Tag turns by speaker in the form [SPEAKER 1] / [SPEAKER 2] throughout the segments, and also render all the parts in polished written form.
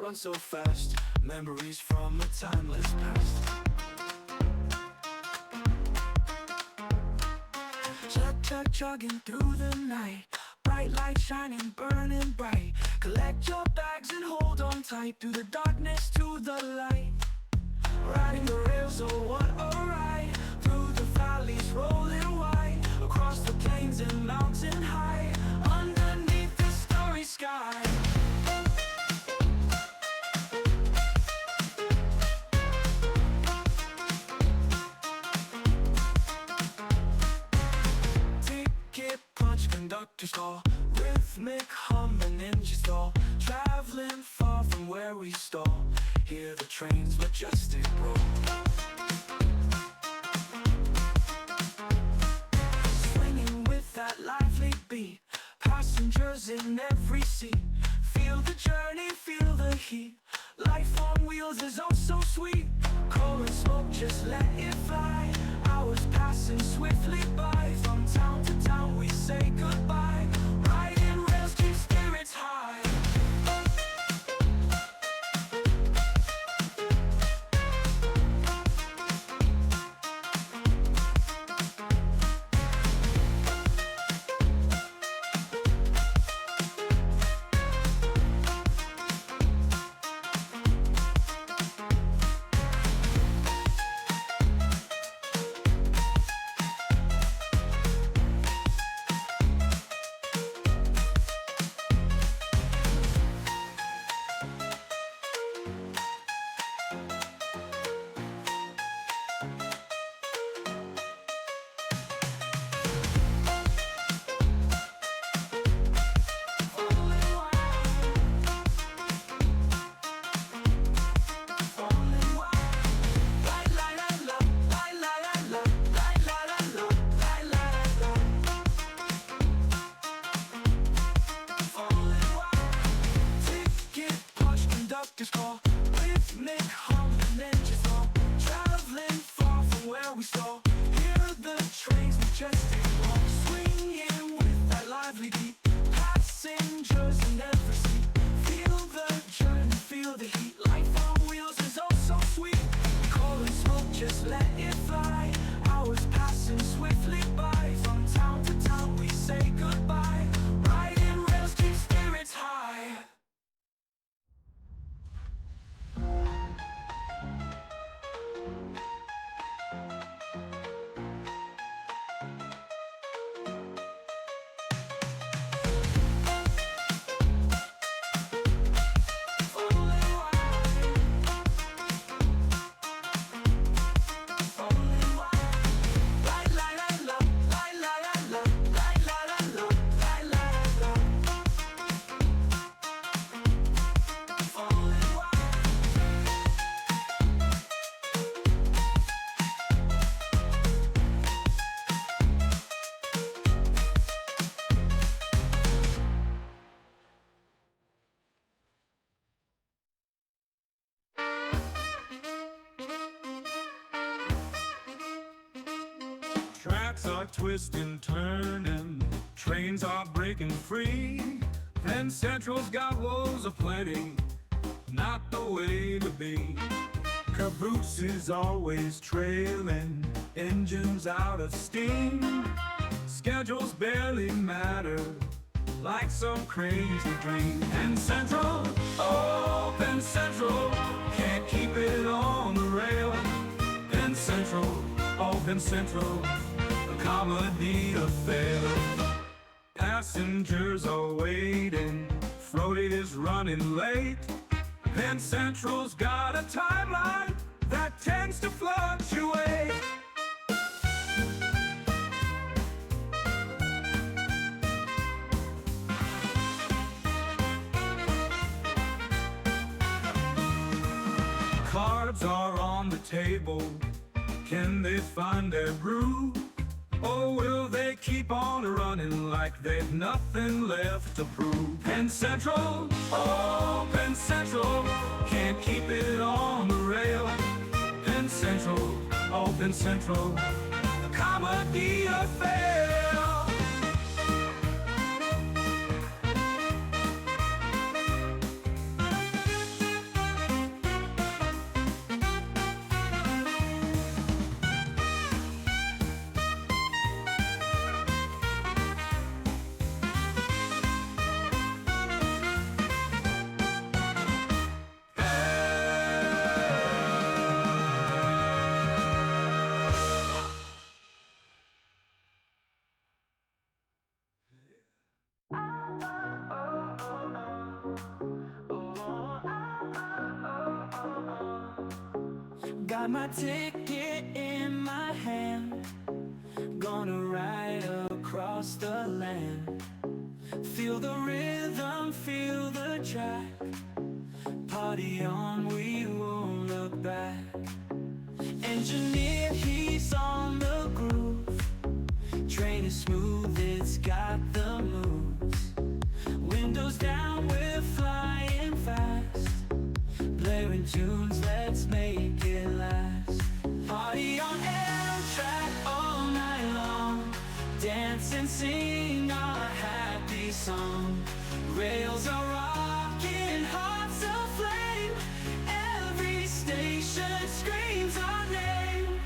[SPEAKER 1] run so fast, memories from a timeless past. Chug, chugging through the night, bright light shining, burning bright. Collect your bags and hold on tight, through the darkness to the light. Riding the rails, oh what a ride, through the valleys rolling wide, across the plains and mountain high, underneath the starry sky. Ticket punch, conductor's call, rhythmic hum and engine stall, traveling far from where we stall. Hear the train's majestic roll, swinging with that lively beat, passengers in every seat. Feel the journey, feel the heat, life on wheels is oh so sweet. Coal and smoke, just let it fly, hours passing swiftly by. From town to town we say goodbye, riding rails keep spirits high. Conductor's call, rhythmic hum and engine stall, traveling far from where we stall. Hear the train's majestic roll, swinging with that lively beat, passengers in every seat. Feel the journey, feel the heat, life on wheels is oh so sweet. Coal and smoke, just let it fly, hours passing swiftly by. From town to town we say goodbye, riding rails keep spirits high.
[SPEAKER 2] Tracks are twisting, turning, trains are breaking free. Penn Central's got woes aplenty, not the way to be. Caboose is always trailing, engines out of steam. Schedules barely matter, like some crazy dream. Penn Central, oh Penn Central, can't keep it on the rail. Penn Central, oh Penn Central, a comedy affair. Passengers are waiting, freight is running late. Penn Central's got a timeline that tends to fluctuate. Cards are on the table, can they find their brew? Or will they keep on running like they've nothing left to prove? Penn Central, oh Penn Central, can't keep it on the rail. Penn Central, oh Penn Central, a comedy affair.
[SPEAKER 1] Got my ticket in my hand, gonna ride across the land. Feel the rhythm, feel the track. Party on, we won't look back. Engineer, he's on the groove. Train is smooth, it's got the moves. Windows down, we're flying fast. Blaring tunes, let's make it last. Party on Amtrak all night long. Dance and sing our happy song. Rails are rocking, hearts aflame. Every station screams our name.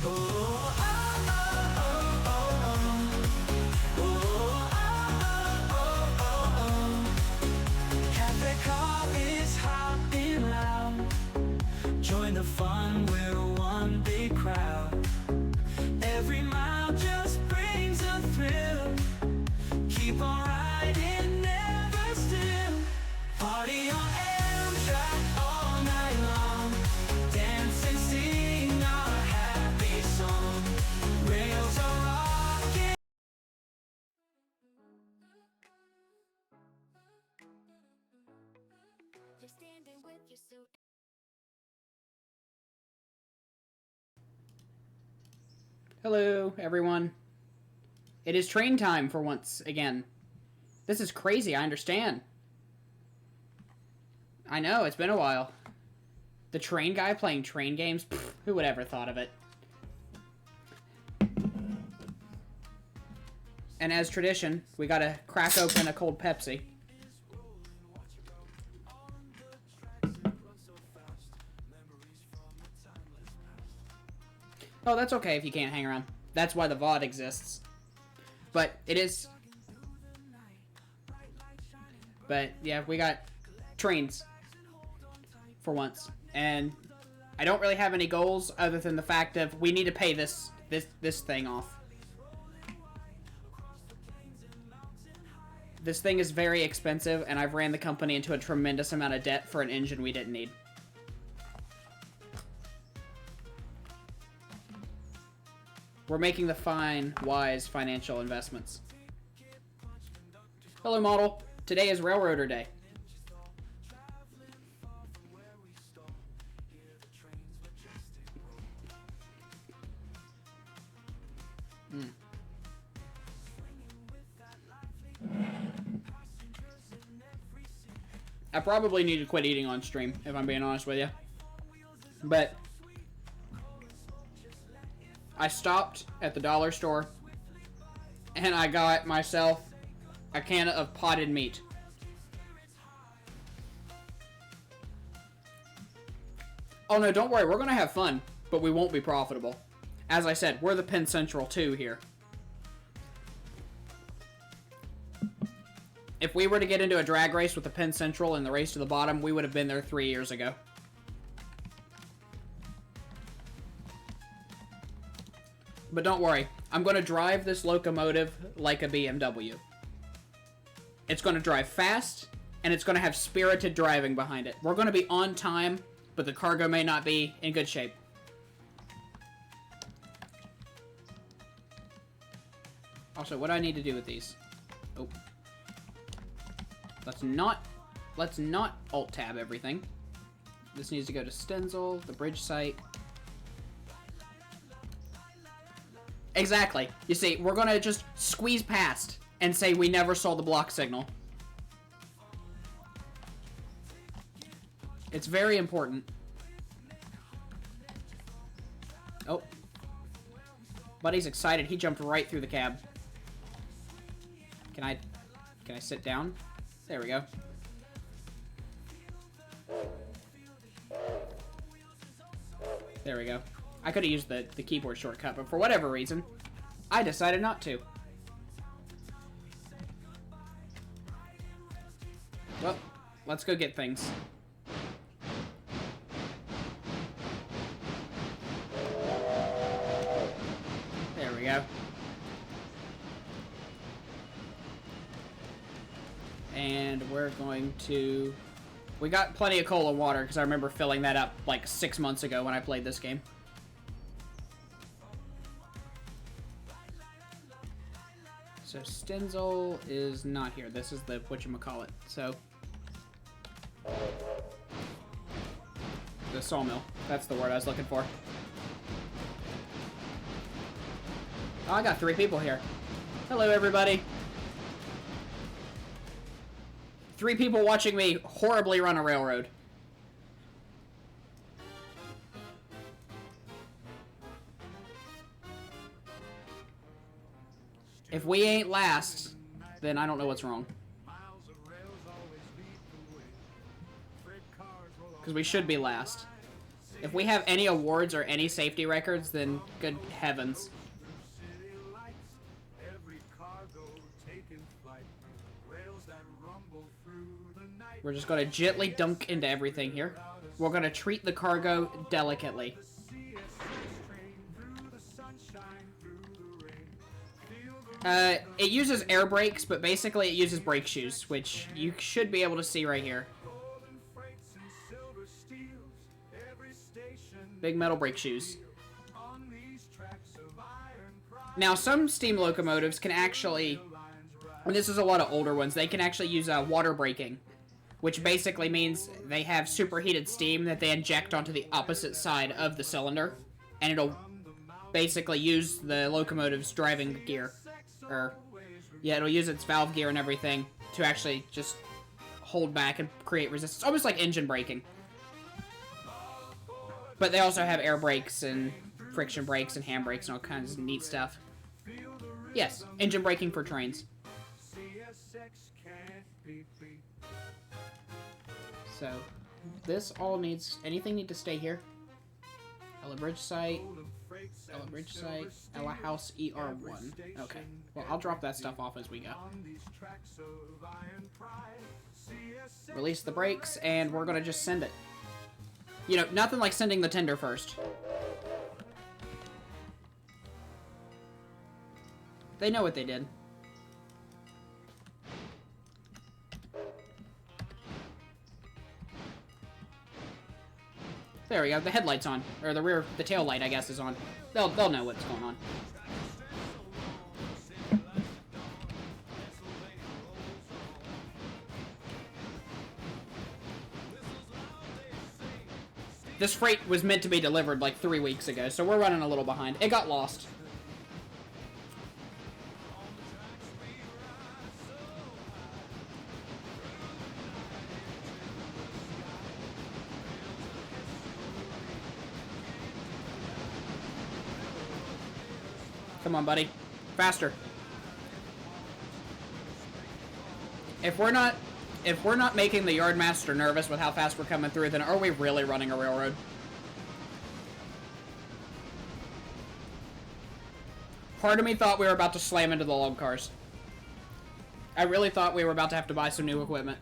[SPEAKER 1] Oh, oh, oh, oh, oh, oh. Oh, oh, oh, oh. Cafe car is hopping loud. Join the fun, we're one big crowd. Every mile just brings a thrill. Keep on riding, never still. Party on Amtrak all night long. Dance and sing our happy song. Rails are rocking.
[SPEAKER 3] You're standing with your suit.
[SPEAKER 4] Hello, everyone. It is train time for once again. This is crazy, I understand. I know, it's been a while. The train guy playing train games? Pfft, who would ever thought of it? And as tradition, we gotta crack open a cold Pepsi. Oh, that's okay if you can't hang around. That's why the VOD exists. But it is... But, yeah, we got trains. For once. And I don't really have any goals other than the fact of we need to pay this thing off. This thing is very expensive, and I've ran the company into a tremendous amount of debt for an engine we didn't need. We're making the fine, wise financial investments. Hello, model. Today is Railroader Day. I probably need to quit eating on stream, if I'm being honest with you. But I stopped at the dollar store and I got myself a can of potted meat. Oh no, don't worry, we're gonna have fun, but we won't be profitable. As I said, we're the Penn Central 2 here. If we were to get into a drag race with the Penn Central and the race to the bottom, we would have been there 3 years ago. But don't worry, I'm going to drive this locomotive like a BMW. It's going to drive fast, and it's going to have spirited driving behind it. We're going to be on time, but the cargo may not be in good shape. Also, what do I need to do with these? Oh. Let's not alt-tab everything. This needs to go to Stenzel, the bridge site. Exactly. You see, we're gonna just squeeze past and say we never saw the block signal. It's very important. Oh. Buddy's excited. He jumped right through the cab. Can I sit down? There we go. There we go. I could have used the keyboard shortcut, but for whatever reason, I decided not to. Well, let's go get things. There we go. And we're going to... We got plenty of coal and water, because I remember filling that up like 6 months ago when I played this game. So Stenzel is not here. This is the whatchamacallit. So the sawmill. That's the word I was looking for. Oh, I got 3 people here. Hello, everybody. 3 people watching me horribly run a railroad. If we ain't last, then I don't know what's wrong. Because we should be last. If we have any awards or any safety records, then good heavens. We're just going to gently dunk into everything here. We're going to treat the cargo delicately. It uses air brakes, but basically it uses brake shoes, which you should be able to see right here. Big metal brake shoes. Now, some steam locomotives can actually, and this is a lot of older ones, they can actually use water braking, which basically means they have superheated steam that they inject onto the opposite side of the cylinder, and it'll basically use the locomotive's driving gear. Or, yeah, it'll use its valve gear and everything to actually just hold back and create resistance. Almost like engine braking. But they also have air brakes and friction brakes and hand brakes and all kinds of neat stuff. Yes, engine braking for trains. So, this all needs... Anything need to stay here? Ella Bridge site... Ella Bridge site, Ella House ER1. Okay. Well, I'll drop that stuff off as we go. Release the brakes, and we're gonna just send it. You know, nothing like sending the tender first. They know what they did. There we go. The headlight's on, or the tail light, I guess, is on. They'll know what's going on. This freight was meant to be delivered like 3 weeks ago, so we're running a little behind. It got lost. Come on, buddy. Faster. If we're not making the yardmaster nervous with how fast we're coming through, then are we really running a railroad? Part of me thought we were about to slam into the log cars. I really thought we were about to have to buy some new equipment.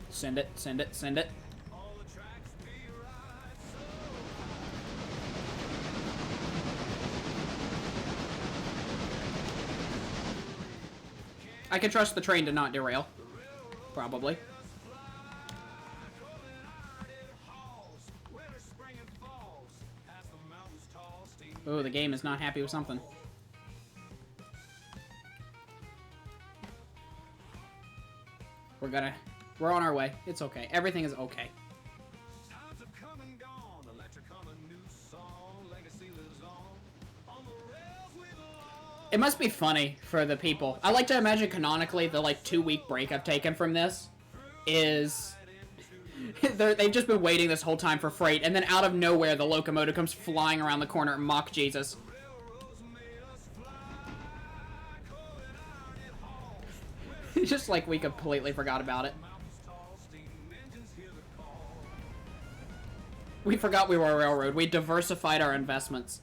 [SPEAKER 4] Send it, send it, send it. I can trust the train to not derail. Probably. Oh, the game is not happy with something. We're on our way. It's okay. Everything is okay. It must be funny for the people. I like to imagine canonically the like 2-week break I've taken from this is they've just been waiting this whole time for freight, and then out of nowhere the locomotive comes flying around the corner and mock Jesus. Just like we completely forgot about it. We forgot we were a railroad. We diversified our investments.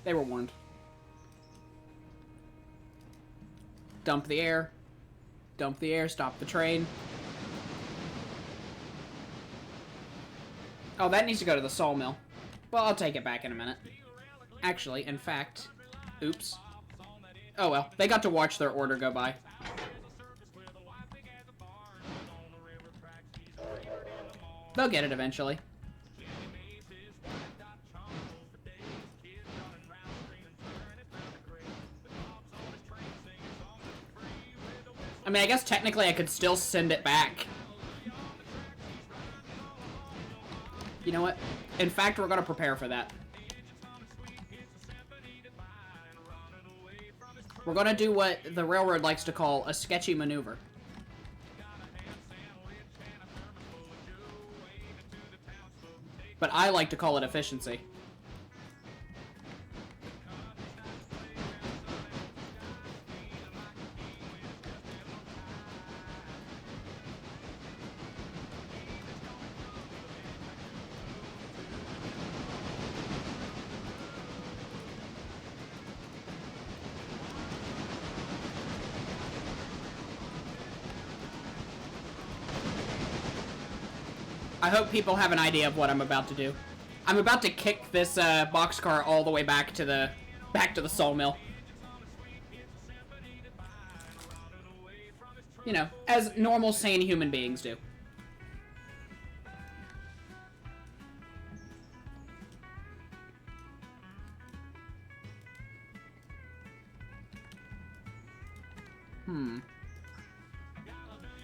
[SPEAKER 4] They were warned. Dump the air. Dump the air. Stop the train. Oh, that needs to go to the sawmill. Well, I'll take it back in a minute. Actually, in fact, oops. Oh well, they got to watch their order go by. They'll get it eventually. I mean, I guess technically I could still send it back. You know what? In fact, we're going to prepare for that. We're going to do what the railroad likes to call a sketchy maneuver. But I like to call it efficiency. I hope people have an idea of what I'm about to do. I'm about to kick this boxcar all the way back to the sawmill. You know, as normal, sane human beings do.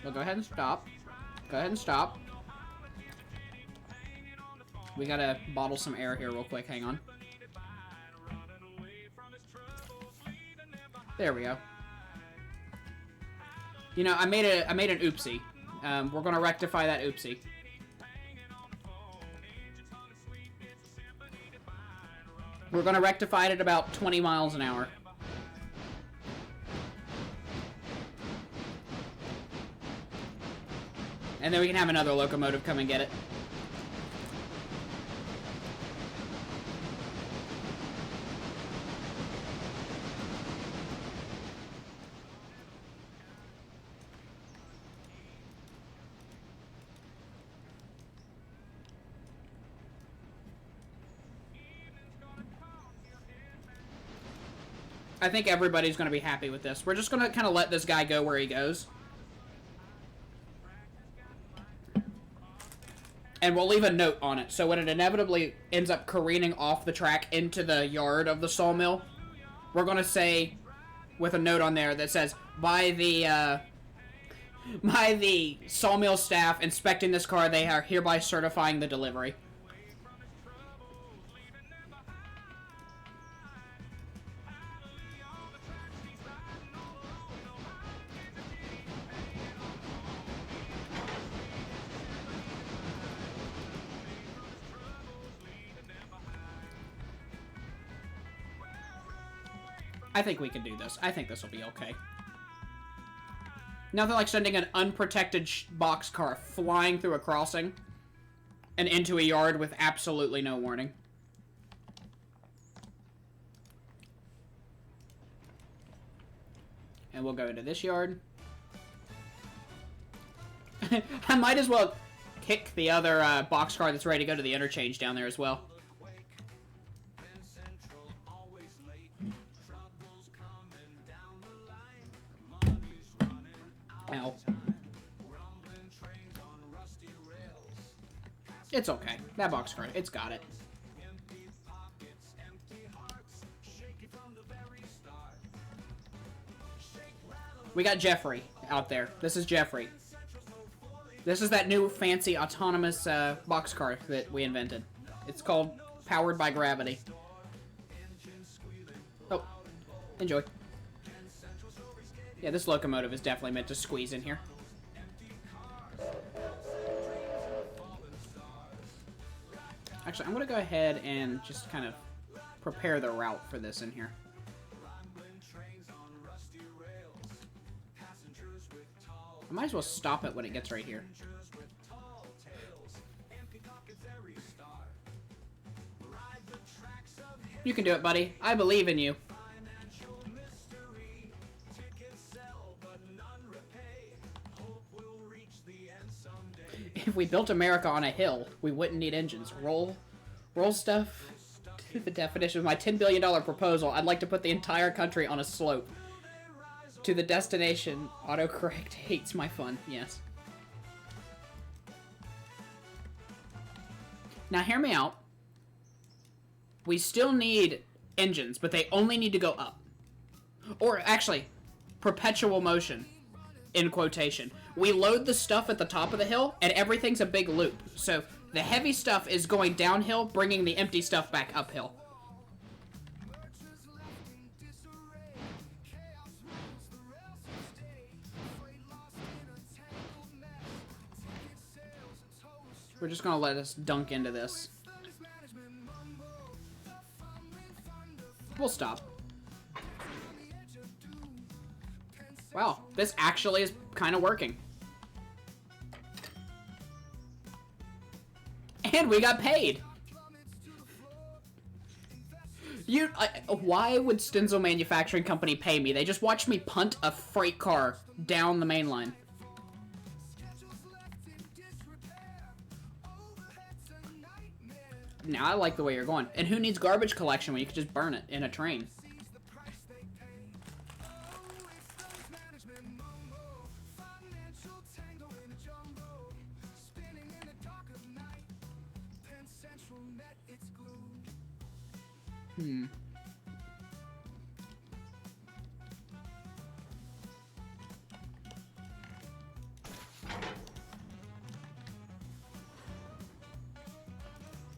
[SPEAKER 4] Well, go ahead and stop. Go ahead and stop. We gotta bottle some air here real quick, hang on. There we go. You know, I made an oopsie. We're gonna rectify that oopsie. We're gonna rectify it at about 20 miles an hour. And then we can have another locomotive come and get it. I think everybody's going to be happy with this. We're just going to kind of let this guy go where he goes. And we'll leave a note on it, so when it inevitably ends up careening off the track into the yard of the sawmill, we're going to say, with a note on there that says, by the sawmill staff inspecting this car, they are hereby certifying the delivery. I think we can do this. I think this will be okay. Nothing like sending an unprotected boxcar flying through a crossing and into a yard with absolutely no warning. And we'll go into this yard. I might as well kick the other boxcar that's ready to go to the interchange down there as well. Ow. It's okay. That boxcar, it's got it. We got Jeffrey out there. This is Jeffrey. This is that new fancy autonomous boxcar that we invented. It's called Powered by Gravity. Oh, enjoy. Yeah, this locomotive is definitely meant to squeeze in here. Actually, I'm going to go ahead and just kind of prepare the route for this in here. I might as well stop it when it gets right here. You can do it, buddy. I believe in you. If we built America on a hill, we wouldn't need engines. Roll stuff The definition of my $10 billion proposal. I'd like to put the entire country on a slope. To the destination. Autocorrect hates my fun. Yes. Now, hear me out. We still need engines, but they only need to go up. Or, actually, perpetual motion. In quotation. We load the stuff at the top of the hill, and everything's a big loop. So, the heavy stuff is going downhill, bringing the empty stuff back uphill. We're just gonna let us dunk into this. We'll stop. Wow, this actually is kind of working. And we got paid! Why would Stenzel Manufacturing Company pay me? They just watched me punt a freight car down the main line. Now, I like the way you're going. And who needs garbage collection when you can just burn it in a train?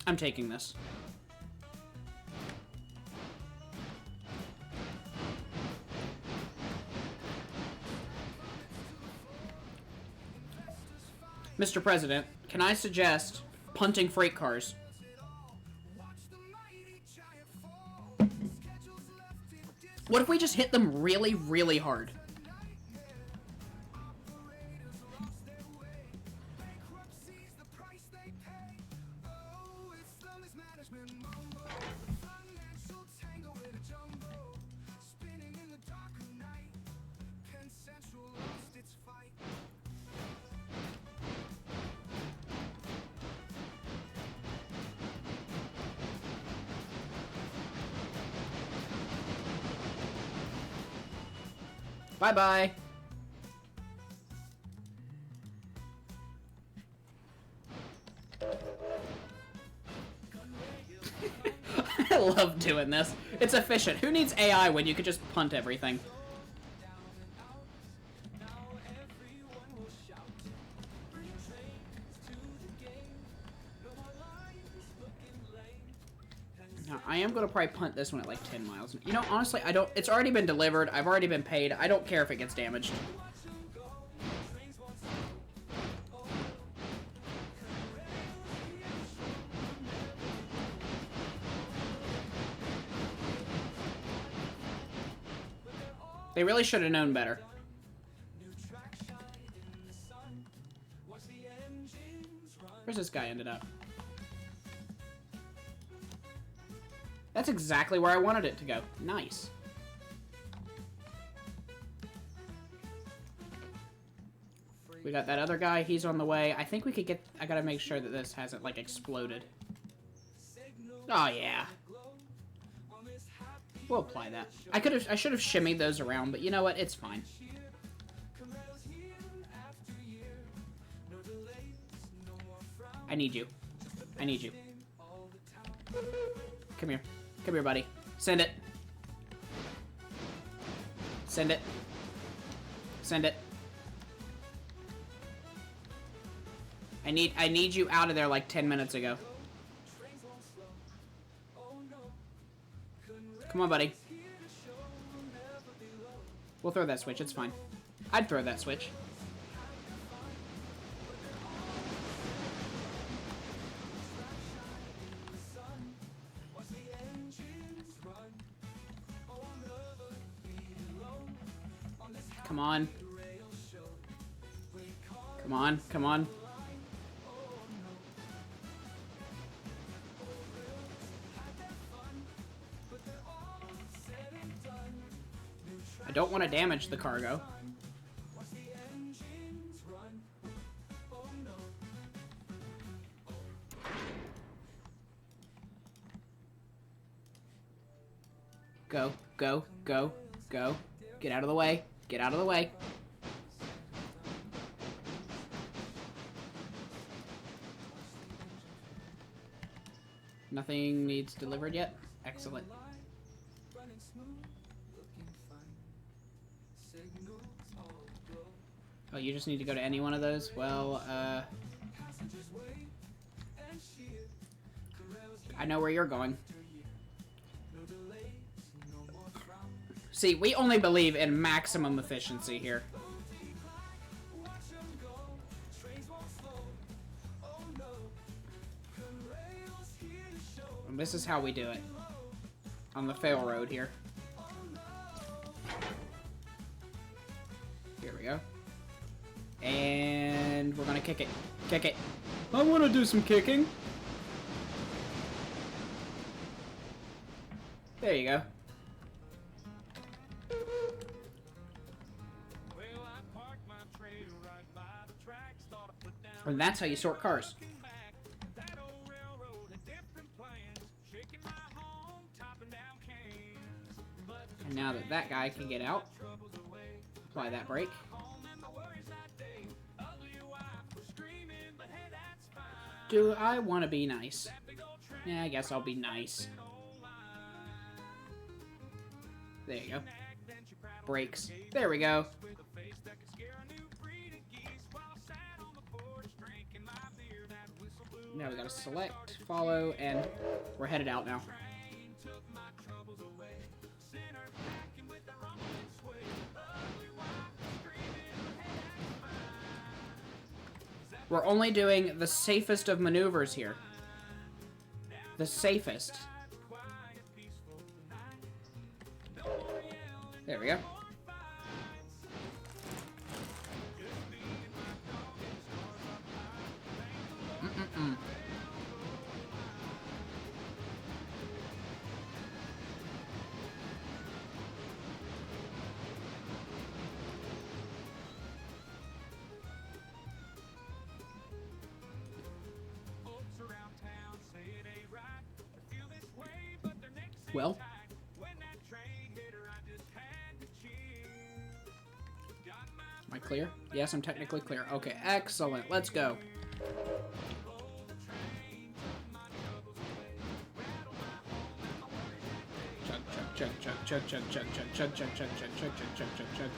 [SPEAKER 4] I'm taking this. Mr. President, can I suggest punting freight cars? What if we just hit them really, really hard? Bye-bye. I love doing this. It's efficient. Who needs AI when you could just punt everything? Now, I am going to probably punt this one at like 10 miles. You know, honestly, I don't... It's already been delivered. I've already been paid. I don't care if it gets damaged. They really should have known better. Where's this guy ended up? That's exactly where I wanted it to go. Nice. We got that other guy. He's on the way. I think we could get... I gotta make sure that this hasn't, like, exploded. Oh, yeah. We'll apply that. I should have shimmied those around, but you know what? It's fine. I need you. I need you. Come here. Come here, buddy. Send it. Send it. Send it. I need you out of there like 10 minutes ago. Come on, buddy. We'll throw that switch. It's fine. I'd throw that switch. Come on. Come on, come on. I don't want to damage the cargo. Go, go, go, go. Get out of the way. Get out of the way. Nothing needs delivered yet? Excellent. Oh, you just need to go to any one of those? Well, I know where you're going. See, we only believe in maximum efficiency here. And this is how we do it. On the fail road here. Here we go. And we're gonna kick it. Kick it. I wanna do some kicking. There you go. And that's how you sort cars. And now that that guy can get out, apply that brake. Do I want to be nice? Yeah, I guess I'll be nice. There you go. Brakes. There we go. Now we gotta select, follow, and we're headed out now. We're only doing the safest of maneuvers here. The safest. There we go. Well, am I clear? Yes, I'm technically clear. Okay, excellent. Let's go. Chug, chug, chug, chug, chug, chug, chug, chug, chug, chug, chug, chug, chug, chug, chug, chug.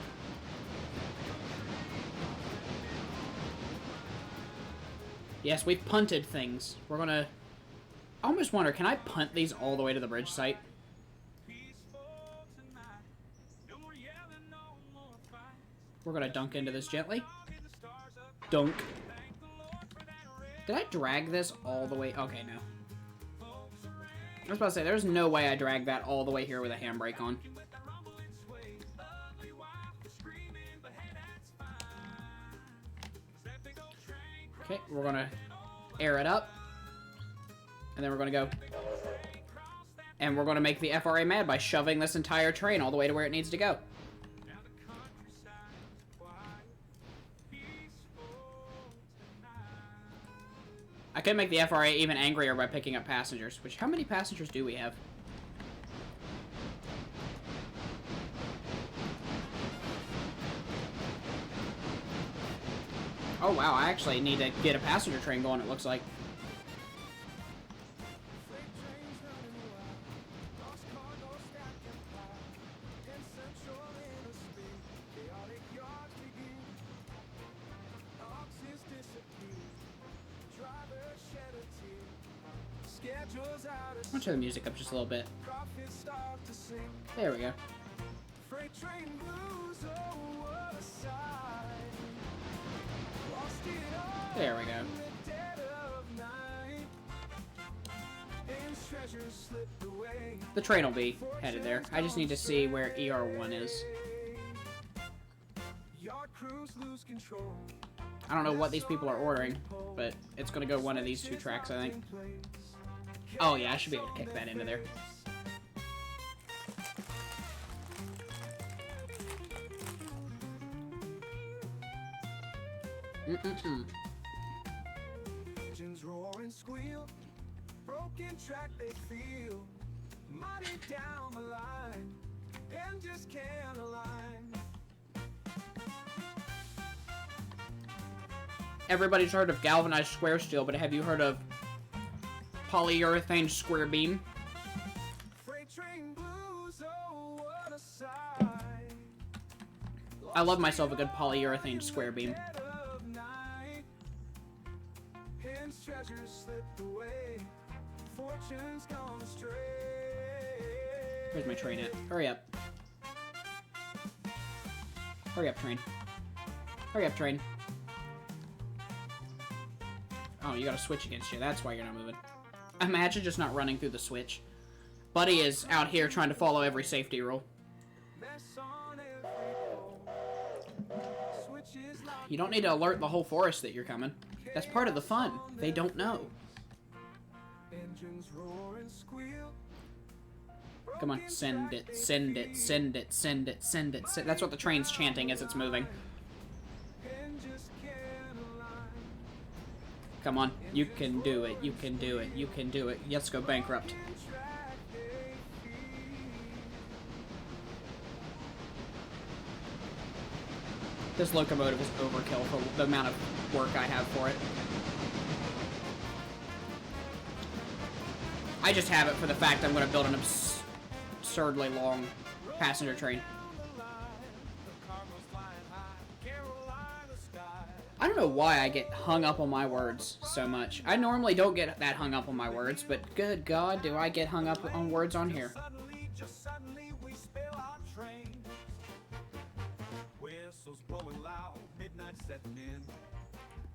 [SPEAKER 4] Yes, we've punted things. We're gonna... I almost wonder, can I punt these all the way to the bridge site? We're gonna dunk into this gently. Dunk. Did I drag this all the way? Okay, no. I was about to say, there's no way I dragged that all the way here with a handbrake on. Okay, we're gonna air it up. And then we're gonna go. And we're gonna make the FRA mad by shoving this entire train all the way to where it needs to go. I could make the FRA even angrier by picking up passengers. Which, how many passengers do we have? Oh wow, I actually need to get a passenger train going, it looks like. I'll turn the music up just a little bit. There we go. There we go. The train will be headed there. I just need to see where ER1 is. I don't know what these people are ordering, but it's gonna go one of these two tracks, I think. Oh yeah, I should be able to kick that into there.
[SPEAKER 1] Engines roar and squeal, broken track they feel, mighty down the line. Hinges can't align.
[SPEAKER 4] Everybody's heard of galvanized square steel, but have you heard of polyurethane square beam?
[SPEAKER 1] Freight train blues, oh, what a sight.
[SPEAKER 4] I love myself a good polyurethane square beam.
[SPEAKER 1] Dead of night. Hidden treasures slipped away. Fortune's gone astray.
[SPEAKER 4] Where's my train at? Hurry up. Hurry up, train. Hurry up, train. Oh, you got a switch against you. That's why you're not moving. Imagine just not running through the switch. Buddy is out here trying to follow every safety rule.
[SPEAKER 1] Mess on every pole. Switches locked.
[SPEAKER 4] You don't need to alert the whole forest that you're coming. That's part of the fun. They don't know.
[SPEAKER 1] Engines roar and squeal.
[SPEAKER 4] Come on, send it, send it, send it, send it, send it. That's what the train's chanting as it's moving.
[SPEAKER 1] Hinges can't align.
[SPEAKER 4] Come on, you can do it, you can do it, you can do it. Let's go bankrupt.
[SPEAKER 1] Track they feed.
[SPEAKER 4] This locomotive is overkill for the amount of work I have for it. I just have it for the fact I'm going to build an absurdly long passenger train. I don't know why I get hung up on my words so much. I normally don't get that hung up on my words, but good God, do I get hung up on words on here.
[SPEAKER 1] Just suddenly we spill our train. Whistles blowing loud, midnight setting in.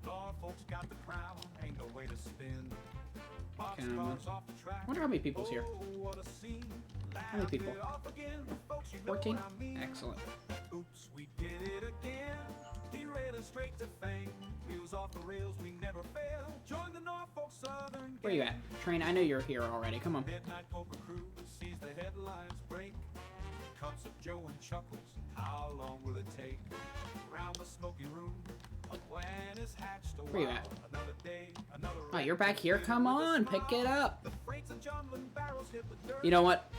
[SPEAKER 1] Lord, folks got the crown, ain't no way to spin. Boxcars off the track.
[SPEAKER 4] I wonder how many people's here.
[SPEAKER 1] Oh, what a scene.
[SPEAKER 4] How many people?
[SPEAKER 1] Off again, folks, you know
[SPEAKER 4] 14?
[SPEAKER 1] what I mean.
[SPEAKER 4] Excellent.
[SPEAKER 1] Oops, we did it again. Derailing straight to fame. Wheels off the rails, we never fail. Join the Norfolk Southern.
[SPEAKER 4] Where you at? Train, I know you're here already. Come on.
[SPEAKER 1] Midnight poker crew sees the headlines break. Cups of Joe and chuckles. How long will it take? Round the smoky room, a plan is hatched. A
[SPEAKER 4] Where you
[SPEAKER 1] while.
[SPEAKER 4] at?
[SPEAKER 1] Another day, another
[SPEAKER 4] Oh, you're back here? Come on, pick it up.
[SPEAKER 1] The freights and jumbling barrels hit the dirt.
[SPEAKER 4] You know what?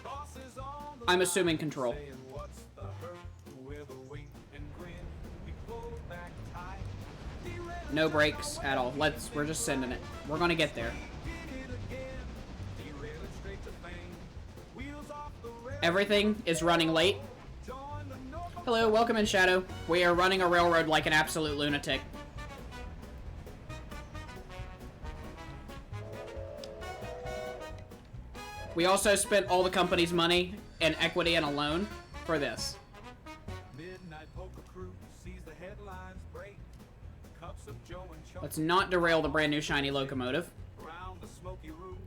[SPEAKER 1] Bosses on the
[SPEAKER 4] I'm assuming control.
[SPEAKER 1] saying, what's the hurt? With a wink and grin, we pull back tight. Derailing
[SPEAKER 4] No brakes at all. We're just sending it. We're gonna get there.
[SPEAKER 1] it again. Derailing straight to fame. Wheels off the rail.
[SPEAKER 4] Everything is running late.
[SPEAKER 1] Join the Norfolk.
[SPEAKER 4] Hello, welcome in, Shadow. We are running a railroad like an absolute lunatic. We also spent all the company's money in equity and a loan for this.
[SPEAKER 1] Midnight poker crew sees the headlines break. Cups of Joe and chuckles.
[SPEAKER 4] Let's not derail the brand new shiny locomotive.
[SPEAKER 1] Around the smoky room,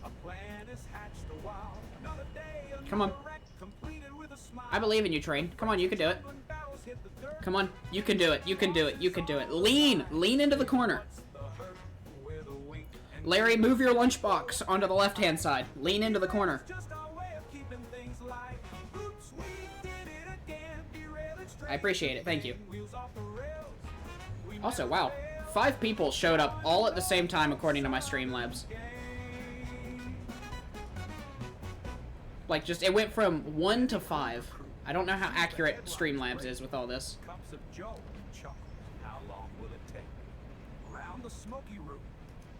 [SPEAKER 1] a plan is hatched a while. Another day, another
[SPEAKER 4] Come on.
[SPEAKER 1] wreck, completed with a smile.
[SPEAKER 4] I believe in you, train. Come on, you can do it.
[SPEAKER 1] When barrels hit the dirt,
[SPEAKER 4] Come on, you can do it. You can do it. You can do it. Lean! Lean into the corner.
[SPEAKER 1] the hurt with a wink and
[SPEAKER 4] Larry, move your lunchbox onto the left-hand side. Lean into the corner.
[SPEAKER 1] just our way of keeping things light. Oops, we did it again. Derailing straight.
[SPEAKER 4] I appreciate it. Thank you.
[SPEAKER 1] Wheels off the rails. We
[SPEAKER 4] Also, wow. 5 people showed up all at the same time according to my Streamlabs. Like, just, it went from 1 to 5. I don't know how accurate Streamlabs is with all this.
[SPEAKER 1] Cups of Joe and chuckles. How long will it take? Round the smoky room,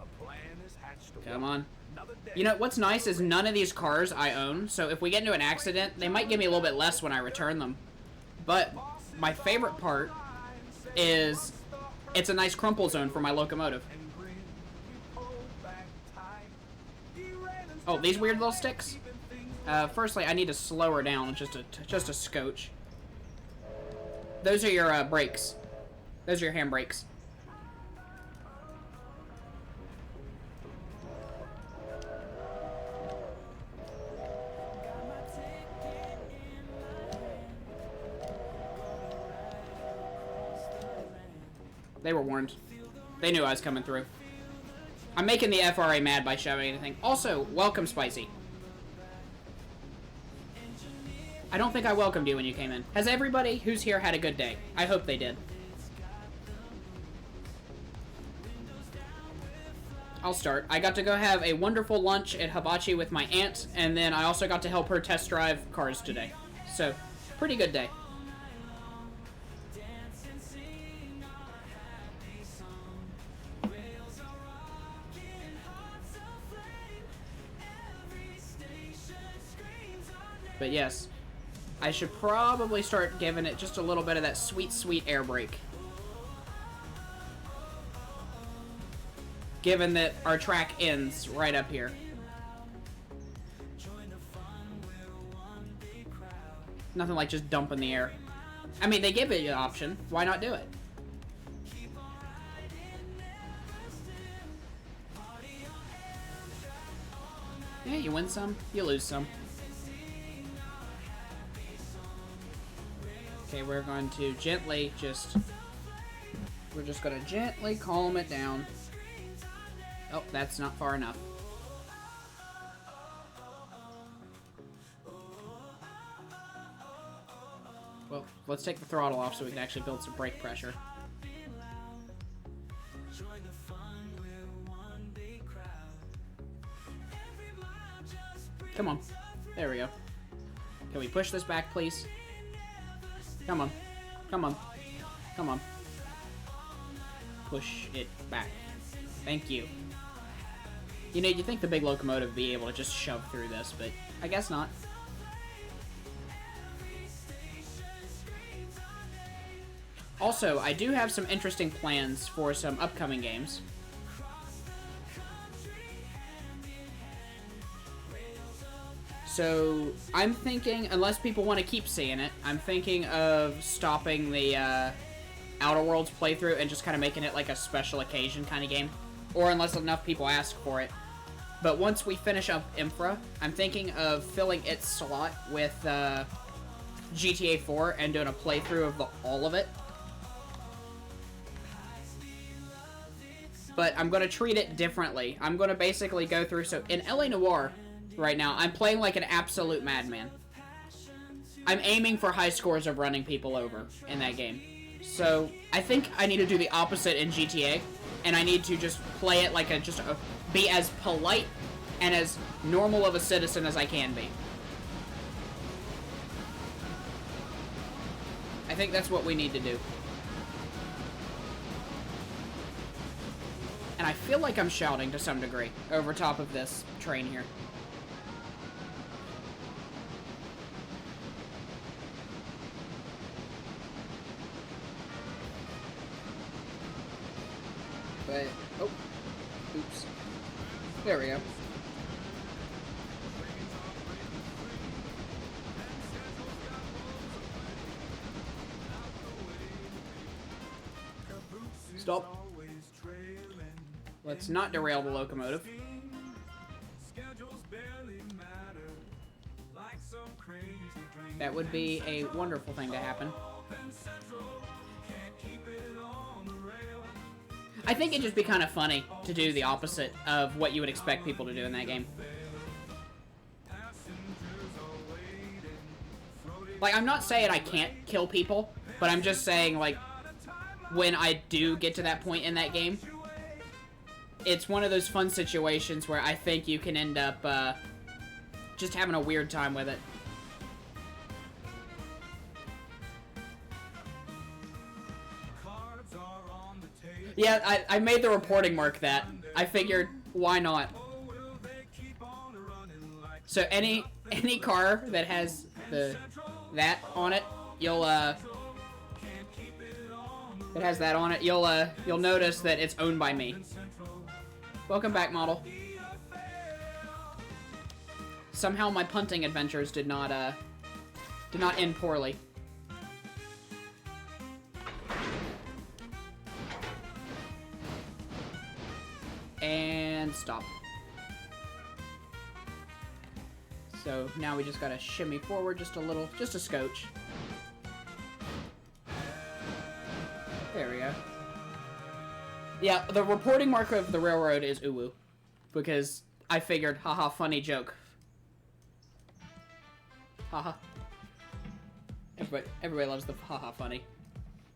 [SPEAKER 1] a plan is hatched.
[SPEAKER 4] Come on.
[SPEAKER 1] Another day.
[SPEAKER 4] You know, what's nice is none of these cars I own, so if we get into an accident, they might give me a little bit less when I return them. But my favorite part is it's a nice crumple zone for my locomotive.
[SPEAKER 1] And grin, we pull back tight. Derailing
[SPEAKER 4] Oh, these weird little sticks?
[SPEAKER 1] keeping things
[SPEAKER 4] Firstly, I need to slow her down just a scotch. Those are your brakes. Those are your handbrakes. They were warned. They knew I was coming through. I'm making the FRA mad by showing anything. Also, welcome, Spicy. I don't think I welcomed you when you came in. Has everybody who's here had a good day? I hope they did. I'll start. I got to go have a wonderful lunch at Hibachi with my aunt, and then I also got to help her test drive cars today. So, pretty good day. But yes, I should probably start giving it just a little bit of that sweet, sweet air brake. Given that our track ends right up here. Nothing like just dumping the air. I mean, they give it an option. Why not do it? Yeah, you win some, you lose some. Okay, we're going to gently just... We're just going to gently calm it down. Oh, that's not far enough. Well, let's take the throttle off so we can actually build some brake pressure. Come on. There we go. Can we push this back, please? Come on. Come on. Come on. Push it back. Thank you. You know, you'd think the big locomotive would be able to just shove through this, but I guess not. Also, I do have some interesting plans for some upcoming games. So, I'm thinking, unless people want to keep seeing it, I'm thinking of stopping the Outer Worlds playthrough and just kind of making it like a special occasion kind of game. Or unless enough people ask for it. But once we finish up Infra, I'm thinking of filling its slot with GTA 4 and doing a playthrough of all of it. But I'm going to treat it differently. I'm going to basically go through... So, in LA Noire, right now, I'm playing like an absolute madman. I'm aiming for high scores of running people over in that game. So, I think I need to do the opposite in GTA. And I need to just play it like be as polite and as normal of a citizen as I can be. I think that's what we need to do. And I feel like I'm shouting to some degree over top of this train here. But, oh, oops. There we go. Stop. Let's not derail the locomotive. That would be a wonderful thing to happen. I think it'd just be kind of funny to do the opposite of what you would expect people to do in that game. Like, I'm not saying I can't kill people, but I'm just saying, like, when I do get to that point in that game, it's one of those fun situations where I think you can end up just having a weird time with it. Yeah, I made the reporting mark that. I figured, why not? So any car that has that on it, you'll you'll notice that it's owned by me. Welcome back, model. Somehow my punting adventures did not end poorly. And stop. So now we just gotta shimmy forward just a little, just a scotch. There we go. Yeah, the reporting mark of the railroad is uwu. Because I figured, haha, funny joke. Haha. Everybody loves the haha funny.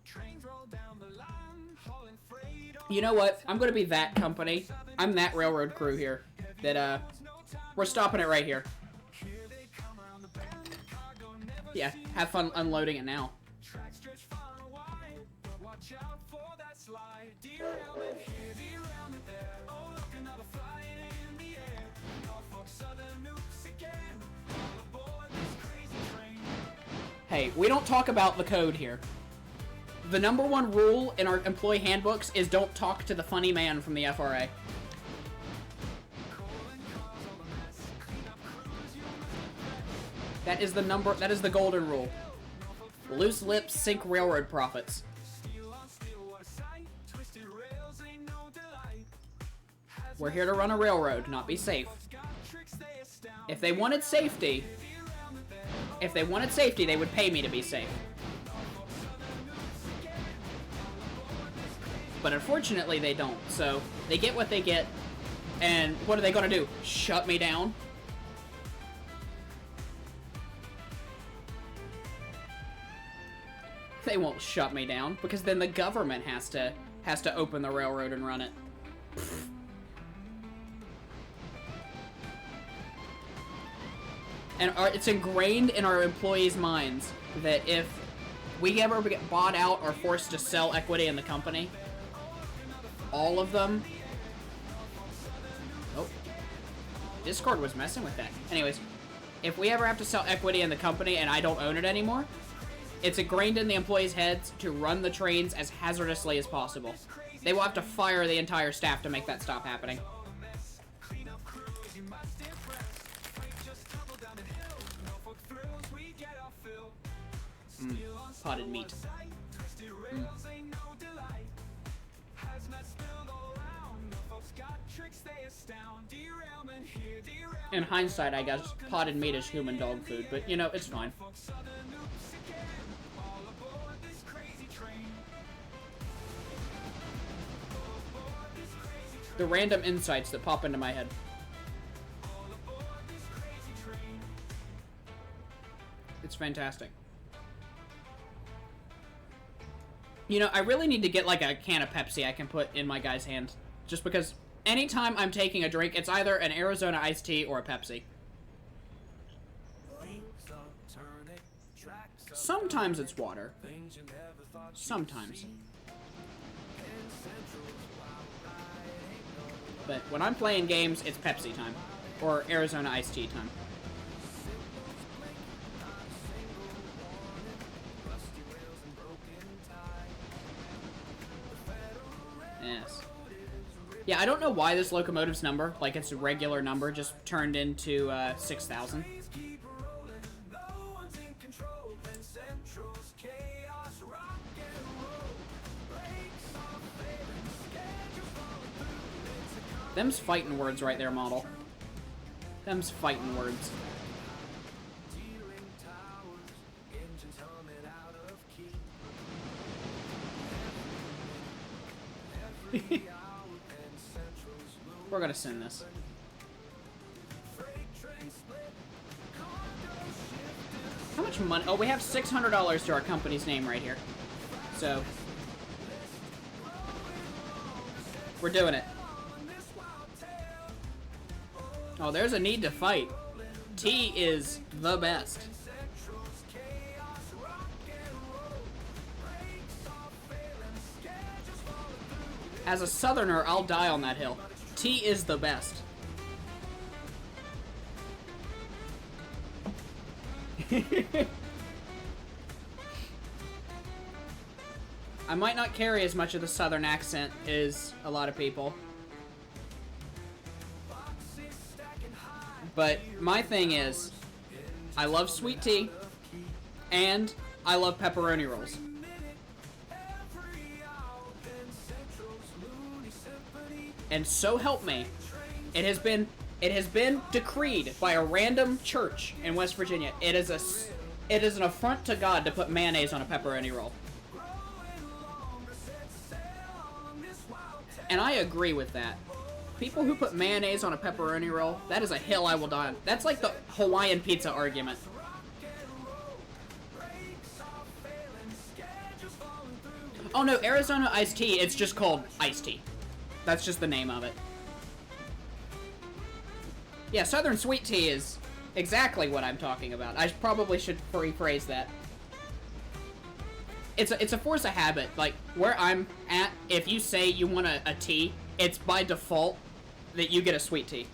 [SPEAKER 4] Trains roll down the line, hauling freight You know what? I'm gonna be that company. I'm that railroad crew here. That, we're stopping it right here. Yeah, have fun unloading it now. Hey, we don't talk about the code here. The #1 rule in our employee handbooks is don't talk to the funny man from the FRA. That is the golden rule. Loose lips sink railroad profits. We're here to run a railroad, not be safe. If they wanted safety, they would pay me to be safe. But unfortunately, they don't. So they get what they get. And what are they gonna do? Shut me down? They won't shut me down because then the government has to open the railroad and run it. And it's ingrained in our employees' minds that if we ever get bought out or forced to sell equity in the company, all of them... Oh. Discord was messing with that. Anyways, if we ever have to sell equity in the company and I don't own it anymore, it's ingrained in the employees' heads to run the trains as hazardously as possible. They will have to fire the entire staff to make that stop happening. Potted meat. In hindsight, I guess potted meat is human dog food, but you know, it's fine. The random insights that pop into my head. It's fantastic. You know, I really need to get like a can of Pepsi I can put in my guy's hand. Just because anytime I'm taking a drink, it's either an Arizona iced tea or a Pepsi. Sometimes it's water. Sometimes. But when I'm playing games, it's Pepsi time. Or Arizona iced tea time. Yes. Yeah, I don't know why this locomotive's number, like its regular number, just turned into 6,000. Them's fighting words right there, model. Them's fighting words. We're gonna send this. How much money? Oh, we have $600 to our company's name right here. So, we're doing it. Oh, there's a need to fight. T is the best. As a southerner, I'll die on that hill. T is the best. I might not carry as much of the southern accent as a lot of people. But my thing is, I love sweet tea, and I love pepperoni rolls. And so help me, it has been decreed by a random church in West Virginia. It is an affront to God to put mayonnaise on a pepperoni roll. And I agree with that. People who put mayonnaise on a pepperoni roll, that is a hill I will die on. That's like the Hawaiian pizza argument. Oh no, Arizona iced tea, it's just called iced tea. That's just the name of it. Yeah, Southern sweet tea is exactly what I'm talking about. I probably should rephrase that. It's a force of habit. Like, where I'm at, if you say you want a tea, it's by default that you get a sweet tea.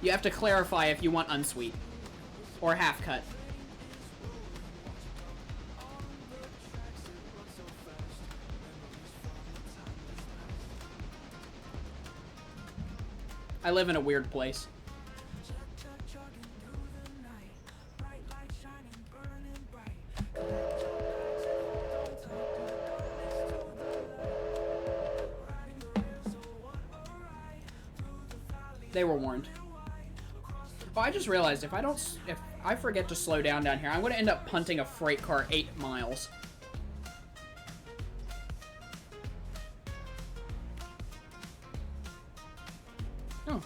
[SPEAKER 4] You have to clarify if you want unsweet. Or half cut. I live in a weird place. They were warned. Oh, I just realized if I forget to slow down here, I'm going to end up punting a freight car 8 miles. Oh,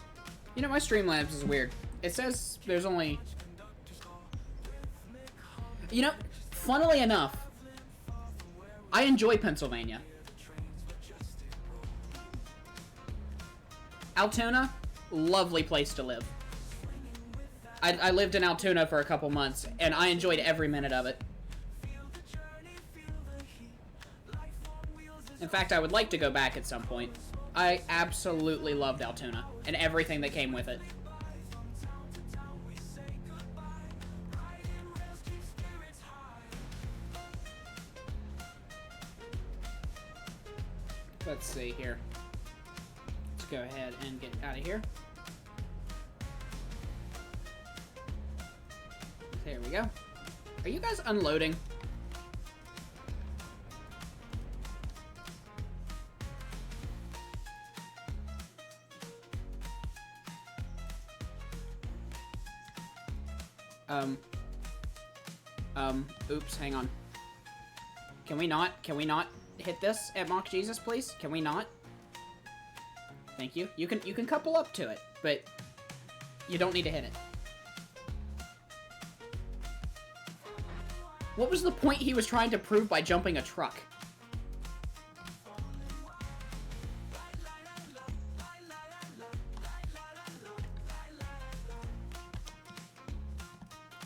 [SPEAKER 4] you know, my Streamlabs is weird. It says there's only... You know, funnily enough, I enjoy Pennsylvania. Altoona, lovely place to live. I lived in Altoona for a couple months, and I enjoyed every minute of it. In fact, I would like to go back at some point. I absolutely loved Altoona, and everything that came with it. Let's see here. Let's go ahead and get out of here. There we go. Are you guys unloading? Oops, hang on. Can we not hit this at Mock Jesus, please? Can we not? Thank you. You can couple up to it, but you don't need to hit it. What was the point he was trying to prove by jumping a truck?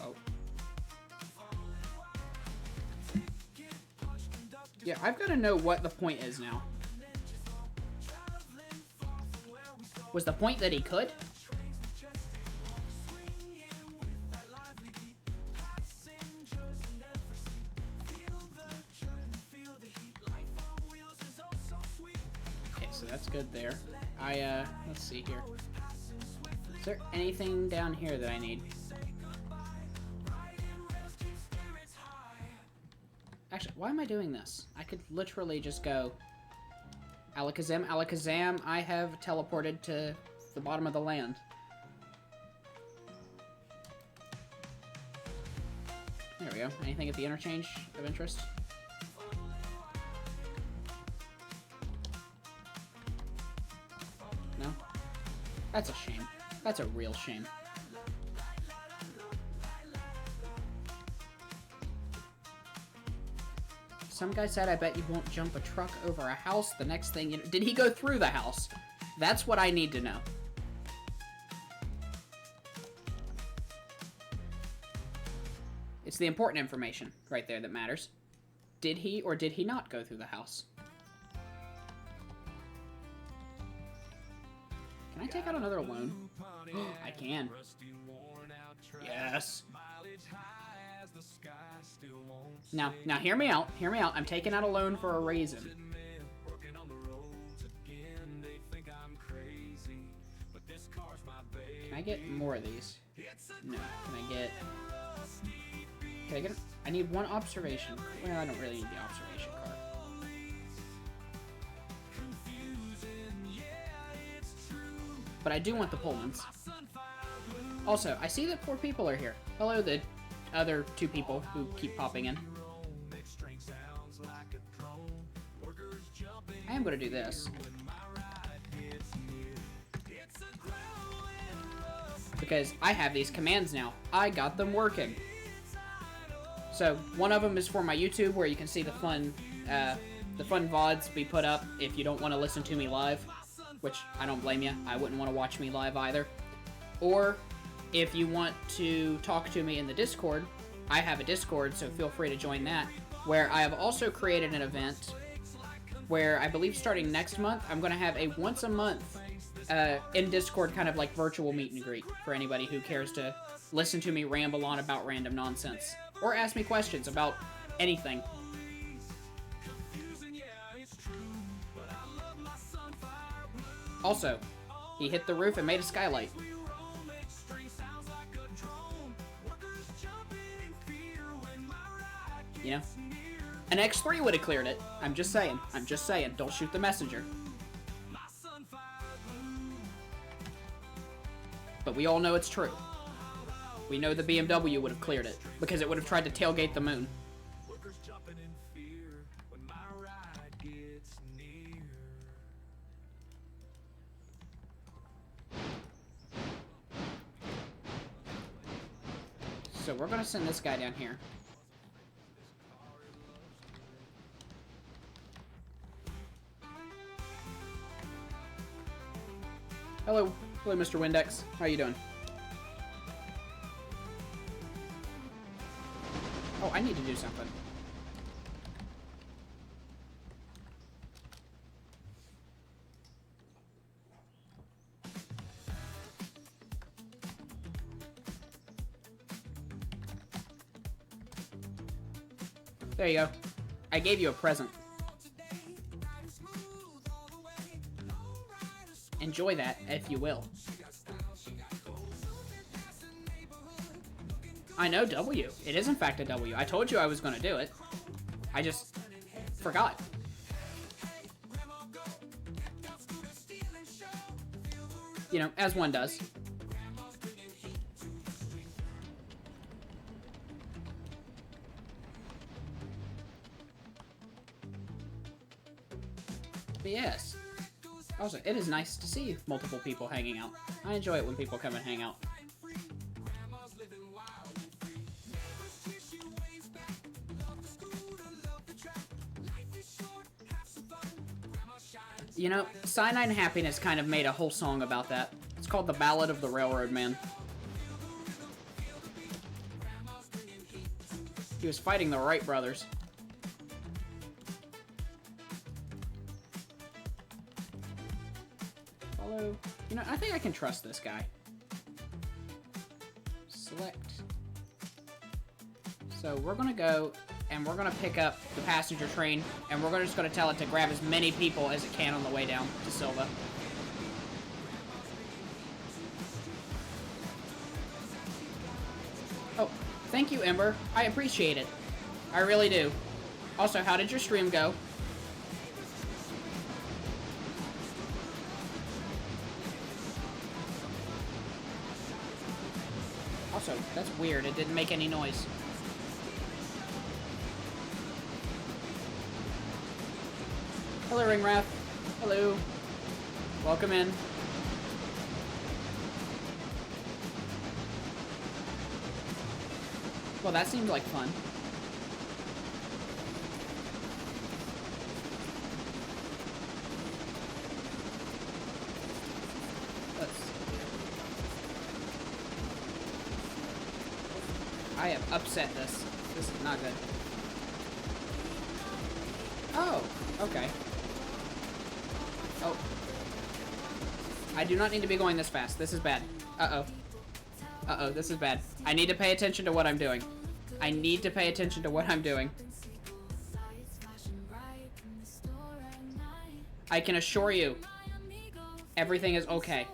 [SPEAKER 4] Oh. Yeah, I've got to know what the point is now. Was the point that he could? That's good there. Let's see here. Is there anything down here that I need? Actually, why am I doing this? I could literally just go... Alakazam, Alakazam, I have teleported to the bottom of the land. There we go. Anything at the interchange of interest? No? That's a shame. That's a real shame. Some guy said, I bet you won't jump a truck over a house. The next thing you know... Did he go through the house? That's what I need to know. It's the important information right there that matters. Did he or did he not go through the house? Can I take out another loan? I can. Yes. Now hear me out. Hear me out. I'm taking out a loan for a reason. Can I get more of these? No. Can I get... I need one observation. Well, I don't really need the observation card. But I do want the Pullmans. Also, I see that 4 people are here. Hello, the other 2 people who keep popping in. I am going to do this. Because I have these commands now. I got them working. So one of them is for my YouTube, where you can see the fun VODs be put up if you don't want to listen to me live, which I don't blame you. I wouldn't want to watch me live either. Or if you want to talk to me in the Discord, I have a Discord, so feel free to join that, where I have also created an event where I believe starting next month, I'm going to have a once a month in Discord kind of like virtual meet and greet for anybody who cares to listen to me ramble on about random nonsense or ask me questions about anything. Also, he hit the roof and made a skylight. You know? An X3 would have cleared it. I'm just saying. I'm just saying. Don't shoot the messenger. But we all know it's true. We know the BMW would have cleared it, because it would have tried to tailgate the moon. So we're gonna send this guy down here. Hello, Mr. Windex. How you doing? Oh, I need to do something. There you go. I gave you a present. Enjoy that, if you will. I know W. It is in fact a W. I told you I was going to do it. I just forgot. You know, as one does. But yes. Also, it is nice to see multiple people hanging out. I enjoy it when people come and hang out. You know, Cyanide Happiness kind of made a whole song about that. It's called The Ballad of the Railroad Man. He was fighting the Wright brothers. Follow. You know, I think I can trust this guy. Select. So we're gonna go and we're gonna pick up the passenger train, and we're just gonna tell it to grab as many people as it can on the way down to Silva. Oh, thank you, Ember. I appreciate it. I really do. Also, how did your stream go? Also, that's weird. It didn't make any noise. Hello, Ringwrath. Hello. Welcome in. Well, that seemed like fun. I have upset this. This is not good. Oh, okay. Oh. I do not need to be going this fast. This is bad. Uh-oh. Uh-oh, this is bad. I need to pay attention to what I'm doing. I need to pay attention to what I'm doing. I can assure you, everything is okay.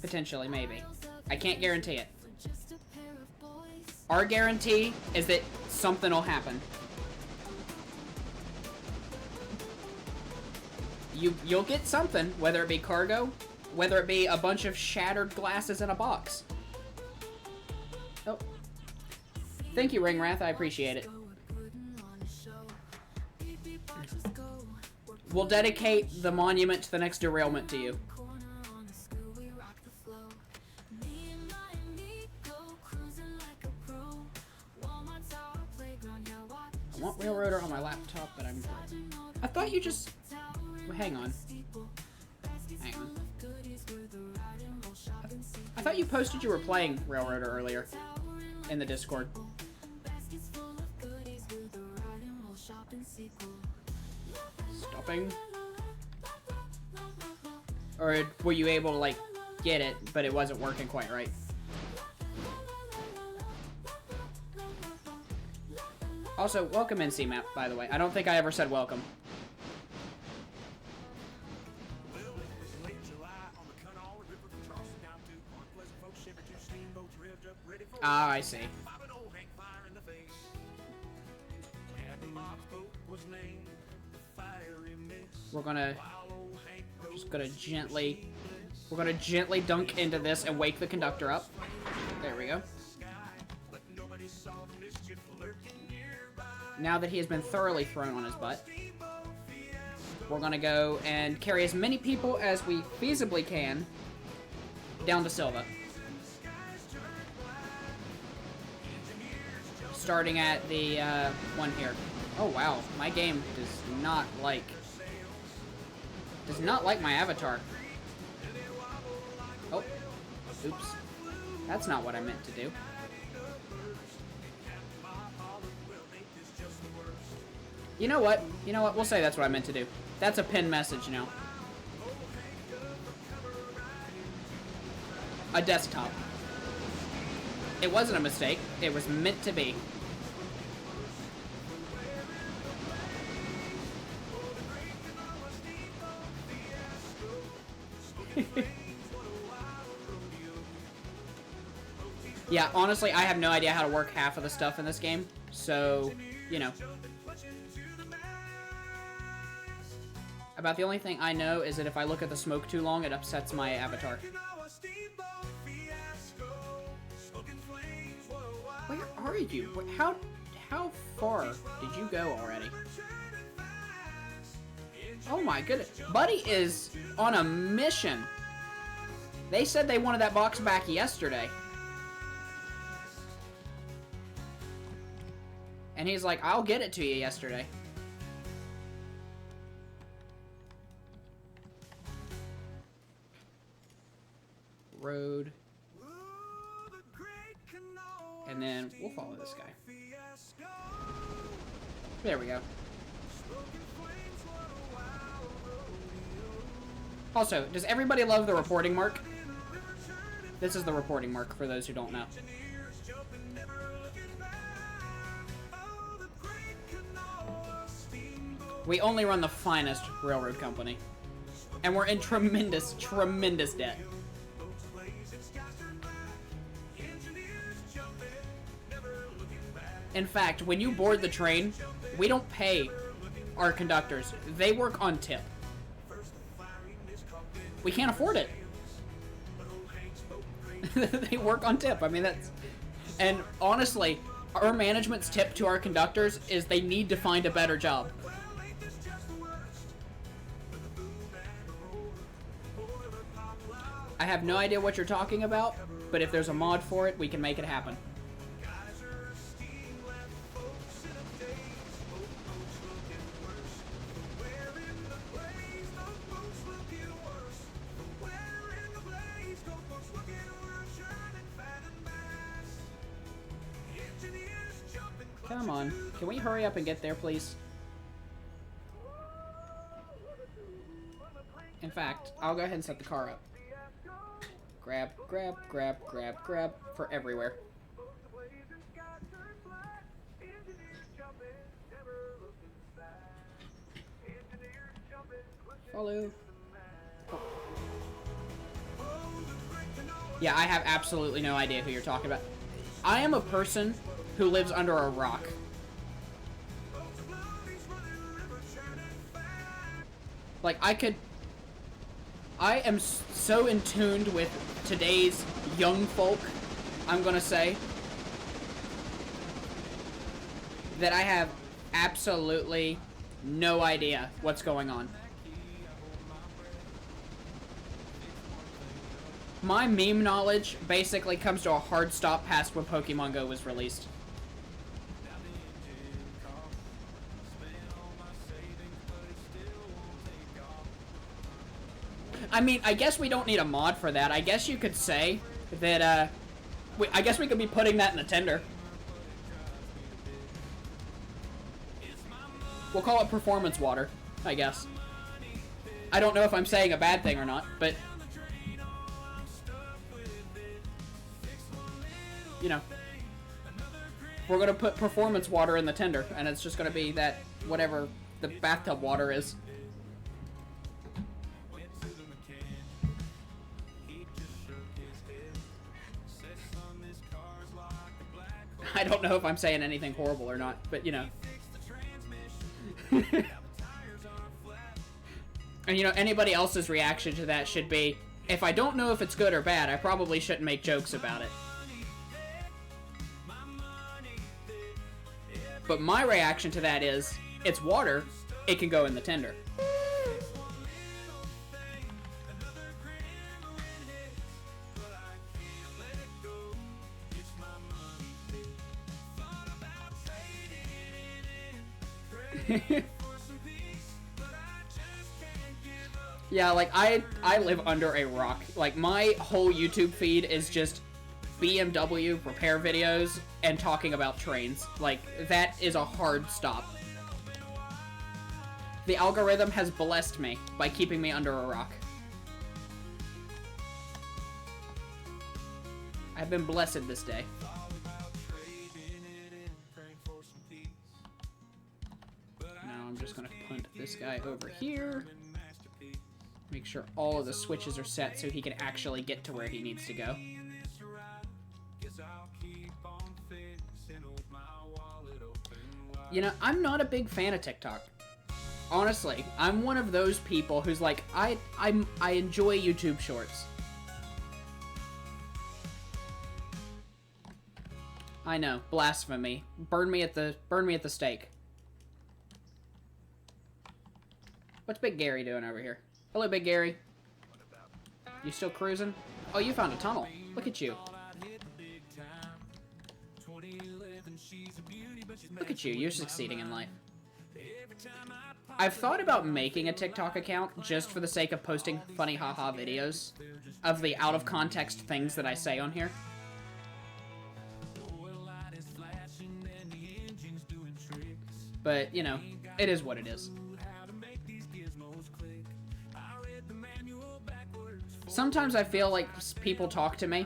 [SPEAKER 4] Potentially, maybe. I can't guarantee it. Our guarantee is that something will happen. You'll get something, whether it be cargo, whether it be a bunch of shattered glasses in a box. Oh. Thank you, Ringwrath. I appreciate it. We'll dedicate the monument to the next derailment to you. Railroader on my laptop, but I thought you just... Well, hang on. Hang on. I thought you posted you were playing Railroader earlier in the Discord. Stopping. Or were you able to, like, get it, but it wasn't working quite right? Also, welcome in, CMAP, by the way. I don't think I ever said welcome. Ah, I see. We're gonna gently dunk into this and wake the conductor up. There we go. Now that he has been thoroughly thrown on his butt, we're gonna go and carry as many people as we feasibly can down to Silva. Starting at the one here. Oh wow, my game does not like my avatar. Oh, oops. That's not what I meant to do. You know what? You know what? We'll say that's what I meant to do. That's a pinned message now. A desktop. It wasn't a mistake. It was meant to be. Yeah, honestly, I have no idea how to work half of the stuff in this game, so, you know. About the only thing I know is that if I look at the smoke too long, it upsets my avatar. Where are you? How far did you go already? Oh my goodness. Buddy is on a mission. They said they wanted that box back yesterday. And he's like, I'll get it to you yesterday. Road. And then we'll follow this guy. There we go. Also, does everybody love the reporting mark? This is the reporting mark for those who don't know. We only run the finest railroad company. And we're in tremendous, tremendous debt. In fact, when you board the train, we don't pay our conductors. They work on tip. We can't afford it. They work on tip. I mean, that's... And honestly, our management's tip to our conductors is they need to find a better job. I have no idea what you're talking about, but if there's a mod for it, we can make it happen. Come on. Can we hurry up and get there, please? In fact, I'll go ahead and set the car up. Grab, grab, grab, grab, grab for everywhere. Follow. Oh. Yeah, I have absolutely no idea who you're talking about. I am a person who lives under a rock. Like, I am so in tune with today's young folk, I'm gonna say, that I have absolutely no idea what's going on. My meme knowledge basically comes to a hard stop past when Pokemon Go was released. I mean, I guess we don't need a mod for that. I guess you could say that, I guess we could be putting that in the tender. We'll call it performance water, I guess. I don't know if I'm saying a bad thing or not, but... You know. We're gonna put performance water in the tender, and it's just gonna be that, whatever the bathtub water is. I don't know if I'm saying anything horrible or not, but you know. And you know, anybody else's reaction to that should be, if I don't know if it's good or bad, I probably shouldn't make jokes about it. But my reaction to that is, it's water, it can go in the tender. Yeah, like, I live under a rock. Like, my whole YouTube feed is just BMW repair videos and talking about trains. Like, that is a hard stop. The algorithm has blessed me by keeping me under a rock. I've been blessed this day. Now I'm just gonna punt this guy over here. Make sure all of the switches are set so he can actually get to where he needs to go. You know, I'm not a big fan of TikTok. Honestly, I'm one of those people who's like, I enjoy YouTube Shorts. I know, blasphemy. Burn me at the stake. What's Big Gary doing over here? Hello, Big Gary. You still cruising? Oh, you found a tunnel. Look at you. Look at you, you're succeeding in life. I've thought about making a TikTok account just for the sake of posting funny haha videos of the out-of-context things that I say on here. But, you know, it is what it is. Sometimes I feel like people talk to me,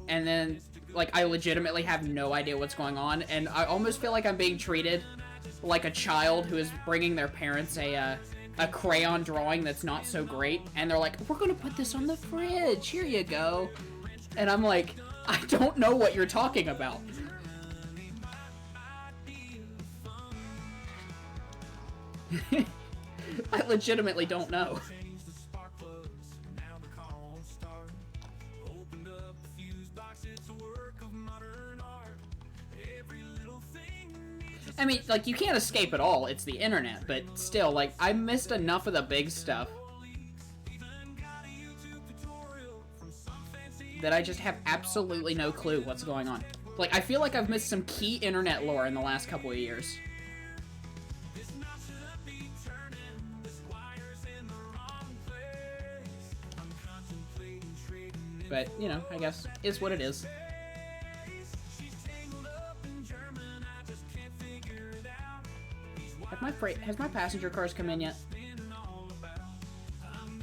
[SPEAKER 4] and then, like, I legitimately have no idea what's going on, and I almost feel like I'm being treated like a child who is bringing their parents a crayon drawing that's not so great, and they're like, we're gonna put this on the fridge, here you go. And I'm like, I don't know what you're talking about. I legitimately don't know. I mean, like, you can't escape it all. It's the internet, but still, like, I missed enough of the big stuff that I just have absolutely no clue what's going on. Like, I feel like I've missed some key internet lore in the last couple of years. But, you know, I guess it's what it is. Has my passenger cars come in yet?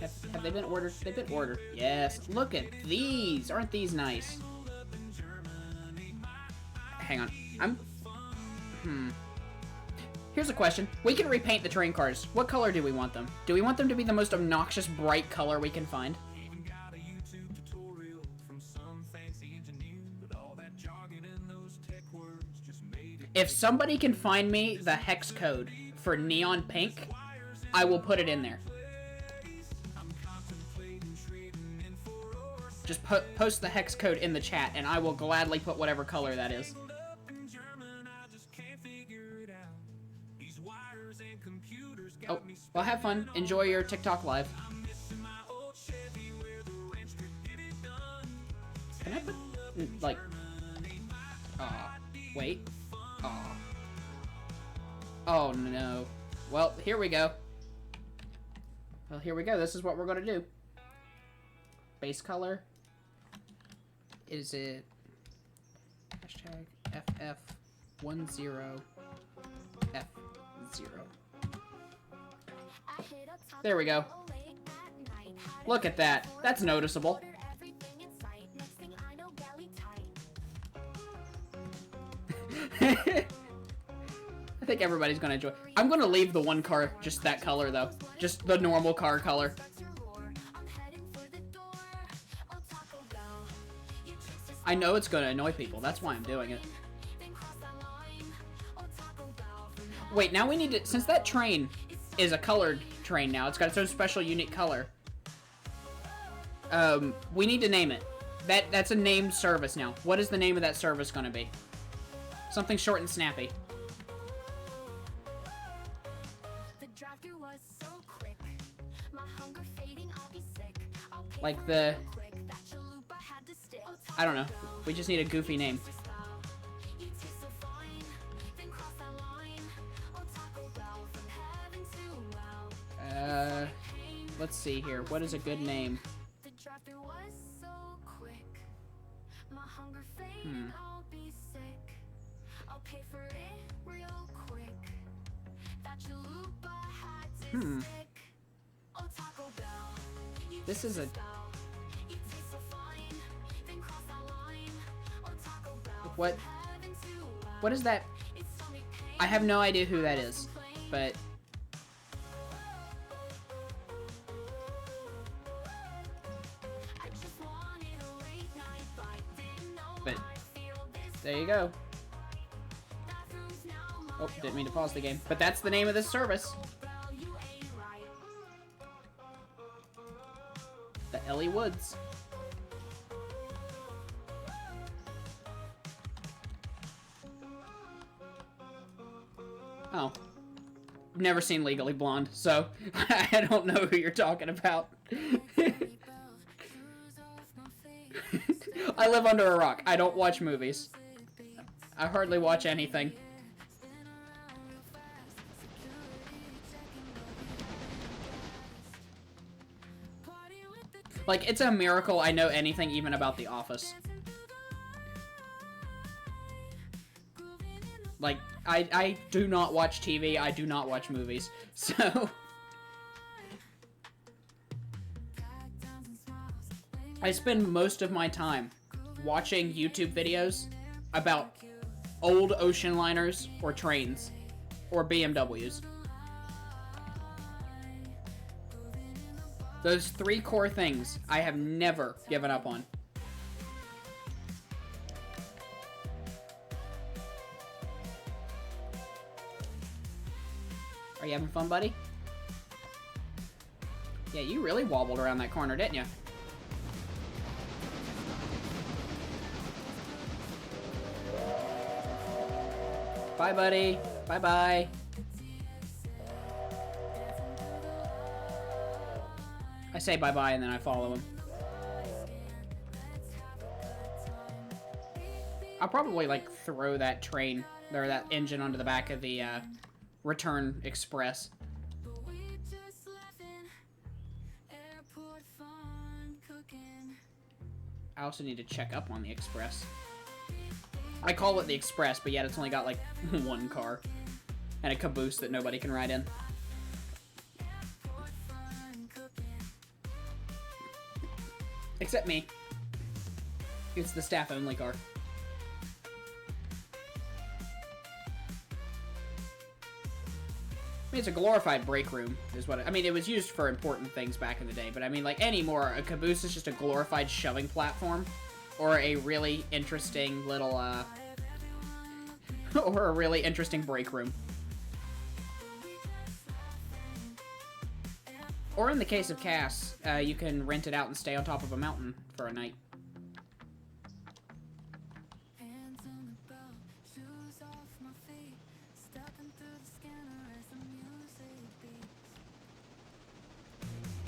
[SPEAKER 4] Have they been ordered? They've been ordered. Yes. Look at these. Aren't these nice? Hang on. Here's a question. We can repaint the train cars. What color do we want them? Do we want them to be the most obnoxious bright color we can find? If somebody can find me the hex code for neon pink, I will put it in there. Just post the hex code in the chat, and I will gladly put whatever color that is. Oh, well, have fun. Enjoy your TikTok live. Can I put, like... wait. Oh, no. Well, here we go. Well, here we go. This is what we're gonna do. base color. Is it hashtag FF10F0? There we go. Look at that. That's noticeable. I think everybody's gonna enjoy. I'm gonna leave the one car just that color though. Just the normal car color. I know it's gonna annoy people. That's why I'm doing it. Wait, now we need to... Since that train is a colored train now, it's got its own special unique color. We need to name it. That's a named service now. What is the name of that service gonna be? Something short and snappy. Like the... I don't know. We just need a goofy name. Let's see here. What is a good name? This is a... What is that? I have no idea who that is, but... there you go. Oh, didn't mean to pause the game. But that's the name of this service. The Ellie Woods. Oh. I've never seen Legally Blonde, so I don't know who you're talking about. I live under a rock. I don't watch movies. I hardly watch anything. Like, it's a miracle I know anything even about The Office. Like, I do not watch TV, I do not watch movies, so... I spend most of my time watching YouTube videos about old ocean liners or trains or BMWs. Those three core things I have never given up on. Are you having fun, buddy? Yeah, you really wobbled around that corner, didn't you? Bye, buddy. Bye-bye. I say bye-bye and then I follow him. I'll probably, like, throw that train, or that engine onto the back of the, Return Express. I also need to check up on the Express. I call it the Express, but yet it's only got, like, one car. And a caboose that nobody can ride in. Except me. It's the staff-only car. I mean, it's a glorified break room, is what I mean, it was used for important things back in the day, but I mean, like, anymore, a caboose is just a glorified shoving platform. Or a really interesting little, or a really interesting break room. Or in the case of Cass, you can rent it out and stay on top of a mountain for a night.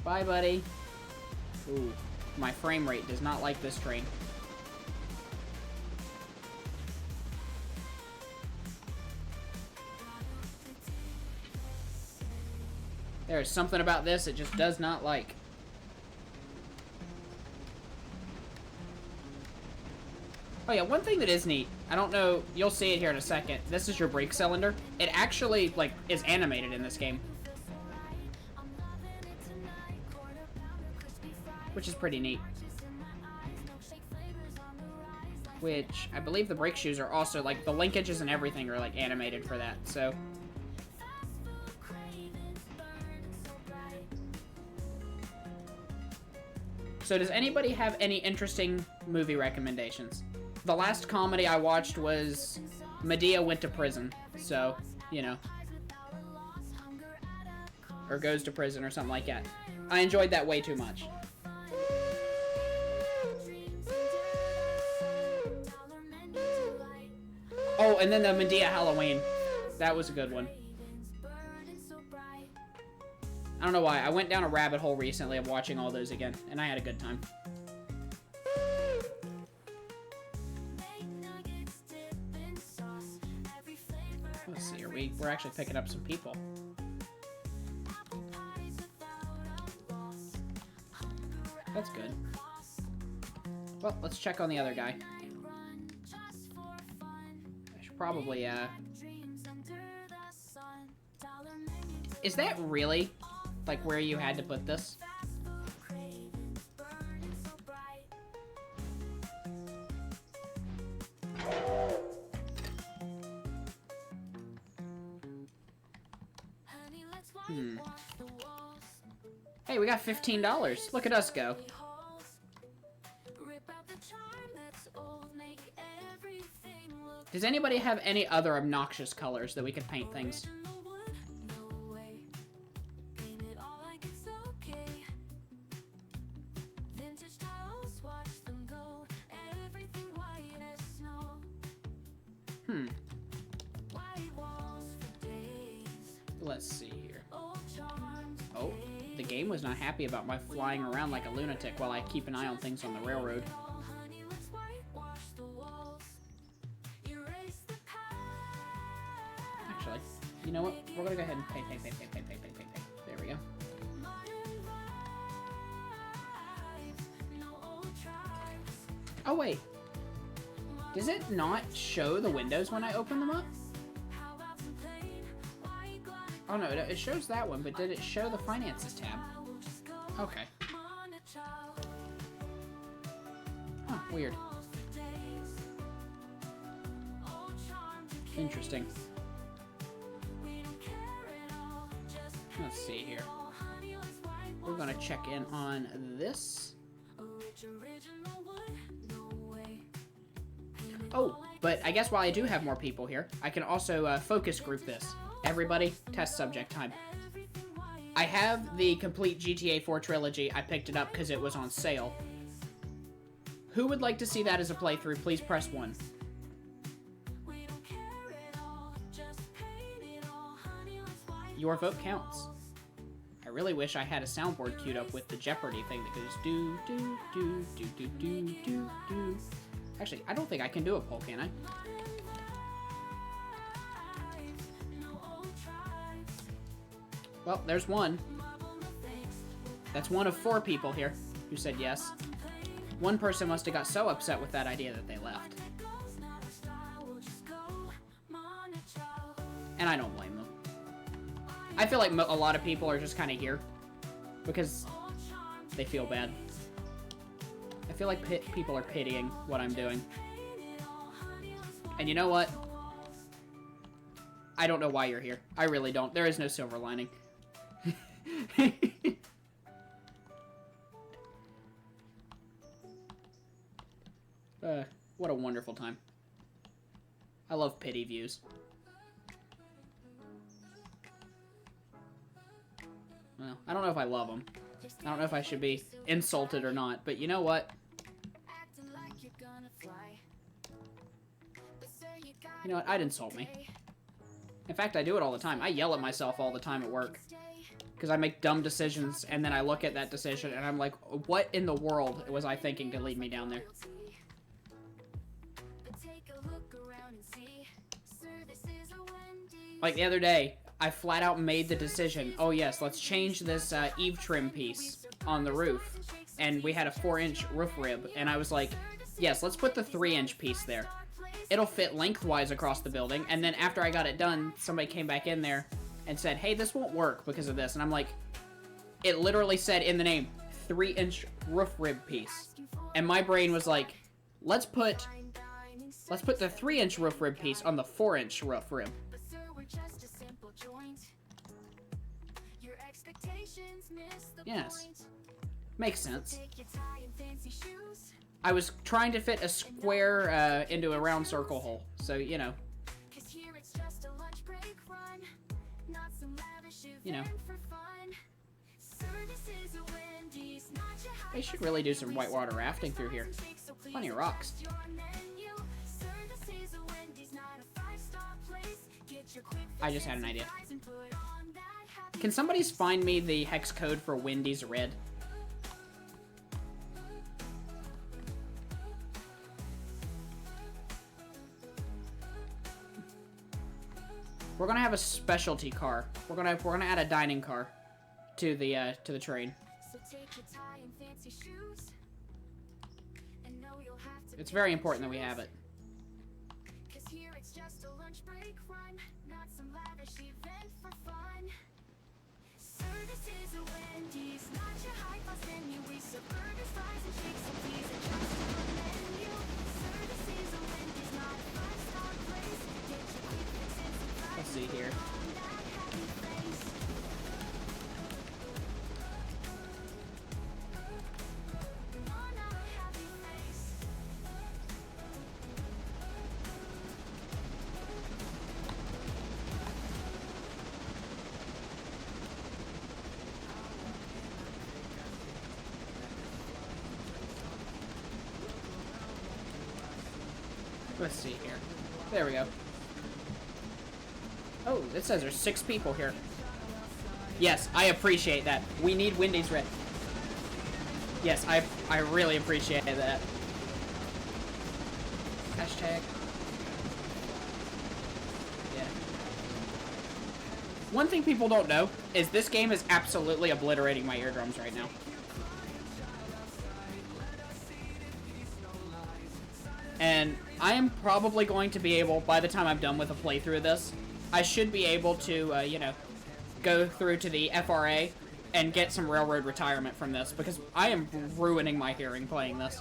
[SPEAKER 4] Bye, buddy. Ooh, my frame rate does not like this train. There's something about this it just does not like. Oh yeah, one thing that is neat, I don't know, you'll see it here in a second. This is your brake cylinder. It actually, like, is animated in this game. Which is pretty neat. Which, I believe the brake shoes are also, like, the linkages and everything are, like, animated for that, so... So does anybody have any interesting movie recommendations? The last comedy I watched was Medea Went to Prison, so, you know. Or Goes to Prison or something like that. I enjoyed that way too much. Oh, and then the Medea Halloween. That was a good one. I don't know why. I went down a rabbit hole recently of watching all those again, and I had a good time. Let's see here. We're actually picking up some people. That's good. Well, let's check on the other guy. I should probably, Is that really, like, where you had to put this? Hey, we got $15. Look at us go. Does anybody have any other obnoxious colors that we could paint things? Let's see here. Oh, the game was not happy about my flying around like a lunatic while I keep an eye on things on the railroad. Actually, you know what? We're gonna go ahead and pay. There we go. Oh wait, does it not show the windows when I open them up? Oh no, it shows that one, but did it show the finances tab? Okay. Huh, weird. Interesting. Let's see here. We're gonna check in on this. Oh, but I guess while I do have more people here, I can also focus group this. Everybody, test subject time. I have the complete GTA 4 trilogy. I picked it up because it was on sale. Who would like to see that as a playthrough? Please press 1. Your vote counts. I really wish I had a soundboard queued up with the Jeopardy thing that goes do do do do do do do do. Actually, I don't think I can do a poll, can I? Well, there's one. That's one of 4 people here who said yes. One person must have got so upset with that idea that they left. And I don't blame them. I feel like a lot of people are just kind of here because they feel bad. I feel like people are pitying what I'm doing. And you know what? I don't know why you're here. I really don't. There is no silver lining. What a wonderful time. I love pity views. Well, I don't know if I love them. I don't know if I should be insulted or not, but you know what? You know what? I'd insult me. In fact, I do it all the time. I yell at myself all the time at work. Because I make dumb decisions, and then I look at that decision, and I'm like, what in the world was I thinking to lead me down there? Like the other day, I flat out made the decision, oh yes, let's change this eave trim piece on the roof. And we had a 4-inch roof rib, and I was like, Yes, let's put the 3-inch piece there. It'll fit lengthwise across the building, and then after I got it done, somebody came back in there and said, hey, this won't work because of this. And I'm like, it literally said in the name, 3-inch roof rib piece. And my brain was like, let's put the 3-inch roof rib piece on the 4-inch roof rib. Yes. Makes sense. I was trying to fit a square into a round circle hole, so, you know. You know. They should really do some whitewater rafting through here. Plenty of rocks. I just had an idea. Can somebody find me the hex code for Wendy's Red? We're gonna have a specialty car. We're gonna add a dining car to the train. It's very important that we have it. Let's see here. Let's see here. There we go. Oh, it says there's 6 people here. Yes, I appreciate that. We need Wendy's Red. Yes, I really appreciate that. Hashtag. Yeah. One thing people don't know is this game is absolutely obliterating my eardrums right now. And I am probably going to be able, by the time I'm done with a playthrough of this, I should be able to, you know, go through to the FRA and get some railroad retirement from this, because I am ruining my hearing playing this.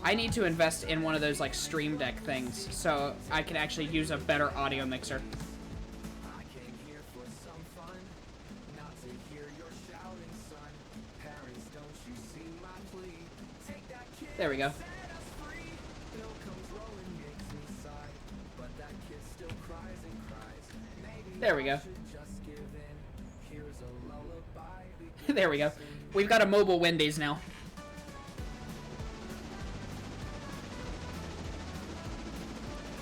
[SPEAKER 4] I need to invest in one of those, like, Stream Deck things, so I can actually use a better audio mixer. There we go. There we go. There we go. We've got a mobile Wendy's now.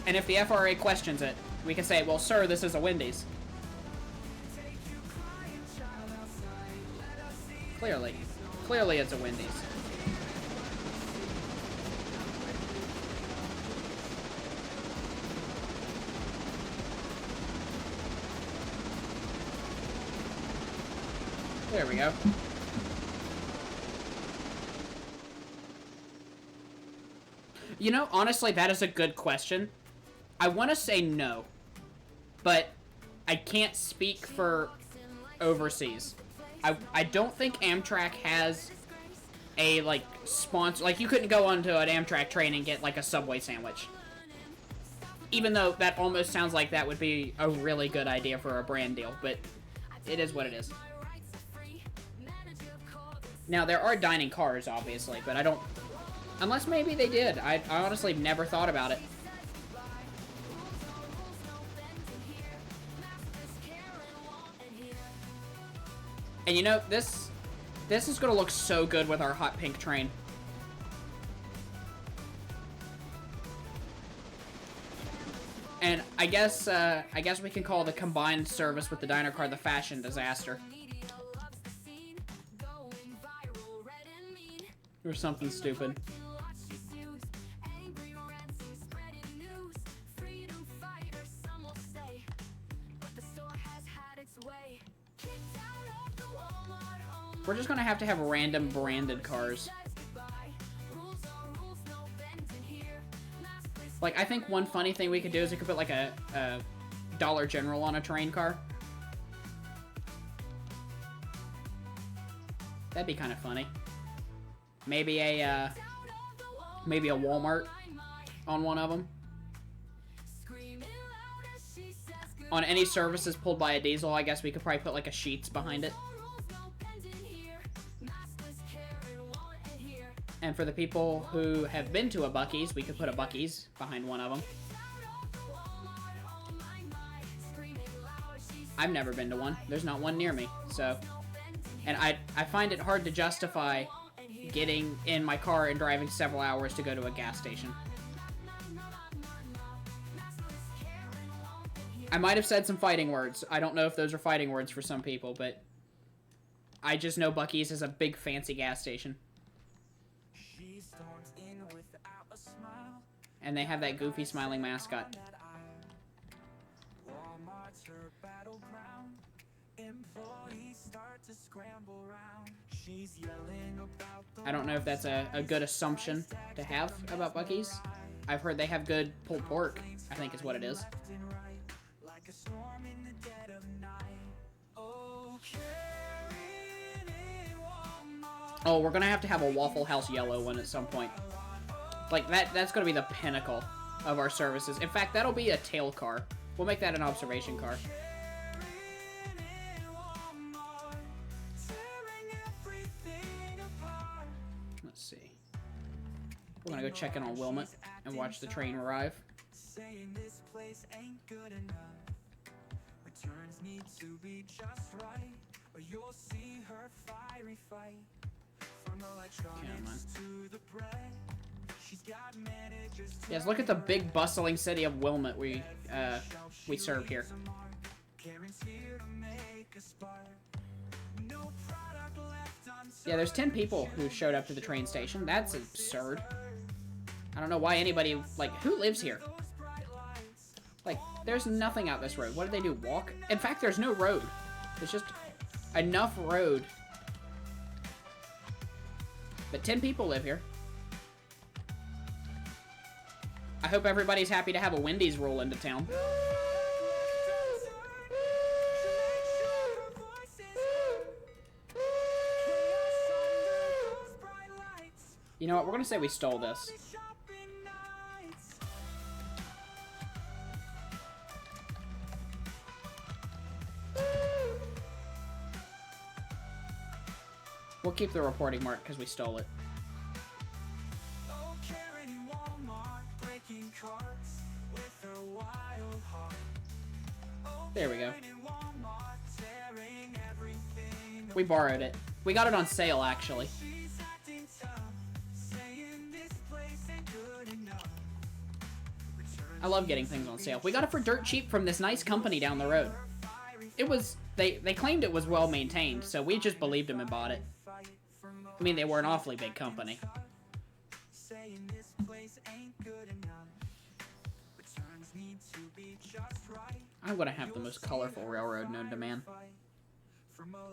[SPEAKER 4] And if the FRA questions it, we can say, well, sir, this is a Wendy's. Clearly. Clearly it's a Wendy's. There we go. You know, honestly, that is a good question. I want to say no, but I can't speak for overseas. I don't think Amtrak has a, like, sponsor. Like, you couldn't go onto an Amtrak train and get, like, a Subway sandwich. Even though that almost sounds like that would be a really good idea for a brand deal, but it is what it is. Now, there are dining cars, obviously, but I don't... Unless maybe they did. I honestly never thought about it. And you know, this is gonna look so good with our hot pink train. And I guess we can call the combined service with the diner car the fashion disaster. Or something stupid. We're just gonna have to have random branded cars. Like, I think one funny thing we could do is we could put, like, a Dollar General on a train car. That'd be kind of funny. Maybe a Walmart on one of them. On any services pulled by a diesel, I guess we could probably put, like, a Sheetz behind it. And for the people who have been to a Buc-ee's, we could put a Buc-ee's behind one of them. I've never been to one. There's not one near me, so... And I find it hard to justify getting in my car and driving several hours to go to a gas station. I might have said some fighting words. I don't know if those are fighting words for some people, but... I just know Buc-ee's is a big fancy gas station. And they have that goofy smiling mascot. I don't know if that's a good assumption to have about Buc-ee's. I've heard they have good pulled pork, I think is what it is. Oh, we're gonna have to have a Waffle House yellow one at some point. Like, that's gonna be the pinnacle of our services. In fact, that'll be a tail car. We'll make that an observation car. Let's see. We're gonna go check in on Wilmot and watch the train arrive. Yes, look at the big bustling city of Wilmot we serve here. Yeah, there's 10 people who showed up to the train station. That's absurd. I don't know why anybody, like, who lives here? Like, there's nothing out this road. What did they do, walk? In fact, there's no road. There's just enough road. But 10 people live here. I hope everybody's happy to have a Wendy's roll into town. You know what? We're gonna say we stole this. We'll keep the reporting mark because we stole it. There we go. We borrowed it. We got it on sale, actually. I love getting things on sale. We got it for dirt cheap from this nice company down the road. It was... They claimed it was well maintained, so we just believed them and bought it. I mean, they were an awfully big company. I'm gonna have the most colorful railroad known to man.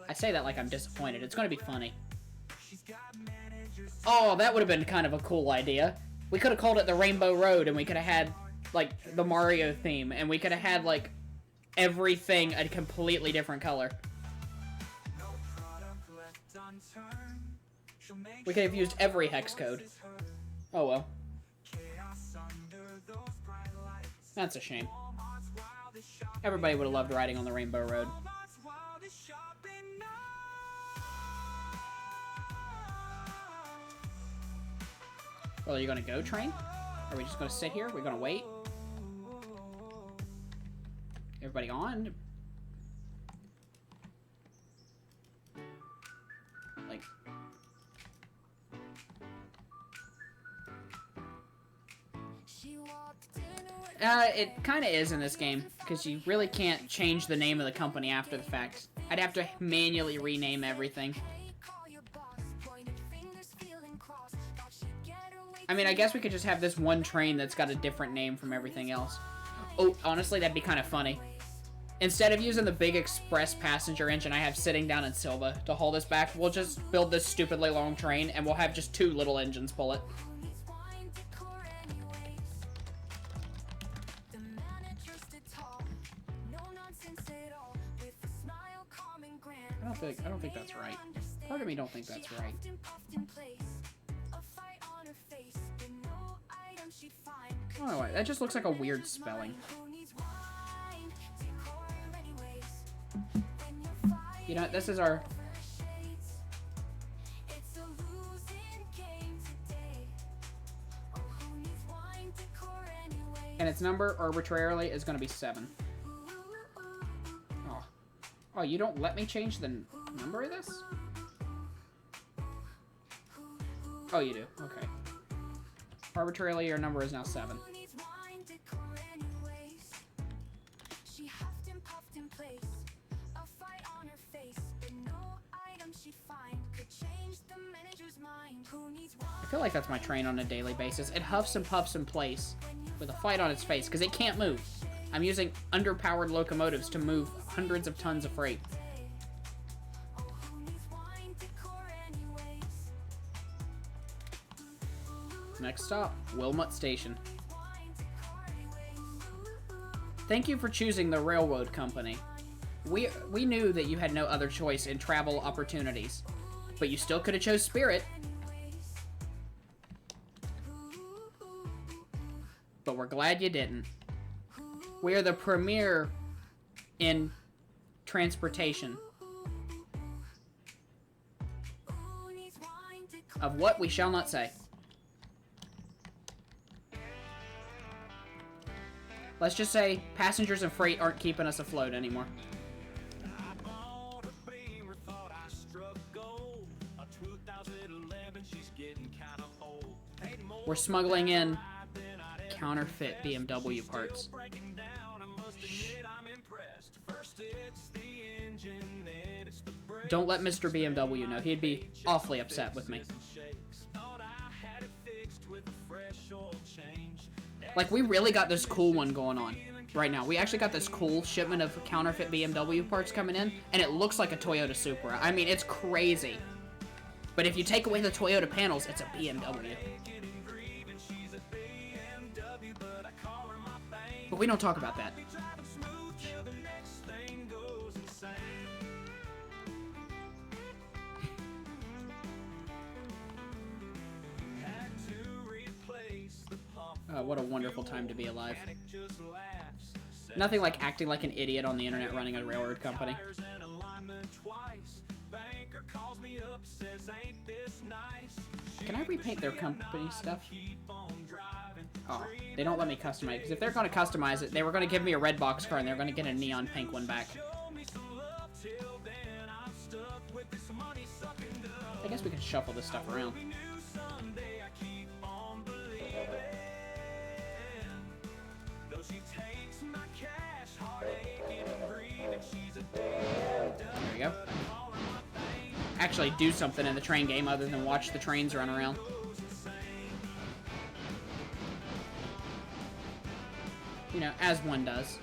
[SPEAKER 4] I say that like I'm disappointed. It's gonna be funny. Oh, that would have been kind of a cool idea. We could have called it the Rainbow Road, and we could have had, like, the Mario theme, and we could have had, like, everything a completely different color. We could have used every hex code. Oh well. That's a shame. Everybody would have loved riding on the Rainbow Road. Well, are you gonna go, train? Are we just gonna sit here? We're gonna wait? Everybody on? Like... It kind of is in this game, because you really can't change the name of the company after the fact. I'd have to manually rename everything. I mean, I guess we could just have this one train that's got a different name from everything else. Oh, honestly, that'd be kind of funny. Instead of using the big express passenger engine I have sitting down in Silva to haul this back, we'll just build this stupidly long train, and we'll have just 2 little engines pull it. I don't think that's right. Part of me don't think that's right. Oh, that just looks like a weird spelling. You know, this is our... And its number, arbitrarily, is going to be 7. Oh. Oh, you don't let me change the number of this? Oh, you do. Okay. Arbitrarily, your number is now 7. I feel like that's my train on a daily basis. It huffs and puffs in place with a fight on its face because it can't move. I'm using underpowered locomotives to move hundreds of tons of freight. Next stop, Wilmot Station. Thank you for choosing the railroad company. We knew that you had no other choice in travel opportunities, but you still could have chose Spirit. But we're glad you didn't. We are the premier in transportation of what we shall not say. Let's just say passengers and freight aren't keeping us afloat anymore. We're smuggling in counterfeit BMW parts. Don't let Mr. BMW know. He'd be awfully upset with me. Like, we really got this cool one going on right now. We actually got this cool shipment of counterfeit BMW parts coming in, and it looks like a Toyota Supra. I mean, it's crazy. But if you take away the Toyota panels, it's a BMW. But we don't talk about that. What a wonderful time to be alive. Nothing like acting like an idiot on the internet running a railroad company. Can I repaint their company stuff? Oh, they don't let me customize it, because if they're going to customize it, they were going to give me a red box car and they're going to get a neon pink one back. I guess we can shuffle this stuff around. There we go. Actually do something in the train game other than watch the trains run around. You know, as one does.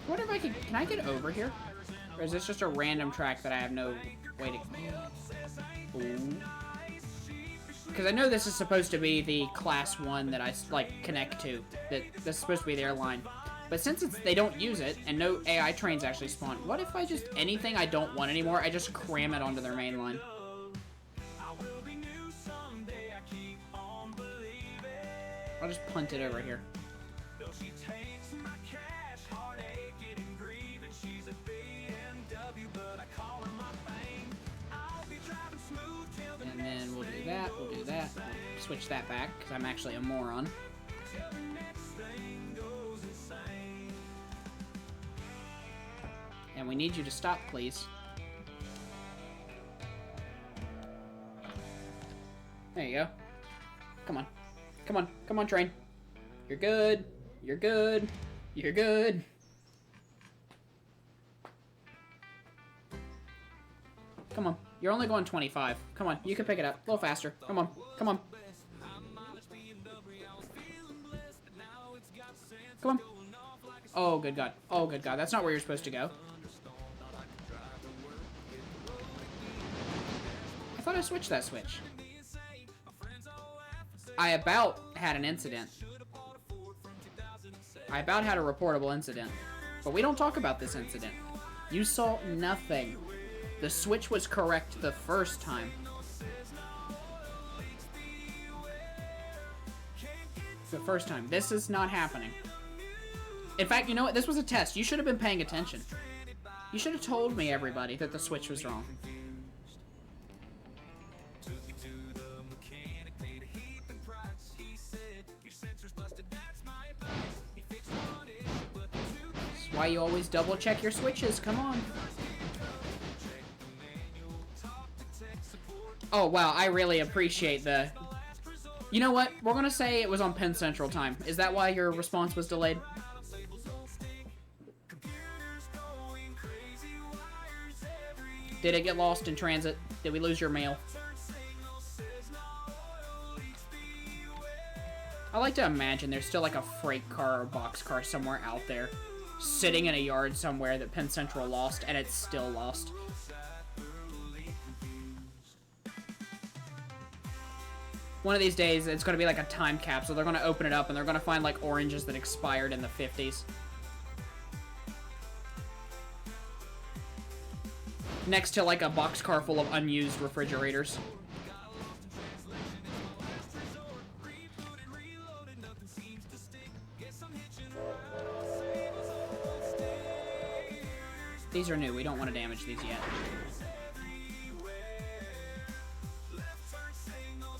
[SPEAKER 4] What if I can I get over here? Or is this just a random track that I have no way to... Ooh. Because I know this is supposed to be the class 1 that I, like, connect to. That this is supposed to be their line. But since they don't use it, and no AI trains actually spawn, what if I just, anything I don't want anymore, I just cram it onto their main line? I'll just punt it over here. And then we'll do that, we'll do that, we'll switch that back, because I'm actually a moron. And we need you to stop, please. There you go. Come on. Come on. Come on, train. You're good. You're good. You're good. Come on. You're only going 25. Come on. You can pick it up. A little faster. Come on. Come on. Come on. Oh, good God. Oh, good God. That's not where you're supposed to go. I thought I switched that switch. I about had an incident. I about had a reportable incident. But we don't talk about this incident. You saw nothing. The switch was correct the first time. The first time. This is not happening. In fact, you know what? This was a test. You should have been paying attention. You should have told me, everybody, that the switch was wrong. That's why you always double check your switches. Come on. Oh, wow. I really appreciate the... You know what? We're going to say it was on Penn Central time. Is that why your response was delayed? Did it get lost in transit? Did we lose your mail? I like to imagine there's still like a freight car or box car somewhere out there, sitting in a yard somewhere that Penn Central lost, and it's still lost. One of these days, it's going to be like a time capsule. They're going to open it up, and they're going to find like oranges that expired in the 50s. Next to like a boxcar full of unused refrigerators. These are new. We don't want to damage these yet.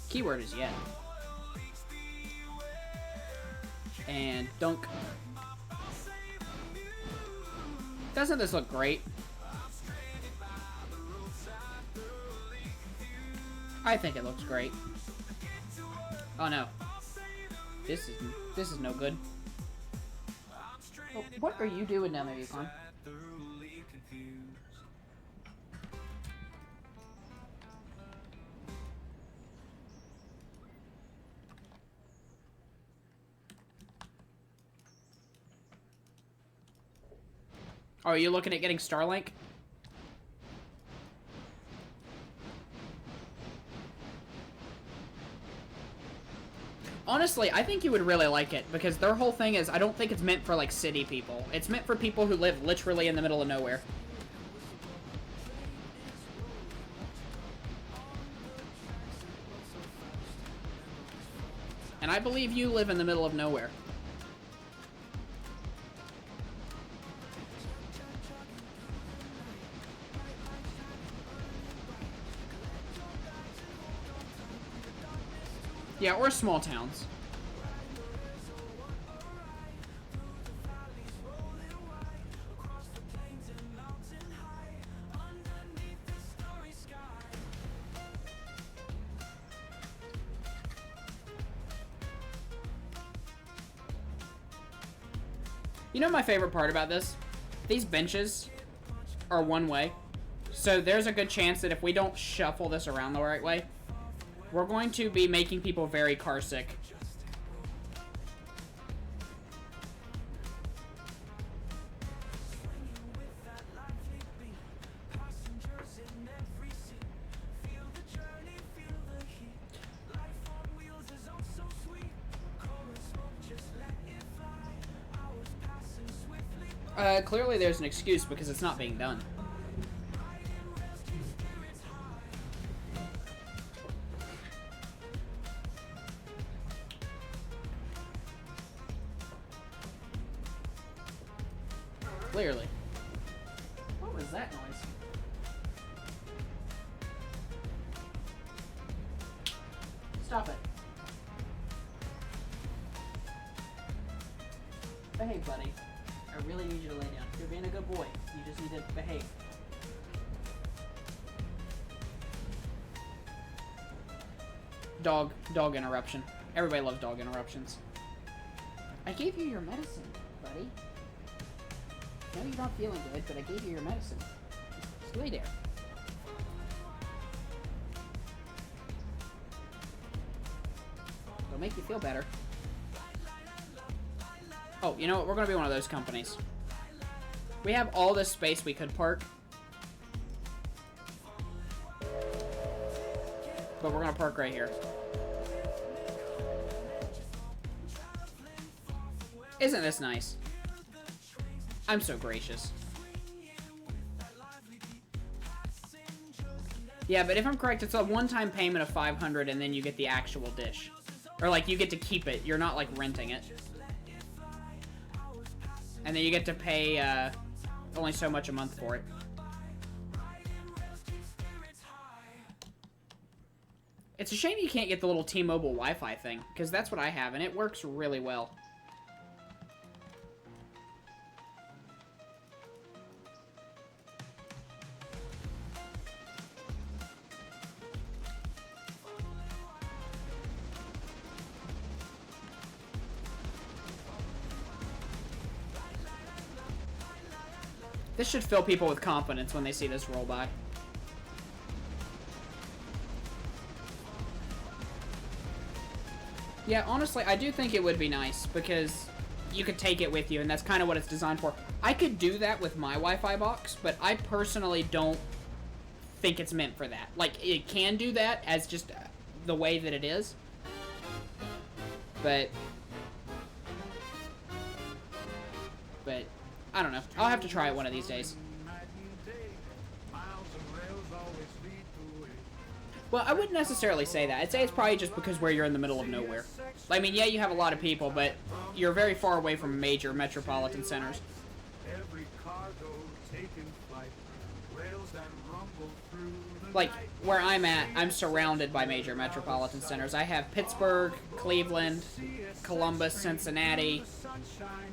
[SPEAKER 4] Keyword is yet. And dunk. Doesn't this look great? I think it looks great. Oh no. This is no good. Oh, what are you doing down there, Yukon? Oh, are you looking at getting Starlink? Honestly, I think you would really like it, because their whole thing is, I don't think it's meant for, like, city people. It's meant for people who live literally in the middle of nowhere. And I believe you live in the middle of nowhere. Yeah, or small towns. You know my favorite part about this? These benches are one way. So there's a good chance that if we don't shuffle this around the right way, we're going to be making people very car sick. Clearly there's an excuse because it's not being done. Clearly. What was that noise? Stop it. Behave, buddy. I really need you to lay down. You're being a good boy. You just need to behave. Dog interruption. Everybody loves dog interruptions. I gave you your medicine, buddy. I know you're not feeling good, but I gave you your medicine. Just lay there. It'll make you feel better. Oh, you know what? We're gonna be one of those companies. We have all this space we could park. But we're gonna park right here. Isn't this nice? I'm so gracious. Yeah, but if I'm correct, it's a one-time payment of $500 and then you get the actual dish. Or, like, you get to keep it. You're not, like, renting it. And then you get to pay, only so much a month for it. It's a shame you can't get the little T-Mobile Wi-Fi thing, because that's what I have, and it works really well. This should fill people with confidence when they see this roll by. Yeah, honestly, I do think it would be nice, because you could take it with you, and that's kind of what it's designed for. I could do that with my Wi-Fi box, but I personally don't think it's meant for that. Like, it can do that as just the way that it is, but I don't know. I'll have to try it one of these days. Well, I wouldn't necessarily say that. I'd say it's probably just because where you're in the middle of nowhere. I mean, yeah, you have a lot of people, but you're very far away from major metropolitan centers. Like, where I'm at, I'm surrounded by major metropolitan centers. I have Pittsburgh, Cleveland, Columbus, Cincinnati,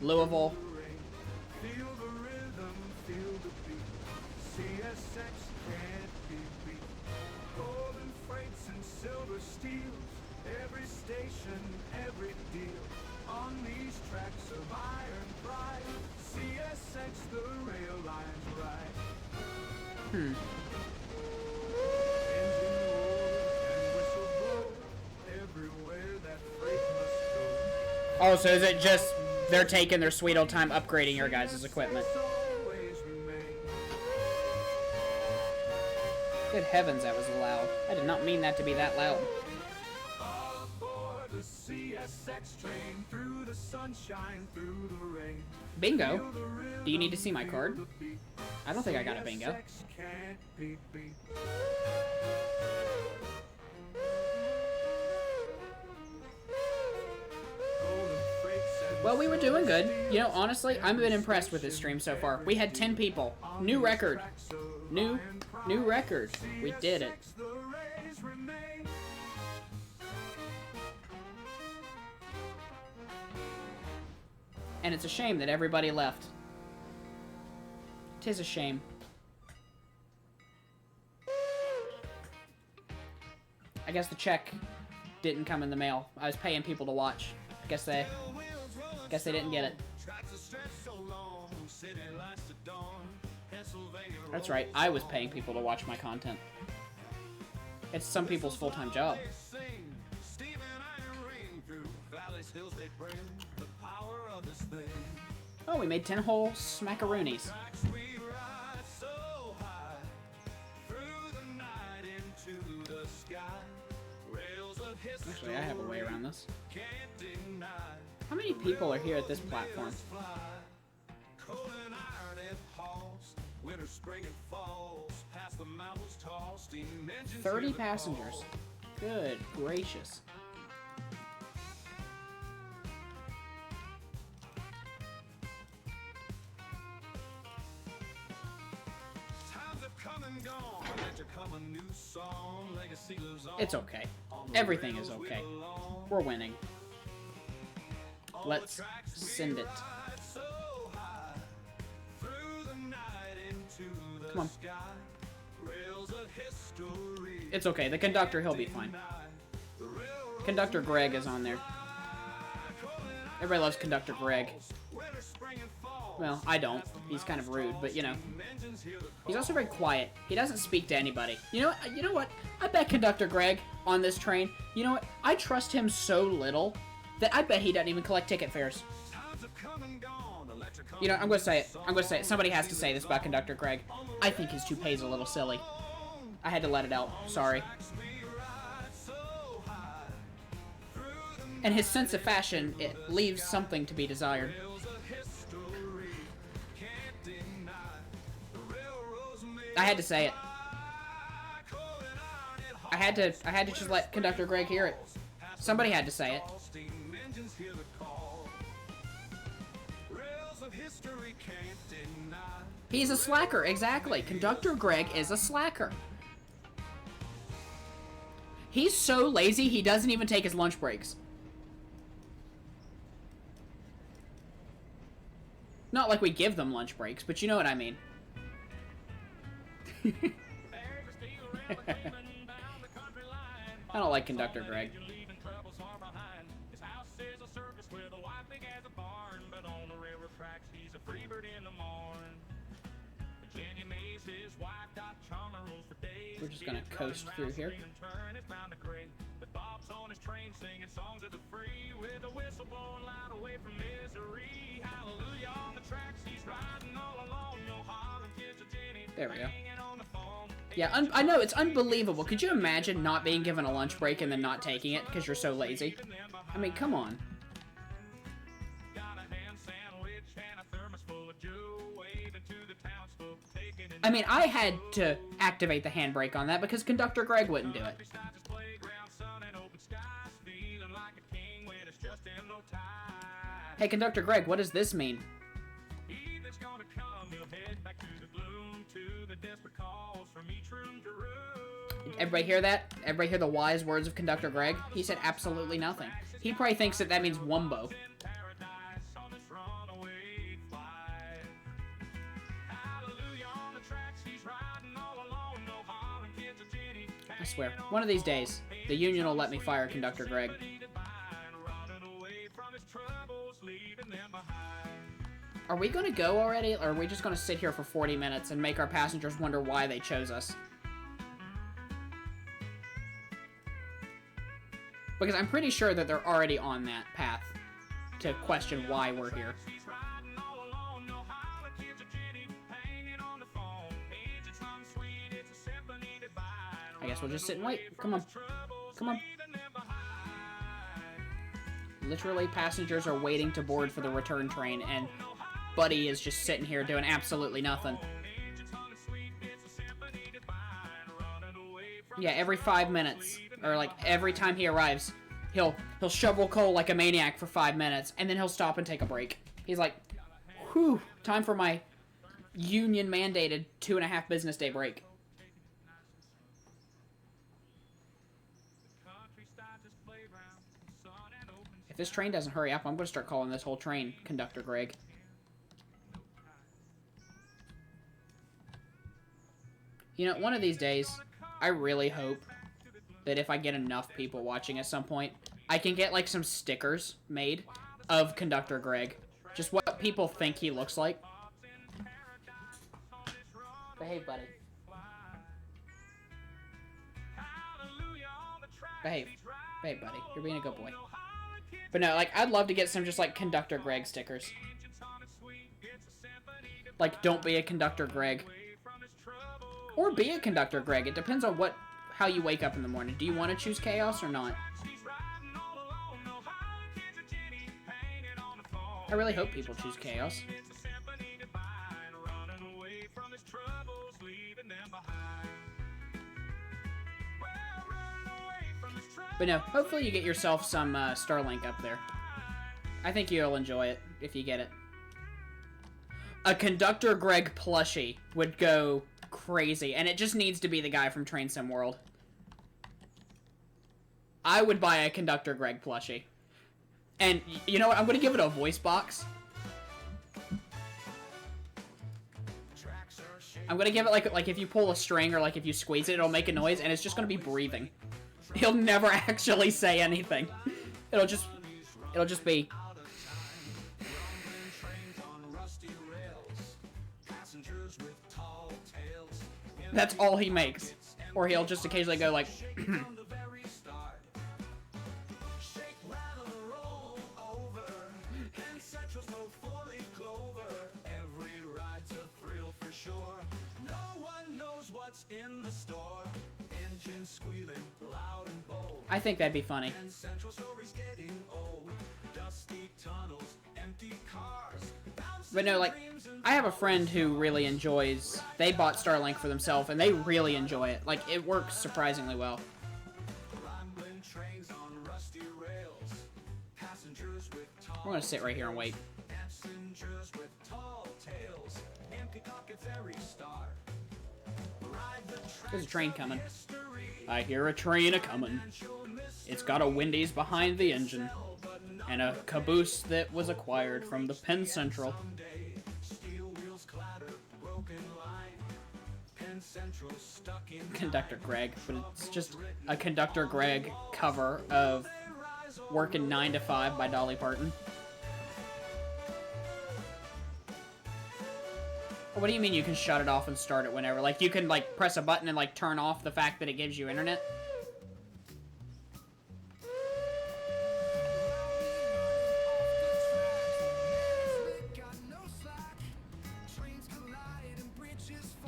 [SPEAKER 4] Louisville. Oh, so is it just they're taking their sweet old time upgrading your guys' equipment? Good heavens, that was loud. I did not mean that to be that loud. Bingo? Do you need to see my card? I don't think I got a bingo. Well, we were doing good. You know, honestly, I've been impressed with this stream so far. We had 10 people. New record. New record. We did it. And it's a shame that everybody left. 'Tis a shame. I guess the check didn't come in the mail. I was paying people to watch. Guess they didn't get it. That's right, I was paying people to watch my content. It's some people's full-time job. Oh, we made 10 whole smackaroonies. Actually, I have a way around this. How many people are here at this platform? 30 passengers. Good gracious. It's okay. Everything is okay. We're winning. Let's send it. Come on. It's okay. The conductor, he'll be fine. Conductor Greg is on there. Everybody loves Conductor Greg. Well, I don't. He's kind of rude, but you know. He's also very quiet. He doesn't speak to anybody. You know what? I bet Conductor Greg on this train, you know what? I trust him so little that I bet he doesn't even collect ticket fares. You know, I'm gonna say it. I'm gonna say it. Somebody has to say this about Conductor Greg. I think his toupee's a little silly. I had to let it out. Sorry. And his sense of fashion, it leaves something to be desired. I had to say it. I had to just let Conductor Greg hear it. Somebody had to say it. He's a slacker, exactly. Conductor Greg is a slacker. He's so lazy, he doesn't even take his lunch breaks. Not like we give them lunch breaks, but you know what I mean. I don't like Conductor Greg. We're just gonna coast through here. There we go. Yeah, I know, it's unbelievable. Could you imagine not being given a lunch break and then not taking it because you're so lazy? I mean, come on. I mean, I had to activate the handbrake on that because Conductor Greg wouldn't do it. Hey, Conductor Greg, what does this mean? Everybody hear that? Everybody hear the wise words of Conductor Greg? He said absolutely nothing. He probably thinks that that means Wumbo. I swear, one of these days, the union will let me fire Conductor Greg. Are we gonna go already, or are we just gonna sit here for 40 minutes and make our passengers wonder why they chose us? Because I'm pretty sure that they're already on that path to question why we're here. I guess we'll just sit and wait. Come on. Come on. Literally, passengers are waiting to board for the return train, and Buddy is just sitting here doing absolutely nothing. Yeah, every 5 minutes, or like every time he arrives, he'll shovel coal like a maniac for 5 minutes, and then he'll stop and take a break. He's like, whew, time for my union-mandated 2.5 business day break. If this train doesn't hurry up, I'm going to start calling this whole train Conductor Greg. You know, one of these days, I really hope that if I get enough people watching at some point, I can get, like, some stickers made of Conductor Greg. Just what people think he looks like. Behave, buddy. Behave. Behave, buddy. You're being a good boy. But no, like, I'd love to get some just, like, Conductor Greg stickers. Like, don't be a Conductor Greg. Or be a Conductor Greg. It depends on how you wake up in the morning. Do you want to choose chaos or not? I really hope people choose chaos. But no, hopefully you get yourself some Starlink up there. I think you'll enjoy it if you get it. A Conductor Greg plushie would go crazy, and it just needs to be the guy from Train Sim World. I would buy a Conductor Greg plushie. And you know what? I'm going to give it a voice box. I'm going to give it like if you pull a string or like if you squeeze it, it'll make a noise, and it's just going to be breathing. He'll never actually say anything. It'll just be. That's all he makes. Or he'll just occasionally go like.
[SPEAKER 1] what's in the store. Engine squealing loud and bold.
[SPEAKER 4] I think that'd be funny.
[SPEAKER 1] And Central Story's getting old. Dusty tunnels, empty cars.
[SPEAKER 4] But no, like, I have a friend who really enjoys... They bought Starlink for themselves, and they really enjoy it. Like, it works surprisingly well.
[SPEAKER 1] Rambling trains on rusty rails. Passengers with tall
[SPEAKER 4] We're gonna sit right here and wait.
[SPEAKER 1] passengers with tall tales. Empty pocket ferry star. Ride the
[SPEAKER 4] There's a train coming.
[SPEAKER 1] history.
[SPEAKER 4] I hear a train a-coming. It's got a Wendy's behind the engine. And a caboose that was acquired from the Penn Central.
[SPEAKER 1] Steel wheels clatter, broken line. Penn Central stuck in
[SPEAKER 4] Conductor Greg, but it's just a Conductor Greg cover of Workin' 9 to 5 by Dolly Parton. What do you mean you can shut it off and start it whenever? Like, you can, like, press a button and, like, turn off the fact that it gives you internet?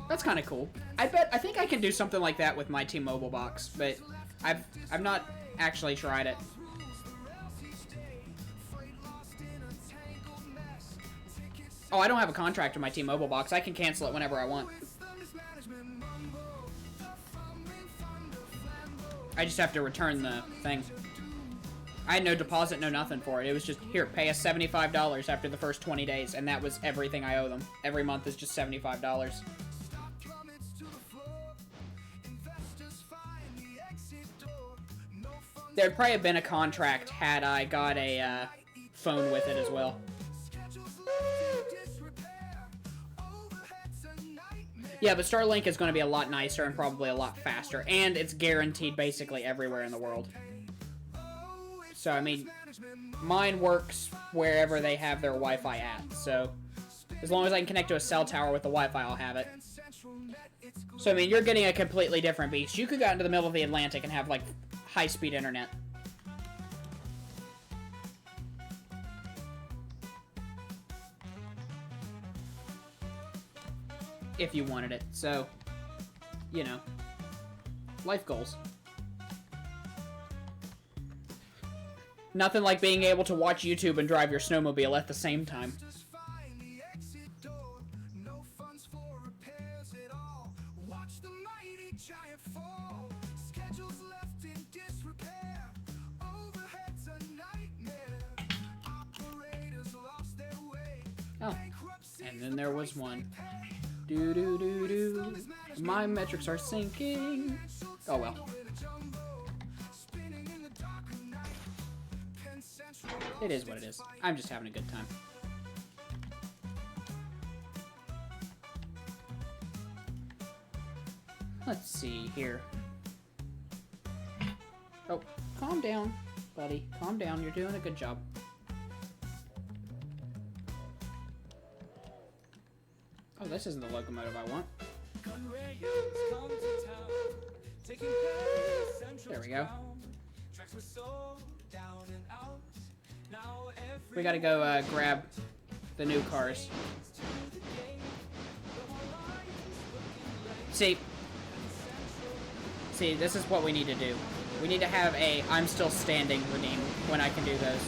[SPEAKER 4] That's kind of cool. I think I can do something like that with my T-Mobile box, but I've not actually tried it. Oh, I don't have a contract with my T-Mobile box. I can cancel it whenever I want. I just have to return the thing. I had no deposit, no nothing for it. It was just, here, pay us $75 after the first 20 days, and that was everything I owe them. Every month is just $75. There'd probably have been a contract had I got a phone with it as well. Yeah, but Starlink is going to be a lot nicer and probably a lot faster, and it's guaranteed basically everywhere in the world. So, I mean, mine works wherever they have their Wi-Fi at, so as long as I can connect to a cell tower with the Wi-Fi, I'll have it. So, I mean, you're getting a completely different beast. You could go out into the middle of the Atlantic and have, like, high-speed internet. If you wanted it. So, you know, life goals. Nothing like being able to watch YouTube and drive your snowmobile at the same time. Oh, and then there was one. Do do do do. My metrics are sinking. Oh well. It is what it is. I'm just having a good time. Let's see here. Oh, calm down, buddy. Calm down. You're doing a good job. Oh, this isn't the locomotive I want. There we go. We gotta go grab the new cars. See, this is what we need to do. We need to have a I'm still standing redeem when I can do those.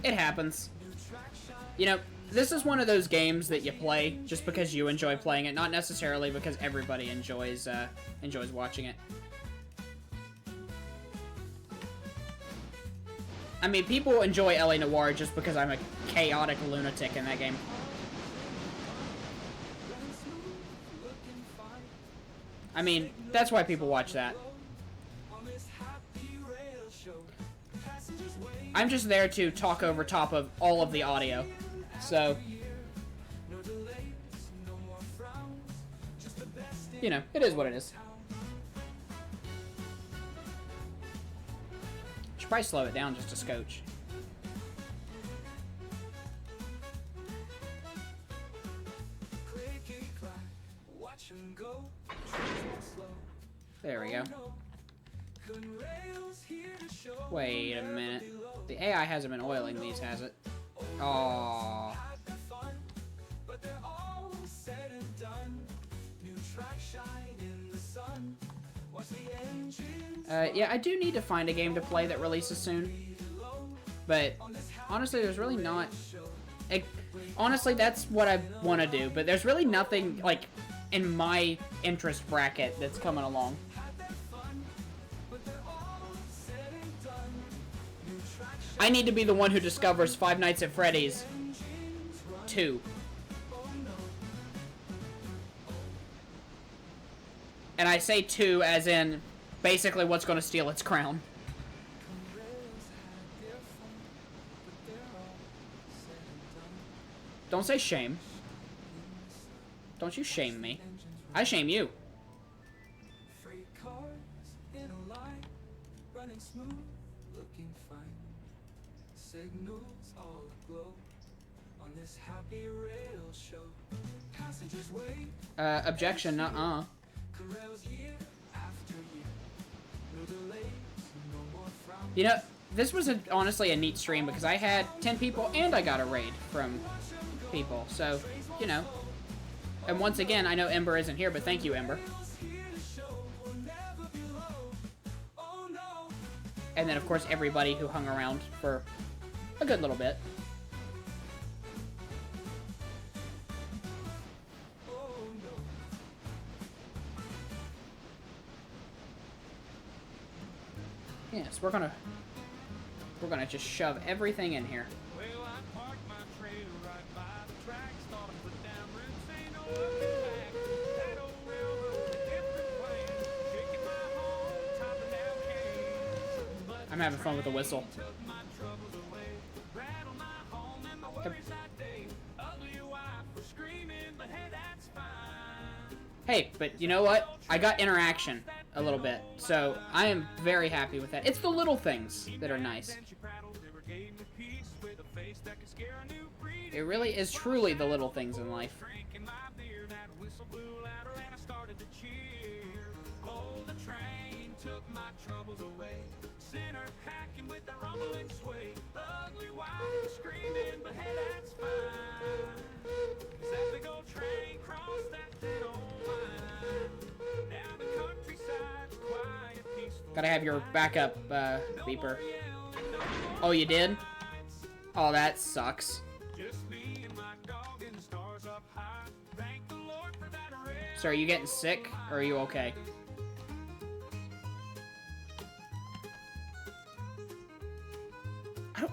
[SPEAKER 4] It happens. You know, this is one of those games that you play just because you enjoy playing it, not necessarily because everybody enjoys watching it. I mean, people enjoy LA Noire just because I'm a chaotic lunatic in that game. I mean, that's why people watch that. I'm just there to talk over top of all of the audio. So, you know, it is what it is. Should probably slow it down just a scotch. There we go.
[SPEAKER 1] Rails here to show
[SPEAKER 4] Wait a minute. The AI hasn't been oiling these, has it? Oh.
[SPEAKER 1] had their fun, but they're all said and done. New track shine in the sun. Watch the engines
[SPEAKER 4] Yeah, I do need to find a game to play that releases soon. But honestly, there's really not. Honestly, that's what I want to do. But there's really nothing like in my interest bracket that's coming along. I need to be the one who discovers Five Nights at Freddy's 2. And I say 2 as in basically what's going to steal its crown. Don't say shame. Don't you shame me. I shame you.
[SPEAKER 1] freight cars in a line, running smooth, looking fine. Signals all aglow on this happy rail show. Passengers wait,
[SPEAKER 4] Objection, nuh-uh.
[SPEAKER 1] rails year after year. No delays, no more frowns.
[SPEAKER 4] You know, this was honestly a neat stream because I had 10 people and I got a raid from people. So, you know. And once again, I know Ember isn't here, but thank you, Ember. And then, of course, everybody who hung around for a good little bit. Yes, we're gonna just shove everything in here.
[SPEAKER 2] Well, I parked my trailer right by the tracks, thought I put down roots, ain't no looking back. That old railroad, a different plan, shaking my home, topping down cans. But
[SPEAKER 4] I'm having fun with the whistle.
[SPEAKER 2] took my troubles away, rattled my home and my worries that day. Ugly wife was screaming, but hey, that's fine.
[SPEAKER 4] Hey, but you know what? I got interaction a little bit, so I am very happy with that. It's the little things that are nice.
[SPEAKER 2] Then she prattled, they were gave me peace with a face that could scare a new breed.
[SPEAKER 4] It really is truly the little things in life.
[SPEAKER 2] Drinking my beer, that whistle blew louder and I started to cheer. Oh, the train took my troubles away. Center packing with the rumbling sway. Ugly wife screaming, but hey, that's fine. 'Cause that big old train crossed that thin old line. Down the countryside, quiet, peaceful.
[SPEAKER 4] Gotta have your backup beeper. Oh, you did? Oh, that sucks.
[SPEAKER 2] Just me and my dog and the stars up high. Thank the Lord for that rail.
[SPEAKER 4] So are you getting sick, or are you okay?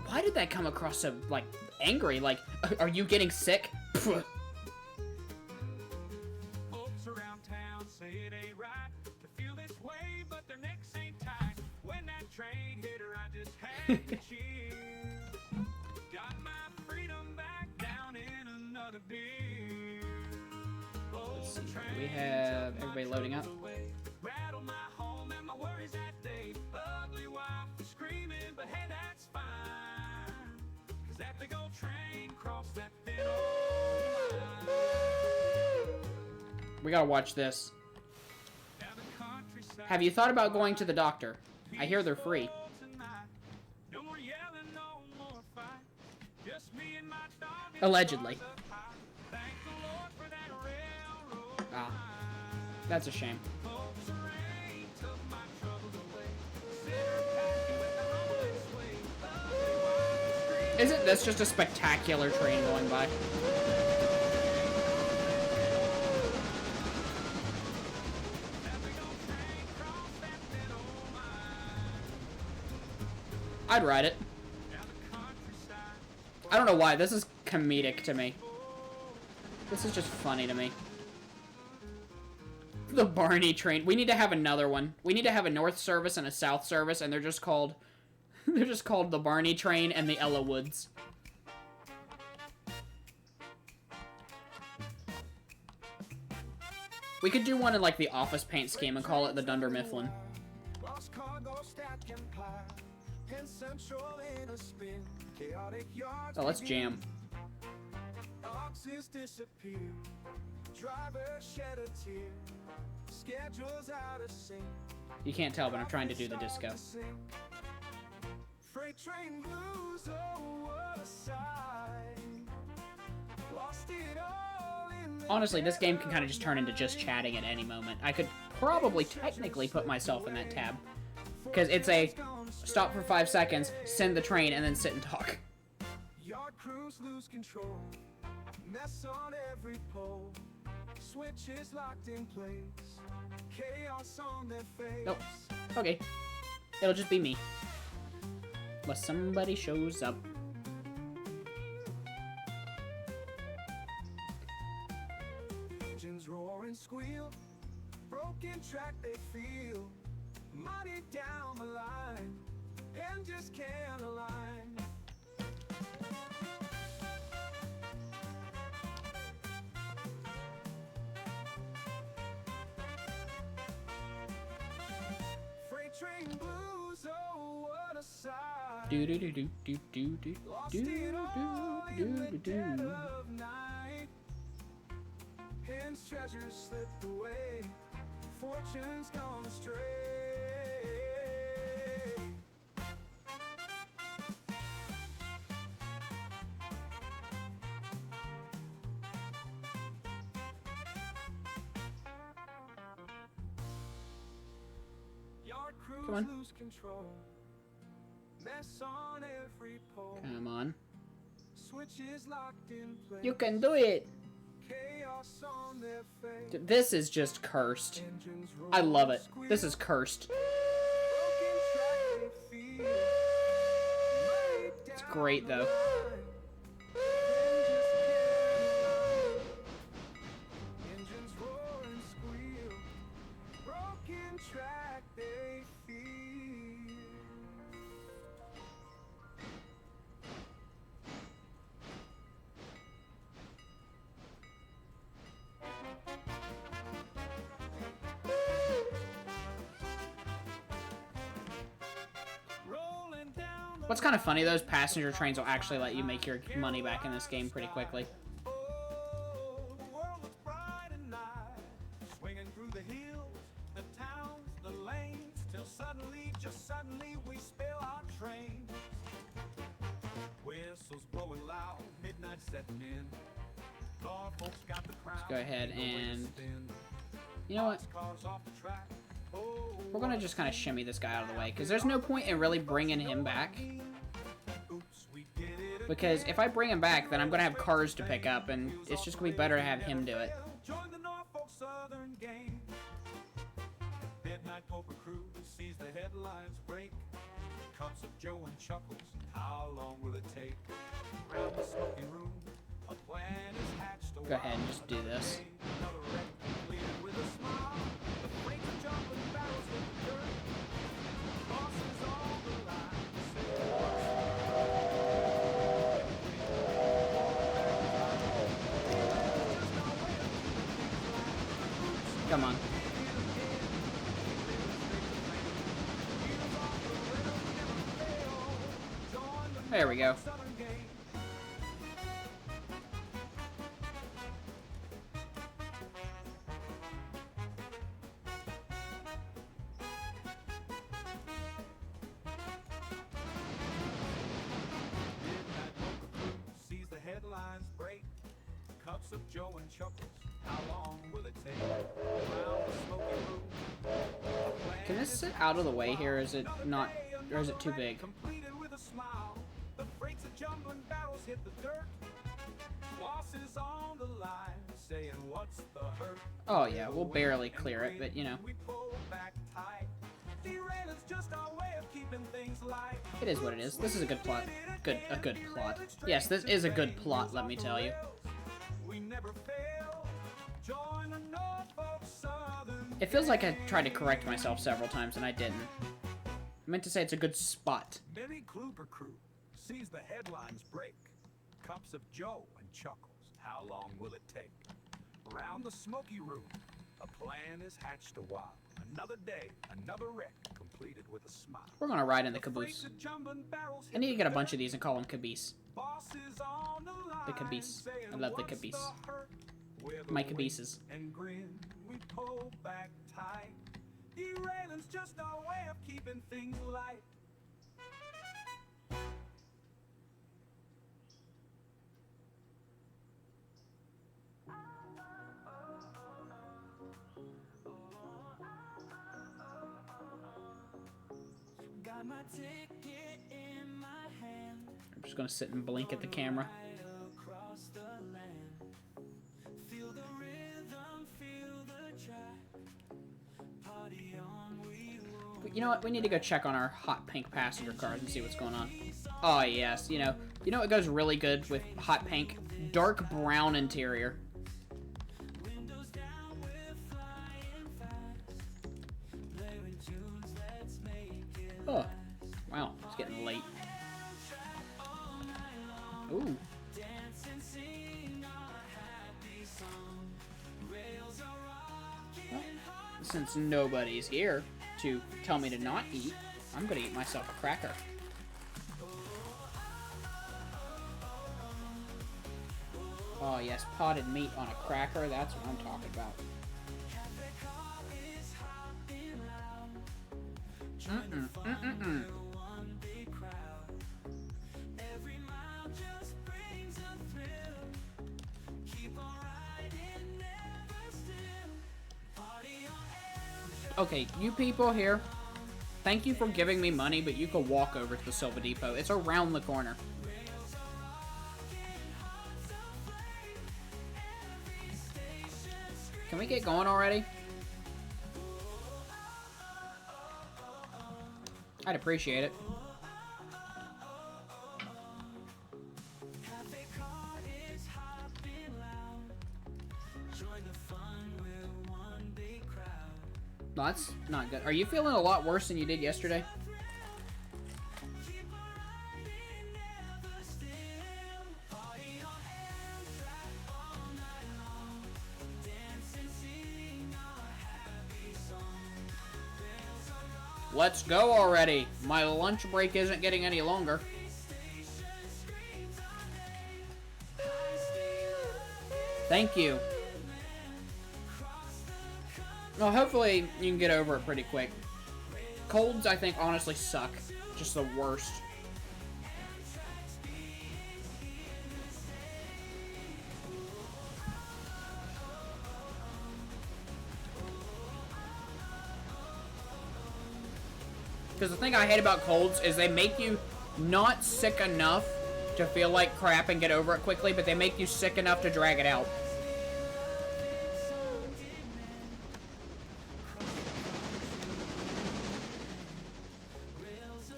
[SPEAKER 4] Why did that come across so, like, angry? Like, are you getting sick? Pfft.
[SPEAKER 2] Folks around town say it ain't right to feel this way, but their necks ain't tight. When that train hit her, I just had to cheer. Got my freedom back down in another beer. Oh,
[SPEAKER 4] Let's see,
[SPEAKER 2] the
[SPEAKER 4] do
[SPEAKER 2] train
[SPEAKER 4] we have
[SPEAKER 2] took my
[SPEAKER 4] everybody loading up?
[SPEAKER 2] troubles away, rattled my home and my worries that day. Ugly wife was screaming, but hey, that's fine. 'Cause that big old train crossed that thin old line.
[SPEAKER 4] We gotta watch this.
[SPEAKER 2] Down the countryside.
[SPEAKER 4] Have you thought about going to the doctor? I hear they're free.
[SPEAKER 2] No more yelling, no more fight. Just me and my dog and
[SPEAKER 4] Allegedly.
[SPEAKER 2] stars up high. Thank the Lord for that railroad
[SPEAKER 4] Ah,
[SPEAKER 2] line.
[SPEAKER 4] that's a shame.
[SPEAKER 2] Folks, the rain took my troubles away. Center packing with the rumbling sway. Ugly wife screaming.
[SPEAKER 4] Isn't this just a spectacular train going by?
[SPEAKER 2] That big old train crossed that thin old line.
[SPEAKER 4] I'd ride it.
[SPEAKER 2] Down the countryside.
[SPEAKER 4] I don't know why. This is comedic to me. This is just funny to me. The Barney train. We need to have another one. We need to have a north service and a south service, and they're just called the Barney train and the Ella Woods. We could do one in like the office paint scheme and call it the Dunder Mifflin.
[SPEAKER 1] Lost cargo stacked and piled. Penn Central in a spin. Chaotic yards
[SPEAKER 4] Oh, let's jam.
[SPEAKER 1] dogs Bosses disappear, drivers shed a tear, schedules out of sync.
[SPEAKER 4] You can't tell, but I'm trying to do the disco.
[SPEAKER 1] Freight train blues, oh what a sight. Lost it all in the
[SPEAKER 4] Honestly, this game can kind of just turn into just chatting at any moment. I could probably technically put myself in that tab. Because it's a stop for 5 seconds, send the train, and then sit and talk.
[SPEAKER 1] Yard crews lose control, mess on every pole, switches locked in place, chaos on their face.
[SPEAKER 4] Nope. Okay. It'll just be me. Unless somebody shows up.
[SPEAKER 1] Engines roar and squeal, broken track they feel, money down the line, and just can't align. Freight train blues, oh what a sight.
[SPEAKER 4] Do do do do do do do
[SPEAKER 1] Lost
[SPEAKER 4] do
[SPEAKER 1] it all in the
[SPEAKER 4] do
[SPEAKER 1] dead
[SPEAKER 4] do.
[SPEAKER 1] of night. Hidden treasures slipped away, fortune's gone astray. Yard crews
[SPEAKER 4] Come on.
[SPEAKER 1] lose control, mess on every pole,
[SPEAKER 4] Come on.
[SPEAKER 1] switches locked in place.
[SPEAKER 4] You can do it.
[SPEAKER 1] Chaos on their face.
[SPEAKER 4] This is just cursed.
[SPEAKER 1] Engines roar
[SPEAKER 4] I love
[SPEAKER 1] and
[SPEAKER 4] it.
[SPEAKER 1] squeal.
[SPEAKER 4] This is cursed.
[SPEAKER 1] Broken track they feel. Money
[SPEAKER 4] It's
[SPEAKER 1] down
[SPEAKER 4] great,
[SPEAKER 1] the
[SPEAKER 4] though.
[SPEAKER 1] line. Then just can't align. Engines roar and squeal. Broken track they feel. Rolling down the
[SPEAKER 4] What's kind of funny, those passenger trains will actually let you make your money back in this game pretty quickly.
[SPEAKER 1] oh, the world was bright and night, swinging through the hills, the towns, the lanes, till suddenly, just suddenly, we spill our train. Whistles blowing loud, midnight setting in. Thought folks got the crown.
[SPEAKER 4] go ahead
[SPEAKER 1] ain't no way to
[SPEAKER 4] and-
[SPEAKER 1] spin.
[SPEAKER 4] You know what?
[SPEAKER 1] Cars off the track. Oh,
[SPEAKER 4] We're gonna just kind of shimmy this guy out of the way, because there's no point in really bringing him back.
[SPEAKER 1] oops, we did it
[SPEAKER 4] Because if I bring him back, then I'm gonna have cars to pick up, and it's just gonna be better to have him do it.
[SPEAKER 1] Join the Norfolk Southern gang. Midnight poker crew sees the headlines break. Cups of Joe and chuckles. How long will it take? Round the smoky room, a plan is hatched.
[SPEAKER 4] Go ahead and just do this.
[SPEAKER 1] Another wreck completed with a smile. The freight are jumping, barrels hit the dirt. Bosses on the line.
[SPEAKER 4] Come on. There we go.
[SPEAKER 1] Southern gang. Midnight poker crew sees the headlines break. Cups of Joe and chuckles. How long will it take? Round the smoky room.
[SPEAKER 4] Can this sit out of the way here? Is it not, or is it too big?
[SPEAKER 1] Completed with a smile. The freights are jumbling, barrels hit the dirt. Bosses on the line, saying what's the hurt?
[SPEAKER 4] Oh yeah, we'll barely clear it, but you know,
[SPEAKER 1] We pull back tight. Derailing's just our way of keeping things light.
[SPEAKER 4] it is what it is. This is a good plot. A good plot. Yes, this is a good plot, let me tell you.
[SPEAKER 1] We never fail. Join the Norfolk Southern.
[SPEAKER 4] It feels like I tried to correct myself several times and I didn't. I meant to say it's a good spot.
[SPEAKER 1] Billy Kluber crew sees the headlines break. Cups of Joe and chuckles. How long will it take? Round the smoky room, a plan is hatched a while. Another day, another wreck, completed with a smile.
[SPEAKER 4] We're gonna ride in the
[SPEAKER 1] Freights
[SPEAKER 4] caboose.
[SPEAKER 1] are jumbling, barrels
[SPEAKER 4] I
[SPEAKER 1] hit
[SPEAKER 4] need to
[SPEAKER 1] the
[SPEAKER 4] get a bunch
[SPEAKER 1] dirt.
[SPEAKER 4] of these and call them caboose.
[SPEAKER 1] Boss is on the line,
[SPEAKER 4] The caboose.
[SPEAKER 1] saying,
[SPEAKER 4] I love the
[SPEAKER 1] "What's
[SPEAKER 4] caboose.
[SPEAKER 1] hurt?" With a
[SPEAKER 4] My
[SPEAKER 1] wink
[SPEAKER 4] cabooses.
[SPEAKER 1] and grin, we pull back tight. Derailing's just our way of keeping things light. Got my ticket in my hand.
[SPEAKER 4] I'm just gonna sit and blink at the camera.
[SPEAKER 1] Across the land. Feel the rhythm, feel the track. Party on, we roll.
[SPEAKER 4] But you know what? We need to go check on our hot pink passenger cars and see what's going on. Oh yes, you know what goes really good with hot pink? Dark brown interior.
[SPEAKER 1] Windows down, we're flying fast. Blaring tunes, let's make it.
[SPEAKER 4] Oh, wow, it's getting late. Ooh.
[SPEAKER 1] Dance and sing our happy song. Rails are rocking hard.
[SPEAKER 4] Since nobody's here to tell me to not eat, I'm gonna eat myself a cracker. Oh yes, potted meat on a cracker, that's what I'm talking about.
[SPEAKER 1] Cafe car is hopping loud. Join the fun, we're one big crowd. Every mile just brings a thrill. Keep on riding, never still. Party on air.
[SPEAKER 4] Okay, you people here, thank you for giving me money, but you can walk over to the Silva Depot. It's around the corner. Can we get going already? I'd appreciate it.
[SPEAKER 1] Cafe car is hopping loud. Join the fun, we're one big crowd.
[SPEAKER 4] No, that's not good. Are you feeling a lot worse than you did yesterday?
[SPEAKER 1] Keep on riding, never still. Party on Amtrak all night long. Dance and sing our happy song. Bells are on
[SPEAKER 4] Let's go already. My lunch break isn't getting any longer.
[SPEAKER 1] station, screams our name. High speed
[SPEAKER 4] Thank you.
[SPEAKER 1] across the country.
[SPEAKER 4] Well, hopefully you can get over it pretty quick. Colds, I think, honestly suck. Just the worst. Because the thing I hate about colds is they make you not sick enough to feel like crap and get over it quickly, but they make you sick enough to drag it out.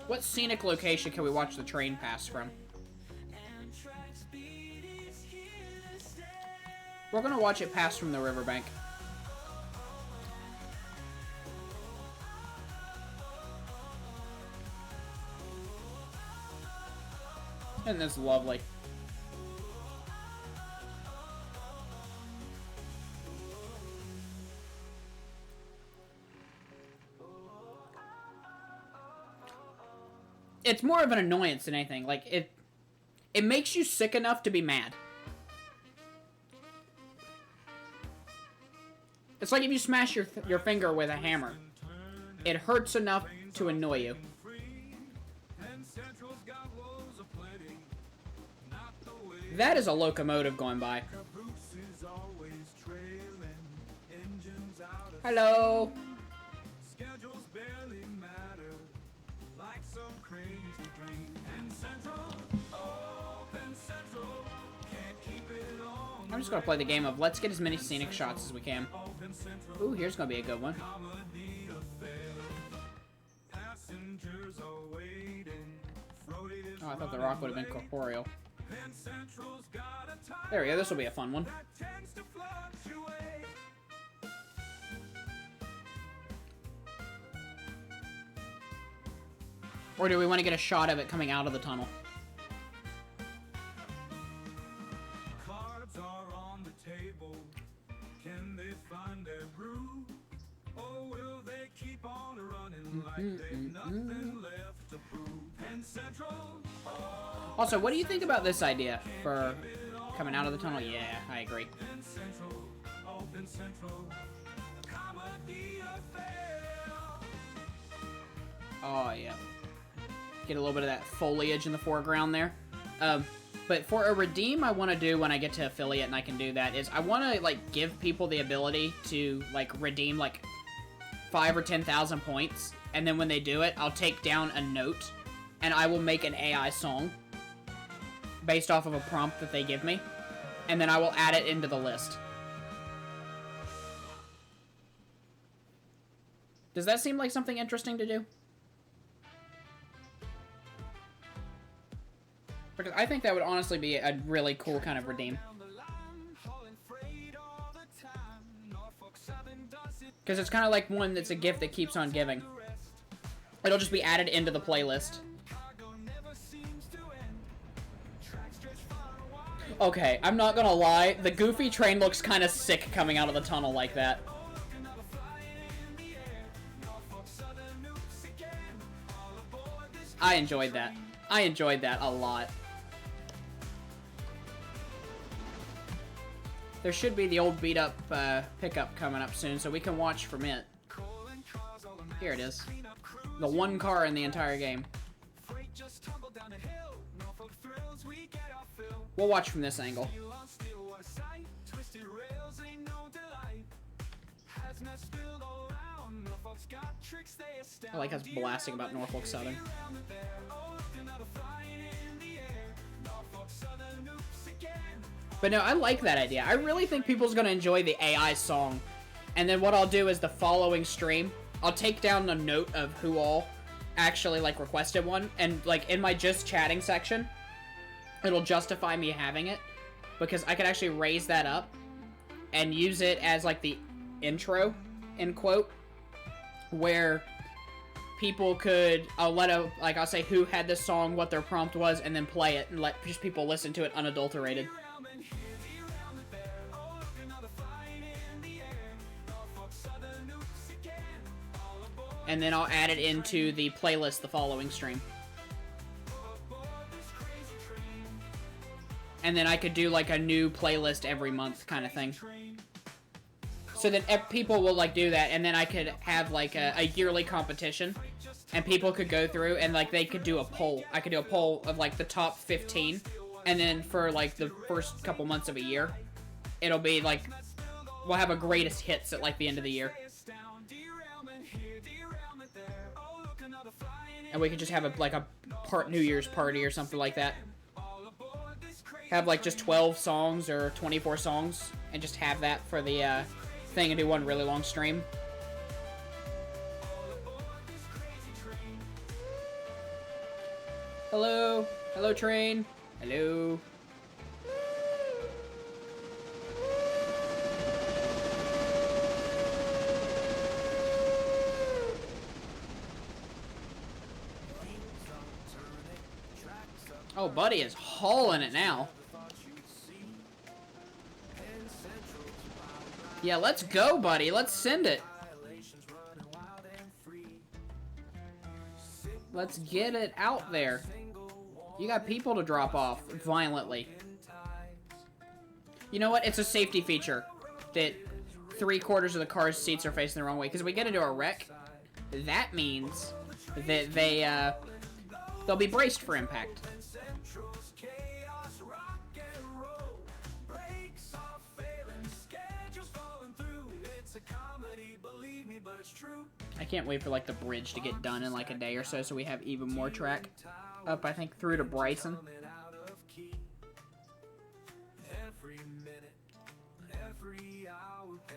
[SPEAKER 4] What scenic location can we watch the train pass from?
[SPEAKER 1] Amtrak speed is here to stay.
[SPEAKER 4] We're gonna watch it pass from the riverbank. Isn't this lovely? It's more of an annoyance than anything. Like, it makes you sick enough to be mad. It's like if you smash your finger with a hammer. It hurts enough to annoy you. That is a locomotive going by. Hello.
[SPEAKER 2] Schedules barely matter, like some crazy dream. And Central, open Central, can't keep it on.
[SPEAKER 4] I'm just gonna play the game of let's get as many scenic shots as we can.
[SPEAKER 2] Open Central,
[SPEAKER 4] Ooh, here's gonna be a good one.
[SPEAKER 2] comedy affair. Passengers are waiting. Floated is
[SPEAKER 4] Oh, I thought the rock would have been
[SPEAKER 2] running late.
[SPEAKER 4] corporeal.
[SPEAKER 2] And Central's got a time
[SPEAKER 4] There we go. This will be a fun one.
[SPEAKER 2] that tends to fluctuate.
[SPEAKER 4] Or do we want to get a shot of it coming out of the tunnel?
[SPEAKER 2] Cards are on the table. Can they find their brew? Or will they keep on running like they've nothing left to prove? And Central, oh,
[SPEAKER 4] Also, what do you think about this idea for coming out of the tunnel? Yeah, I agree. Oh, yeah. Get a little bit of that foliage in the foreground there. But for a redeem I want to do when I get to affiliate, and I can do that, is I want to, like, give people the ability to, like, redeem, like, 5 or 10,000 points. And then when they do it, I'll take down a note, and I will make an AI song based off of a prompt that they give me. And then I will add it into the list. Does that seem like something interesting to do? Because I think that would honestly be a really cool kind of redeem. Because it's kind of like one that's a gift that keeps on giving. It'll just be added into the playlist. Okay, I'm not gonna lie. The Goofy train looks kind of sick coming out of the tunnel like that. I enjoyed that. I enjoyed that a lot. There should be the old beat-up pickup coming up soon, so we can watch from it. Here it is. The one car in the entire game. We'll watch from this angle. I like us blasting about Norfolk Southern. But no, I like that idea. I really think people's gonna enjoy the AI song. And then what I'll do is the following stream, I'll take down a note of who all actually, like, requested one. And, like, in my just chatting section, it'll justify me having it. Because I could actually raise that up and use it as, like, the intro, end quote. Where people could, I'll say who had this song, what their prompt was, and then play it and let just people listen to it unadulterated. And then I'll add it into the playlist the following stream. And then I could do, like, a new playlist every month kind of thing. So then people will, like, do that, and then I could have, like, a yearly competition. And people could go through, and, like, they could do a poll. I could do a poll of, like, the top 15. And then for, like, the first couple months of a year, it'll be, like, we'll have a greatest hits at, like, the end of the year. And we could just have a New Year's party or something like that. Have, like, just 12 songs or 24 songs, and just have that for the thing and do one really long stream. Hello? Hello, train? Hello? Oh, Buddy is hauling it now. Yeah, let's go, Buddy. Let's send it. Let's get it out there. You got people to drop off violently. You know what? It's a safety feature that 3/4 of the car's seats are facing the wrong way. Because if we get into a wreck, that means that they'll be braced for impact. I can't wait for, like, the bridge to get done in, like, a day or so we have even more track up, I think, through to Bryson.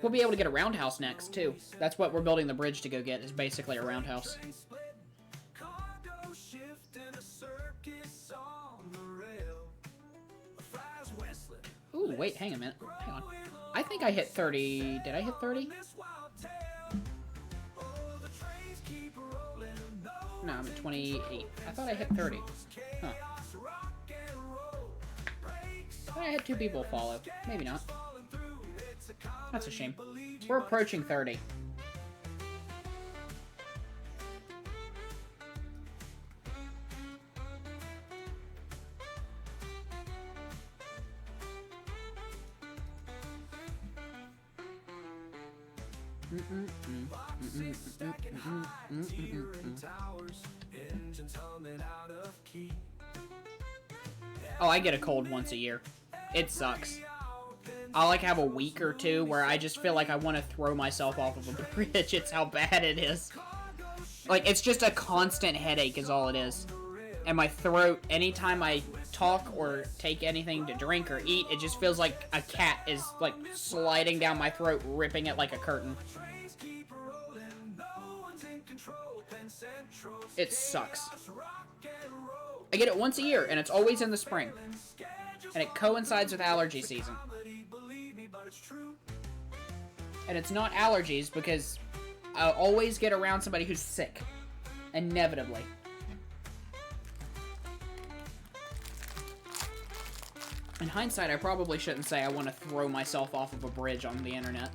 [SPEAKER 4] We'll be able to get a roundhouse next, too. That's what we're building the bridge to go get, is basically a roundhouse. Ooh, wait, hang a minute. Hang on. I think I hit 30. Did I hit 30? No, I'm at 28. I thought I hit 30. Huh. I thought I had 2 people follow. Maybe not. That's a shame. We're approaching 30.
[SPEAKER 1] Boxes stacking high, tier in towers, engines humming out of key.
[SPEAKER 4] Oh, I get a cold once a year. It sucks. I'll like have a week or two where I just feel like I want to throw myself off of a bridge. It's how bad it is. Like, it's just a constant headache is all it is. And my throat, anytime I talk or take anything to drink or eat, it just feels like a cat is like sliding down my throat, ripping it like a curtain. It sucks. I get it once a year, and it's always in the spring. And it coincides with allergy season. And it's not allergies because I'll always get around somebody who's sick. Inevitably. In hindsight, I probably shouldn't say I want to throw myself off of a bridge on the internet.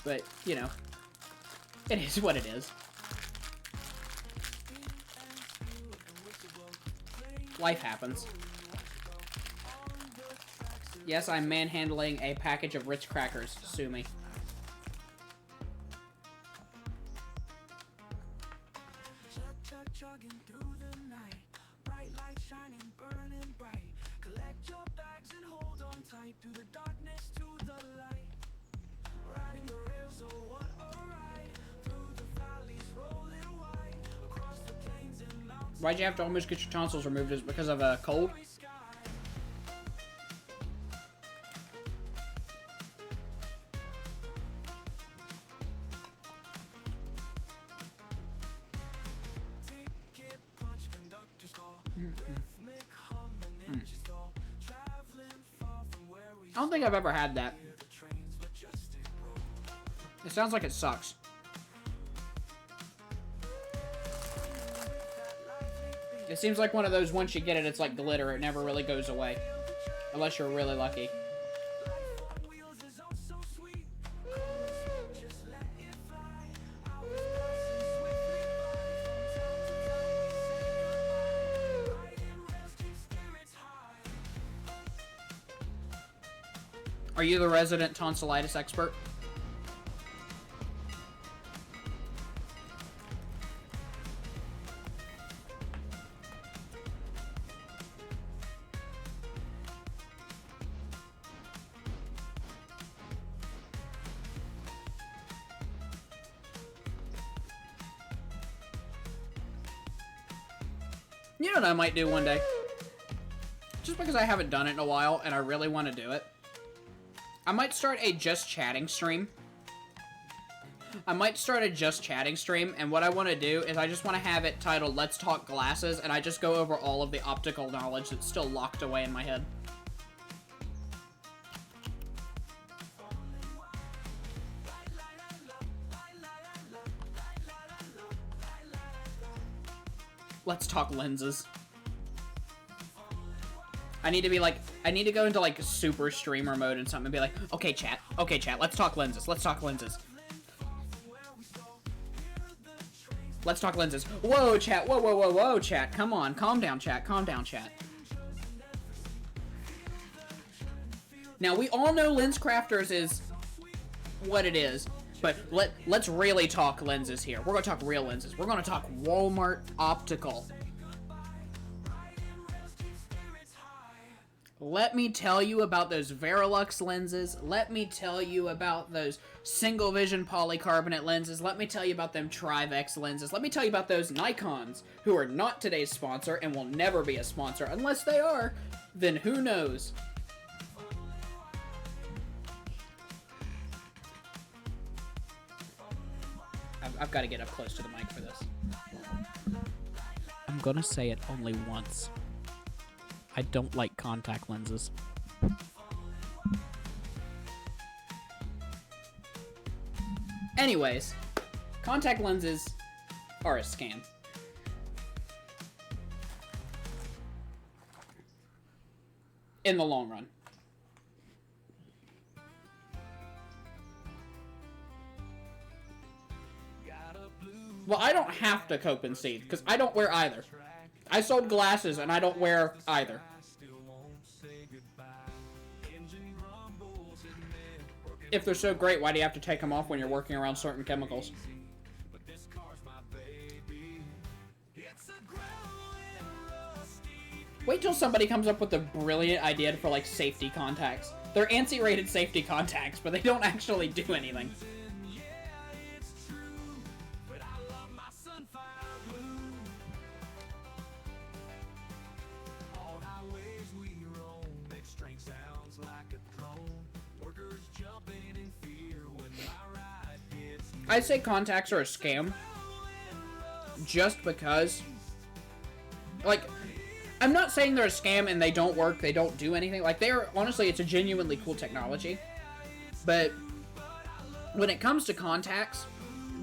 [SPEAKER 4] But, you know, it is what it is. Life happens. Yes, I'm manhandling a package of Ritz crackers. Sue me. Why'd you have to almost get your tonsils removed? Is it because of a cold? I don't think I've ever had that. It sounds like it sucks. It seems like one of those, once you get it, it's like glitter. It never really goes away. Unless you're really lucky. Are you the resident tonsillitis expert? You know what I might do one day? Just because I haven't done it in a while and I really want to do it. I might start a just chatting stream. And what I want to do is I just want to have it titled Let's Talk Glasses, and I just go over all of the optical knowledge that's still locked away in my head. Let's talk lenses. I need to be like, I need to go into like super streamer mode and something and be like, okay chat, let's talk lenses, let's talk lenses. Let's talk lenses. Whoa chat, whoa chat, come on, calm down chat, Now we all know Lens Crafters is what it is, but let's really talk lenses here. We're gonna talk real lenses. We're gonna talk Walmart optical. Let me tell you about those Verilux lenses. Let me tell you about those single vision polycarbonate lenses. Let me tell you about them Trivex lenses. Let me tell you about those Nikons, who are not today's sponsor and will never be a sponsor. Unless they are, then who knows? I've got to get up close to the mic for this. I'm gonna say it only once. I don't like contact lenses. Anyways, contact lenses are a scam. In the long run. Well, I don't have to cope and seed, because I don't wear either. I sold glasses, and I don't wear either. If they're so great, why do you have to take them off when you're working around certain chemicals?
[SPEAKER 2] But this car's my baby. It's a growing rusty.
[SPEAKER 4] Wait till somebody comes up with a brilliant idea for, like, safety contacts. They're ANSI-rated safety contacts, but they don't actually do anything.
[SPEAKER 2] Yeah, it's true. But I love my sunfire blue. On highways we roam, make strange sounds like a drone. Workers jumping in fear when my ride gets near.
[SPEAKER 4] I'd say contacts are a scam. Just because... Like, I'm not saying they're a scam and they don't work, they don't do anything. Like, they're... Honestly, it's a genuinely cool technology. But when it comes to contacts,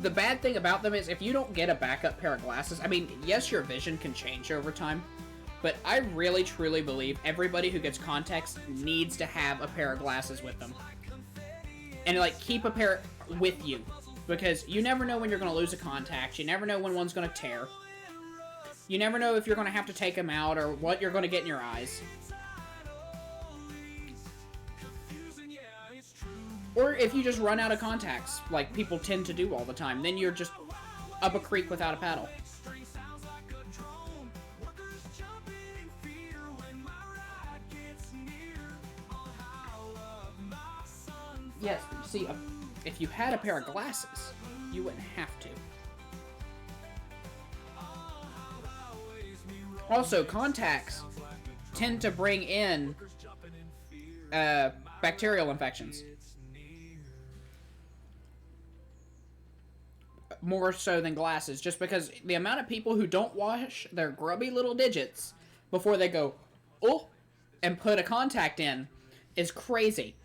[SPEAKER 4] the bad thing about them is if you don't get a backup pair of glasses... I mean, yes, your vision can change over time. But I really, truly believe everybody who gets contacts needs to have a pair of glasses with them. And, like, keep a pair with you. Because you never know when you're going to lose a contact. You never know when one's going to tear. You never know if you're going to have to take them out or what you're going to get in your eyes. Or if you just run out of contacts, like people tend to do all the time. Then you're just up a creek without a paddle. Yes, see, if you had a pair of glasses, you wouldn't have to. Also, contacts tend to bring in bacterial infections. More so than glasses, just because the amount of people who don't wash their grubby little digits before they go, oh, and put a contact in is crazy.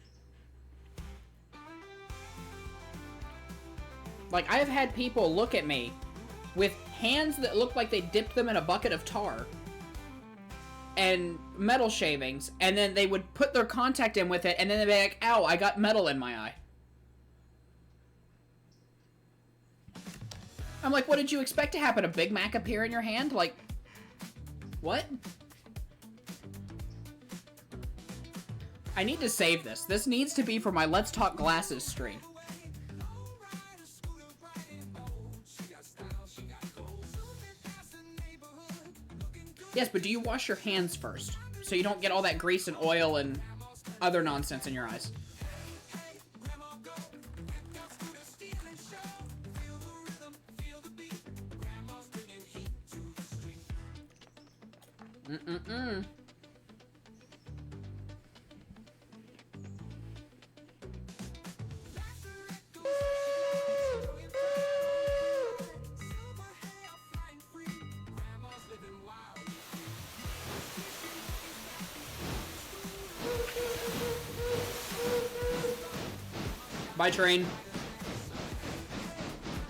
[SPEAKER 4] Like, I have had people look at me with hands that look like they dipped them in a bucket of tar and metal shavings, and then they would put their contact in with it, and then they'd be like, ow, I got metal in my eye. I'm like, what did you expect to happen? A Big Mac appear in your hand? Like, what? I need to save this. This needs to be for my Let's Talk Glasses stream. Yes, but do you wash your hands first? So you don't get all that grease and oil and other nonsense in your eyes. Mm-mm-mm. Bye, train.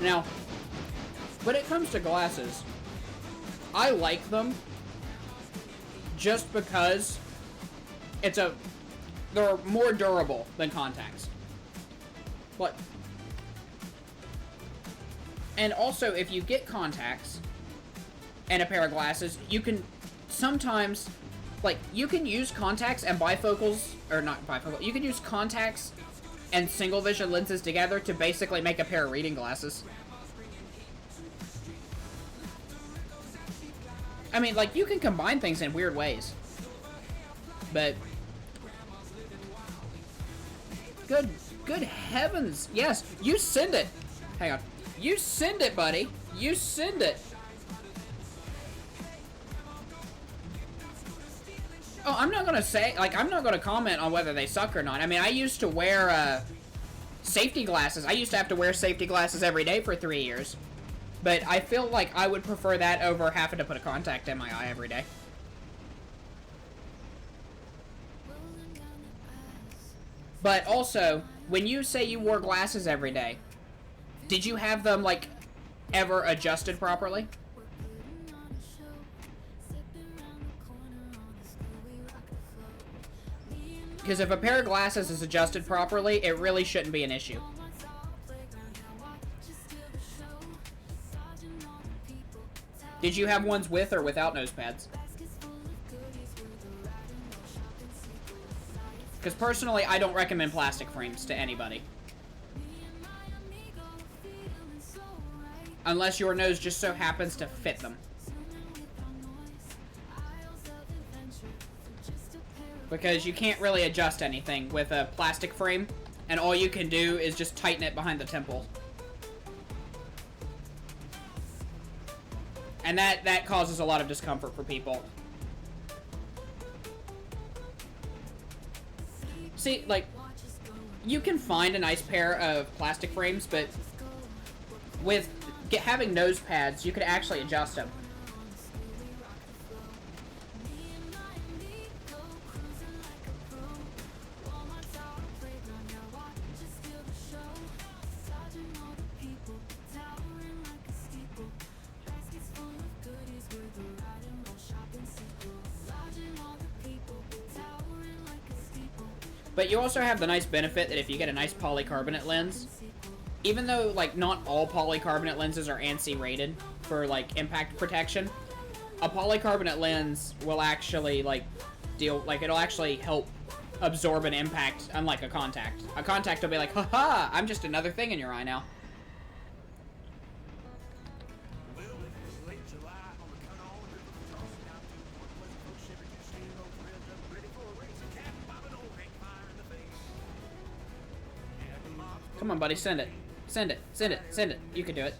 [SPEAKER 4] Now, when it comes to glasses, I like them just because they're more durable than contacts. But, and also, if you get contacts and a pair of glasses, you can sometimes, like, you can use contacts and bifocals, or not bifocals, you can use contacts and single vision lenses together to basically make a pair of reading glasses. I mean, like, you can combine things in weird ways. But good heavens. Yes, you send it. Hang on. You send it, buddy. You send it. Oh, I'm not gonna say, like, I'm not gonna comment on whether they suck or not. I mean, I used to wear, safety glasses. I used to have to wear safety glasses every day for 3 years. But I feel like I would prefer that over having to put a contact in my eye every day. But also, when you say you wore glasses every day, did you have them, like, ever adjusted properly? Because if a pair of glasses is adjusted properly, it really shouldn't be an issue. Did you have ones with or without nose pads? Because personally, I don't recommend plastic frames to anybody. Unless your nose just so happens to fit them. Because you can't really adjust anything with a plastic frame, and all you can do is just tighten it behind the temple. And that causes a lot of discomfort for people. See, like, you can find a nice pair of plastic frames, but with having nose pads, you could actually adjust them. But you also have the nice benefit that if you get a nice polycarbonate lens, even though, like, not all polycarbonate lenses are ANSI rated for, like, impact protection, a polycarbonate lens will actually, like, it'll actually help absorb an impact, unlike a contact. A contact will be like, haha, I'm just another thing in your eye now. Come on, buddy, send it. Send it, send it, send it. You can do it.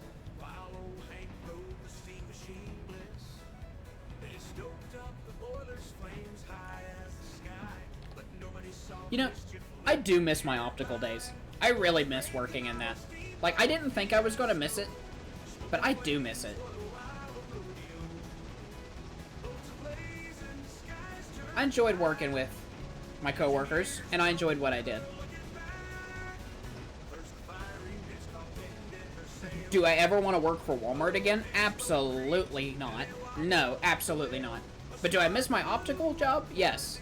[SPEAKER 4] You know, I do miss my optical days. I really miss working in that. Like, I didn't think I was going to miss it, but I do miss it. I enjoyed working with my coworkers, and I enjoyed what I did. Do I ever want to work for Walmart again? Absolutely not. No, absolutely not. But do I miss my optical job? Yes.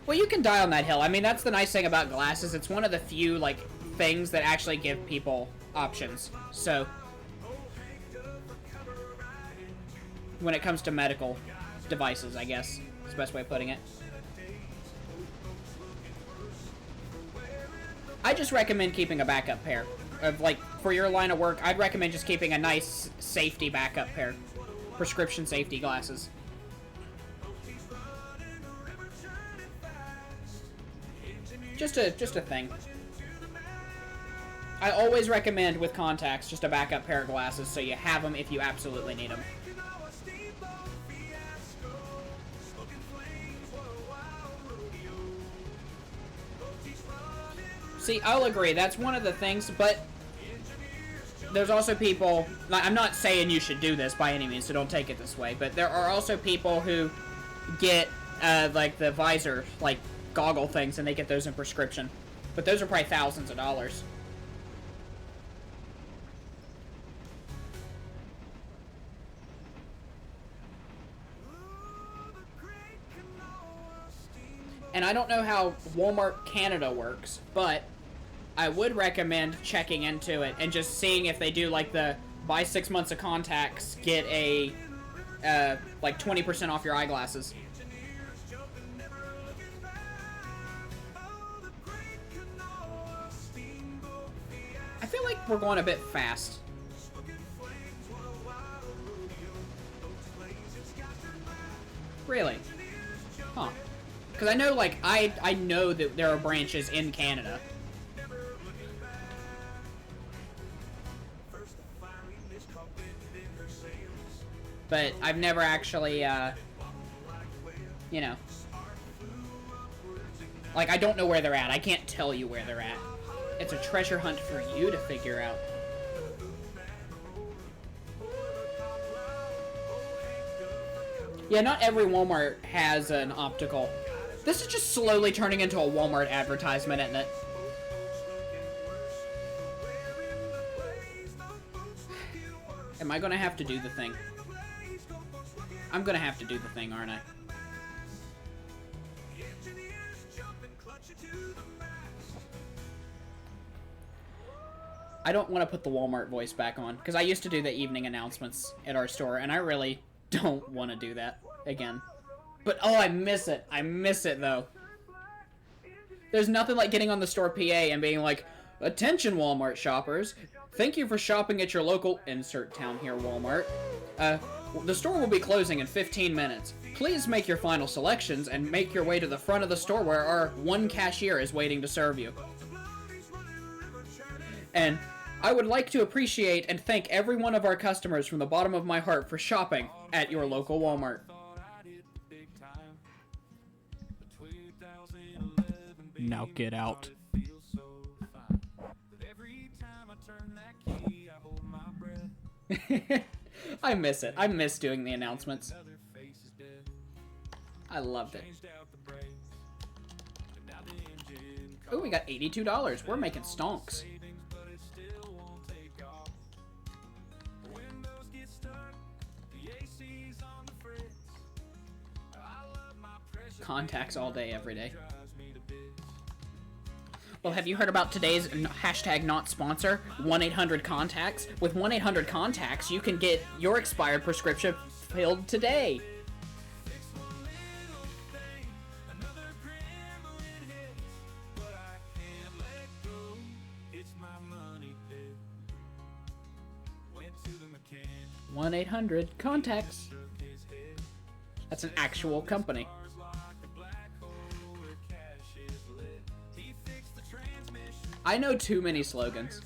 [SPEAKER 4] Well, you can die on that hill. I mean, that's the nice thing about glasses. It's one of the few, like, things that actually give people options. So, when it comes to medical devices, I guess is the best way of putting it. I just recommend keeping a backup pair. Of, like, for your line of work, I'd recommend just keeping a nice safety backup pair. Prescription safety glasses. Just a thing. I always recommend with contacts just a backup pair of glasses so you have them if you absolutely need them. See, I'll agree, that's one of the things, but there's also people, I'm not saying you should do this by any means, so don't take it this way, but there are also people who get, like, the visor, like, goggle things, and they get those in prescription. But those are probably thousands of dollars. And I don't know how Walmart Canada works, but I would recommend checking into it and just seeing if they do, like, the buy 6 months of contacts, get a, like, 20% off your eyeglasses. I feel like we're going a bit fast. Really? Huh. Because I know, like, I know that there are branches in Canada. But I've never actually, you know. Like, I don't know where they're at. I can't tell you where they're at. It's a treasure hunt for you to figure out. Yeah, not every Walmart has an optical. This is just slowly turning into a Walmart advertisement, isn't it? Am I gonna have to do the thing? I'm gonna have to do the thing, aren't I? I don't want to put the Walmart voice back on, because I used to do the evening announcements at our store, and I really don't want to do that again. But, oh, I miss it. I miss it, though. There's nothing like getting on the store PA and being like, "Attention, Walmart shoppers. Thank you for shopping at your local insert town here Walmart. The store will be closing in 15 minutes. Please make your final selections and make your way to the front of the store where our one cashier is waiting to serve you. And I would like to appreciate and thank every one of our customers from the bottom of my heart for shopping at your local Walmart." Now get out. I miss it. I miss doing the announcements. I loved it. Oh, we got $82. We're making stonks. Contacts all day, every day. Well, have you heard about today's hashtag not sponsor, 1-800-CONTACTS? With 1-800-CONTACTS, you can get your expired prescription filled today. – 1-800-CONTACTS. That's an actual company. I know too many slogans.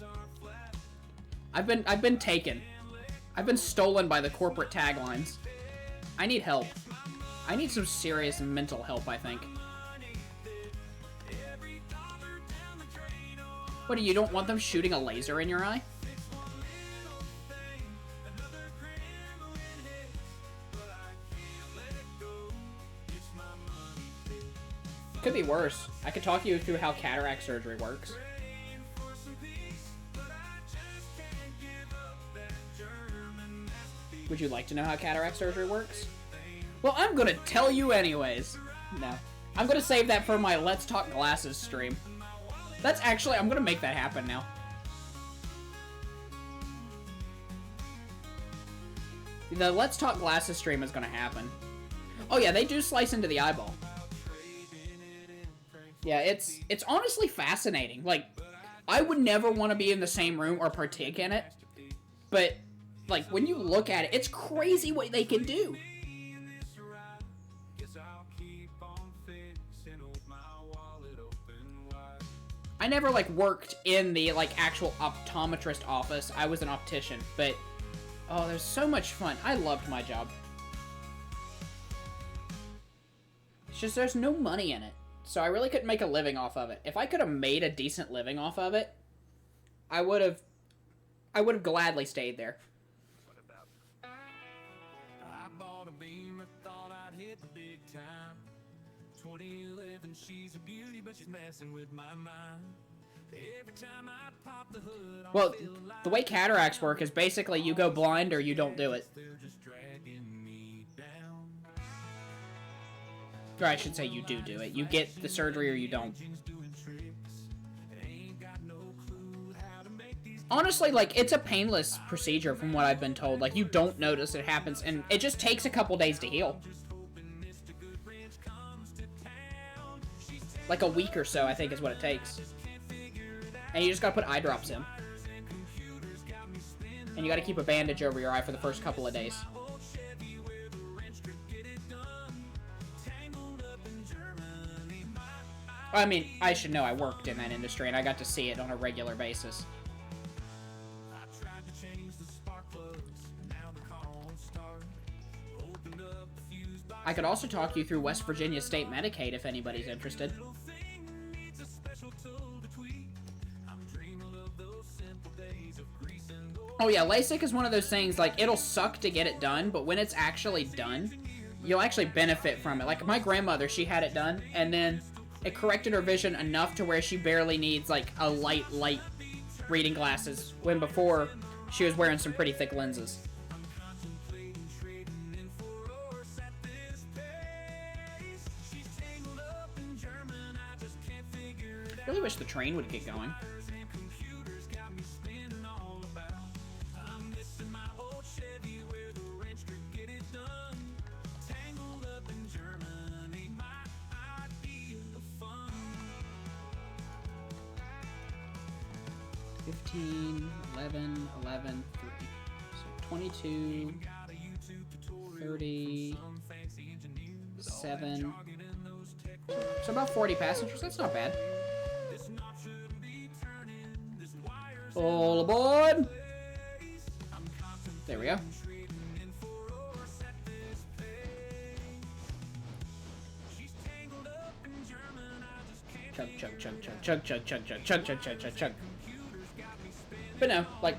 [SPEAKER 4] I've been taken. I've been stolen by the corporate taglines. I need help. I need some serious mental help, I think. What, you don't want them shooting a laser in your eye? Could be worse. I could talk you through how cataract surgery works. Would you like to know how cataract surgery works? Well, I'm gonna tell you anyways. No. I'm gonna save that for my Let's Talk Glasses stream. That's actually, I'm gonna make that happen now. The Let's Talk Glasses stream is gonna happen. Oh yeah, they do slice into the eyeball. Yeah, it's honestly fascinating. Like, I would never want to be in the same room or partake in it, but like, when you look at it, it's crazy what they can do. I never, like, worked in the, like, actual optometrist office. I was an optician, but, oh, there's so much fun. I loved my job. It's just there's no money in it, so I really couldn't make a living off of it. If I could have made a decent living off of it, I would have gladly stayed there.
[SPEAKER 2] Time 2011, she's a beauty, but she's messing with my mind. Every time I pop the hood,
[SPEAKER 4] well, the way cataracts work is basically you go blind or you don't do it. Or I should say you do it. You get the surgery or you don't. Honestly, like, it's a painless procedure from what I've been told. Like, you don't notice it happens, and it just takes a couple days to heal. Like a week or so, I think, is what it takes. And you just gotta put eye drops in. And you gotta keep a bandage over your eye for the first couple of days. I mean, I should know I worked in that industry, and I got to see it on a regular basis. I could also talk you through West Virginia State Medicaid if anybody's interested. Oh yeah, LASIK is one of those things, like, it'll suck to get it done, but when it's actually done, you'll actually benefit from it. Like, my grandmother, she had it done, and then it corrected her vision enough to where she barely needs, like, a light reading glasses, when before, she was wearing some pretty thick lenses. I really wish the train would get going. 15, 11, 11, 3. So 22, 30, 7. So about 40 passengers. That's not bad. All aboard! There we go. Chug, chug, chug, chug, chug, chug, chug, chug, chug, chug, chug, chug, chug. But no, like,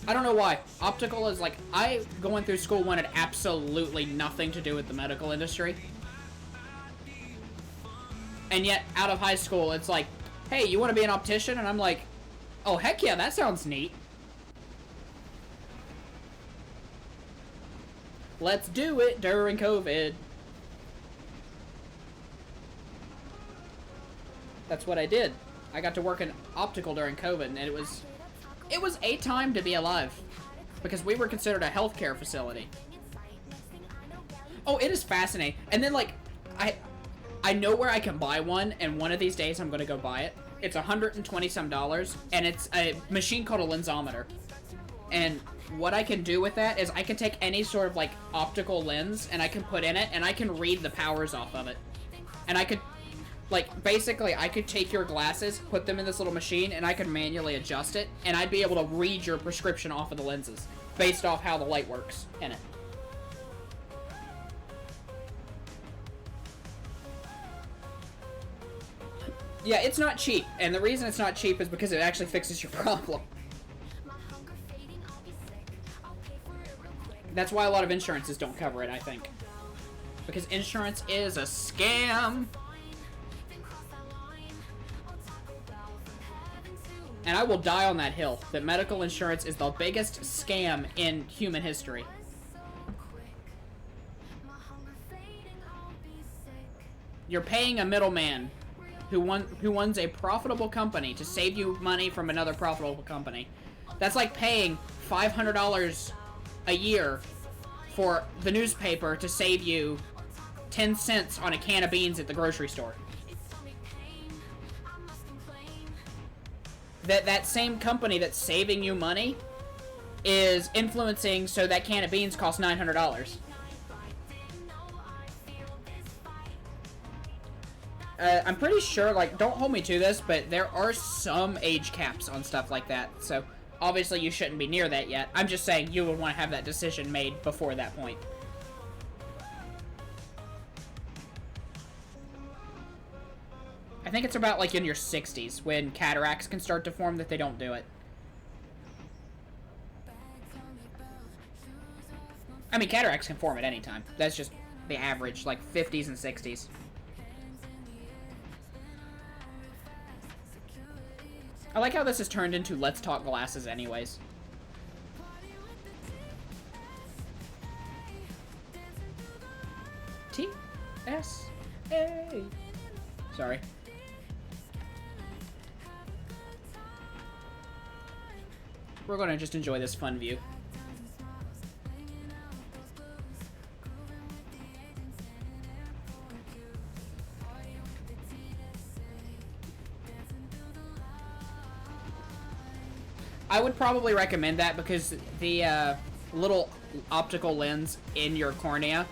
[SPEAKER 4] I don't know why. Optical is like, I, going through school, wanted absolutely nothing to do with the medical industry. And yet, out of high school, it's like, hey, you want to be an optician? And I'm like, oh, heck yeah, that sounds neat. Let's do it during COVID. That's what I did. I got to work in optical during COVID, and it was a time to be alive. Because we were considered a healthcare facility. Oh, it is fascinating. And then, like, I know where I can buy one, and one of these days I'm going to go buy it. It's $120-some, and it's a machine called a lensometer. And what I can do with that is I can take any sort of, like, optical lens, and I can put in it, and I can read the powers off of it. And I could, like, basically, I could take your glasses, put them in this little machine, and I could manually adjust it, and I'd be able to read your prescription off of the lenses, based off how the light works in it. Yeah, it's not cheap, and the reason it's not cheap is because it actually fixes your problem. That's why a lot of insurances don't cover it, I think. Because insurance is a scam! And I will die on that hill, that medical insurance is the biggest scam in human history. You're paying a middleman who owns a profitable company to save you money from another profitable company. That's like paying $500 a year for the newspaper to save you 10 cents on a can of beans at the grocery store. That same company that's saving you money is influencing so that can of beans costs $900. I'm pretty sure, like, don't hold me to this, but there are some age caps on stuff like that, so obviously you shouldn't be near that yet. I'm just saying you would want to have that decision made before that point. I think it's about, like, in your 60s when cataracts can start to form that they don't do it. I mean, cataracts can form at any time. That's just the average, like 50s and 60s. I like how this has turned into Let's Talk Glasses anyways. T-S-A. Sorry. We're gonna just enjoy this fun view. I would probably recommend that because the little optical lens in your cornea,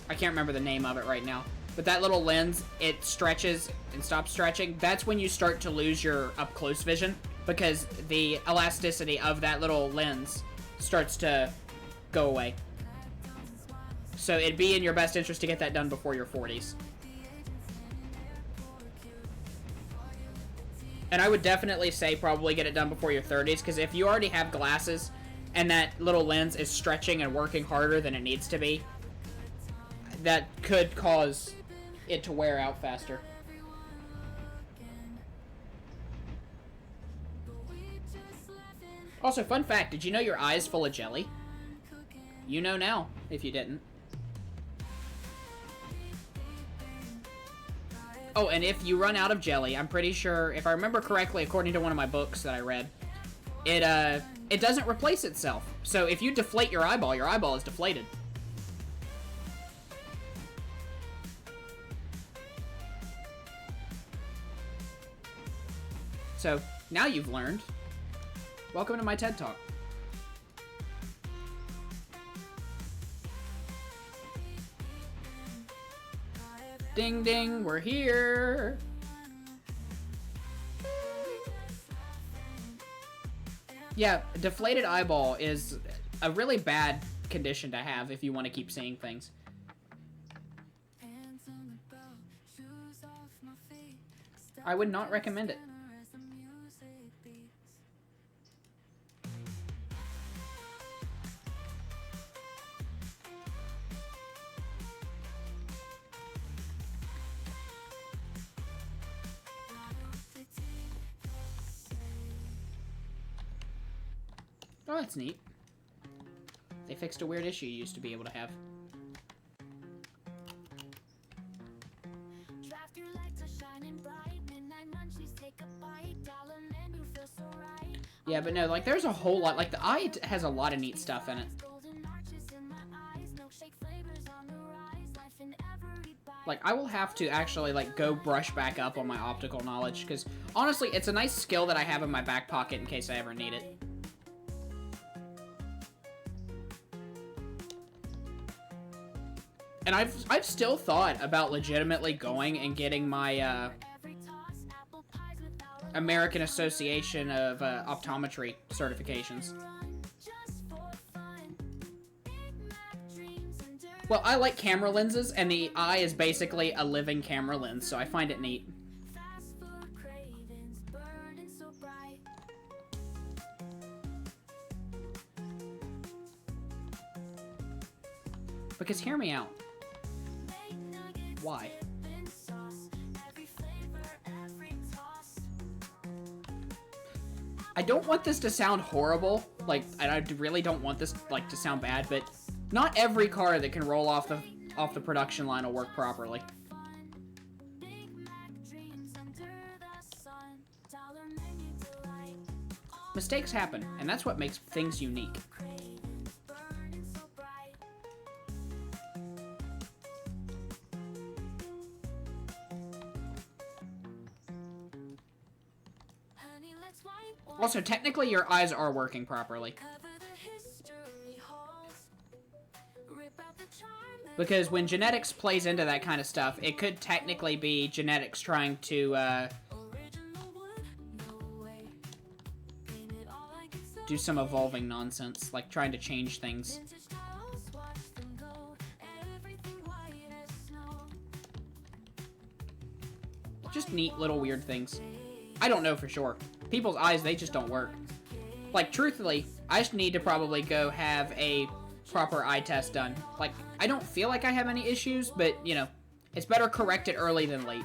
[SPEAKER 4] I can't remember the name of it right now, but that little lens, it stretches and stops stretching. That's when you start to lose your up-close vision because the elasticity of that little lens starts to go away. So it'd be in your best interest to get that done before your 40s. And I would definitely say probably get it done before your 30s, because if you already have glasses and that little lens is stretching and working harder than it needs to be, that could cause it to wear out faster. Also, fun fact, did you know your eye is full of jelly? You know now, if you didn't. Oh, and if you run out of jelly, I'm pretty sure, if I remember correctly, according to one of my books that I read, it doesn't replace itself. So if you deflate your eyeball is deflated. So Now you've learned. Welcome to my TED Talk. Ding ding, we're here. Yeah, deflated eyeball is a really bad condition to have if you want to keep seeing things. I would not recommend it. Oh, that's neat. They fixed a weird issue you used to be able to have. Yeah, but no, like, there's a whole lot. Like, the eye has a lot of neat stuff in it. Like, I will have to actually, like, go brush back up on my optical knowledge, because, honestly, it's a nice skill that I have in my back pocket in case I ever need it. And I've still thought about legitimately going and getting my, American Association of Optometry certifications. Well, I like camera lenses, and the eye is basically a living camera lens, so I find it neat. Because hear me out. Why? I don't want this to sound horrible, like, I really don't want this, like, to sound bad, but not every car that can roll off the production line will work properly. Mistakes happen, and that's what makes things unique. Also, technically, your eyes are working properly. Because when genetics plays into that kind of stuff, it could technically be genetics trying to, do some evolving nonsense, like trying to change things. Just neat little weird things. I don't know for sure. People's eyes, they just don't work. Like, truthfully, I just need to probably go have a proper eye test done. Like, I don't feel like I have any issues, but, you know, it's better corrected early than late.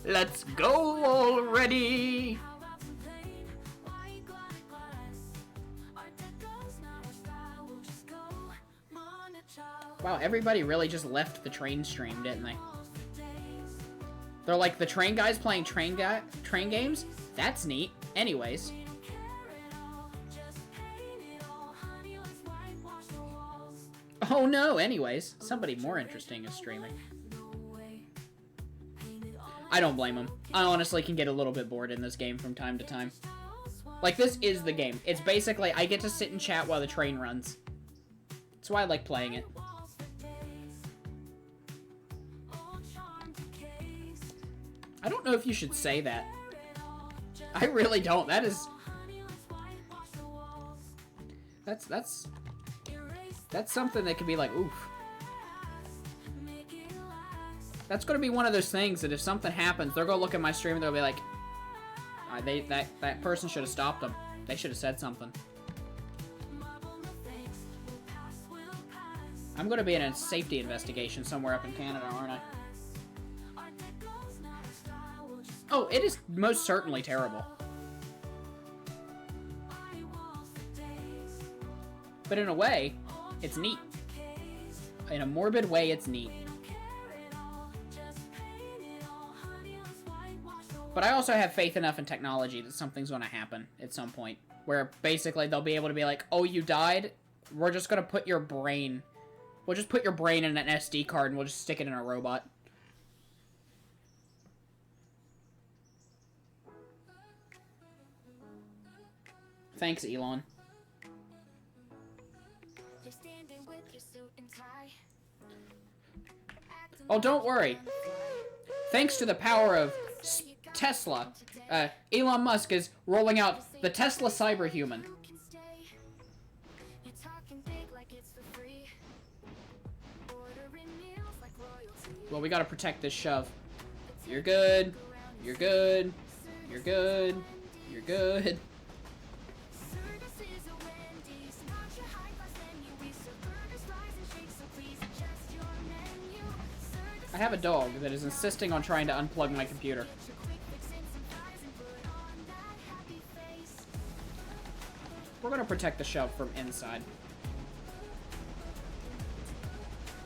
[SPEAKER 4] Let's go already! Wow, everybody really just left the train stream, didn't they? They're like, the train guys playing train games? That's neat. Anyways. Oh no, anyways. Somebody more interesting is streaming. I don't blame them. I honestly can get a little bit bored in this game from time to time. Like, this is the game. It's basically, I get to sit and chat while the train runs. That's why I like playing it. I don't know if you should say that. I really don't. That is... That's something that could be like, oof. That's gonna be one of those things that if something happens, they're gonna look at my stream and they'll be like, that person should have stopped them. They should have said something. I'm gonna be in a safety investigation somewhere up in Canada, aren't I? Oh, it is most certainly terrible. But in a way, it's neat. In a morbid way, it's neat. But I also have faith enough in technology that something's going to happen at some point. Where basically they'll be able to be like, oh, you died? We're just going to put your brain... We'll just put your brain in an SD card and we'll just stick it in a robot. Thanks, Elon.
[SPEAKER 3] You're standing with your suit and tie.
[SPEAKER 4] Oh, don't worry. Thanks to the power of Tesla, Elon Musk is rolling out the Tesla Cyberhuman.
[SPEAKER 3] You're talking big like it's for free. Ordering meals like royalty.
[SPEAKER 4] Well, we gotta protect this shove. You're good. You're good. You're good. You're good.
[SPEAKER 3] Service is a Wendy's, not your high-class menu. We serve burgers, fries, and shakes, so please adjust your menu.
[SPEAKER 4] I have a dog that is insisting on trying to unplug my computer.
[SPEAKER 3] Get your quick fix and some fries and put on that happy face.
[SPEAKER 4] We're gonna protect the shove from inside.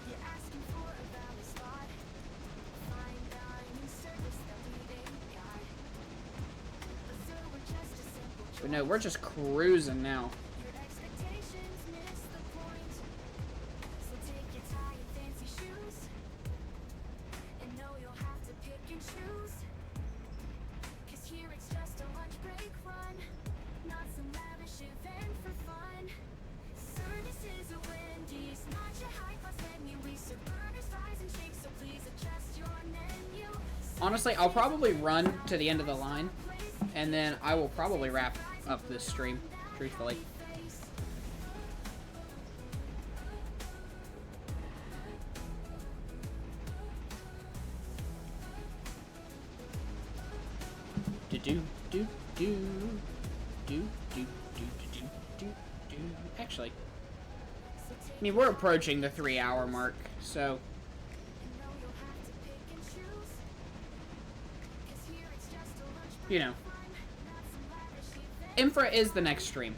[SPEAKER 3] You're asking for a valley spot. Fine dining service that we ain't got. But sir, we're just a simple
[SPEAKER 4] But no, we're just cruising now.
[SPEAKER 3] Your expectations miss the point. So take your tie and fancy shoes. And know you'll have to pick and choose. 'Cause here it's just a lunch break run. Not some lavish event for fun. Sir, this is a Wendy's, not your high-class menu. We serve burgers, fries, and shakes, so please adjust your menu.
[SPEAKER 4] Honestly, I'll probably run to the end of the line, and then I will probably wrap up this stream, truthfully. Do do do do do do do do do do. Actually, I mean, we're approaching the 3-hour mark, so you know, Infra is the next stream.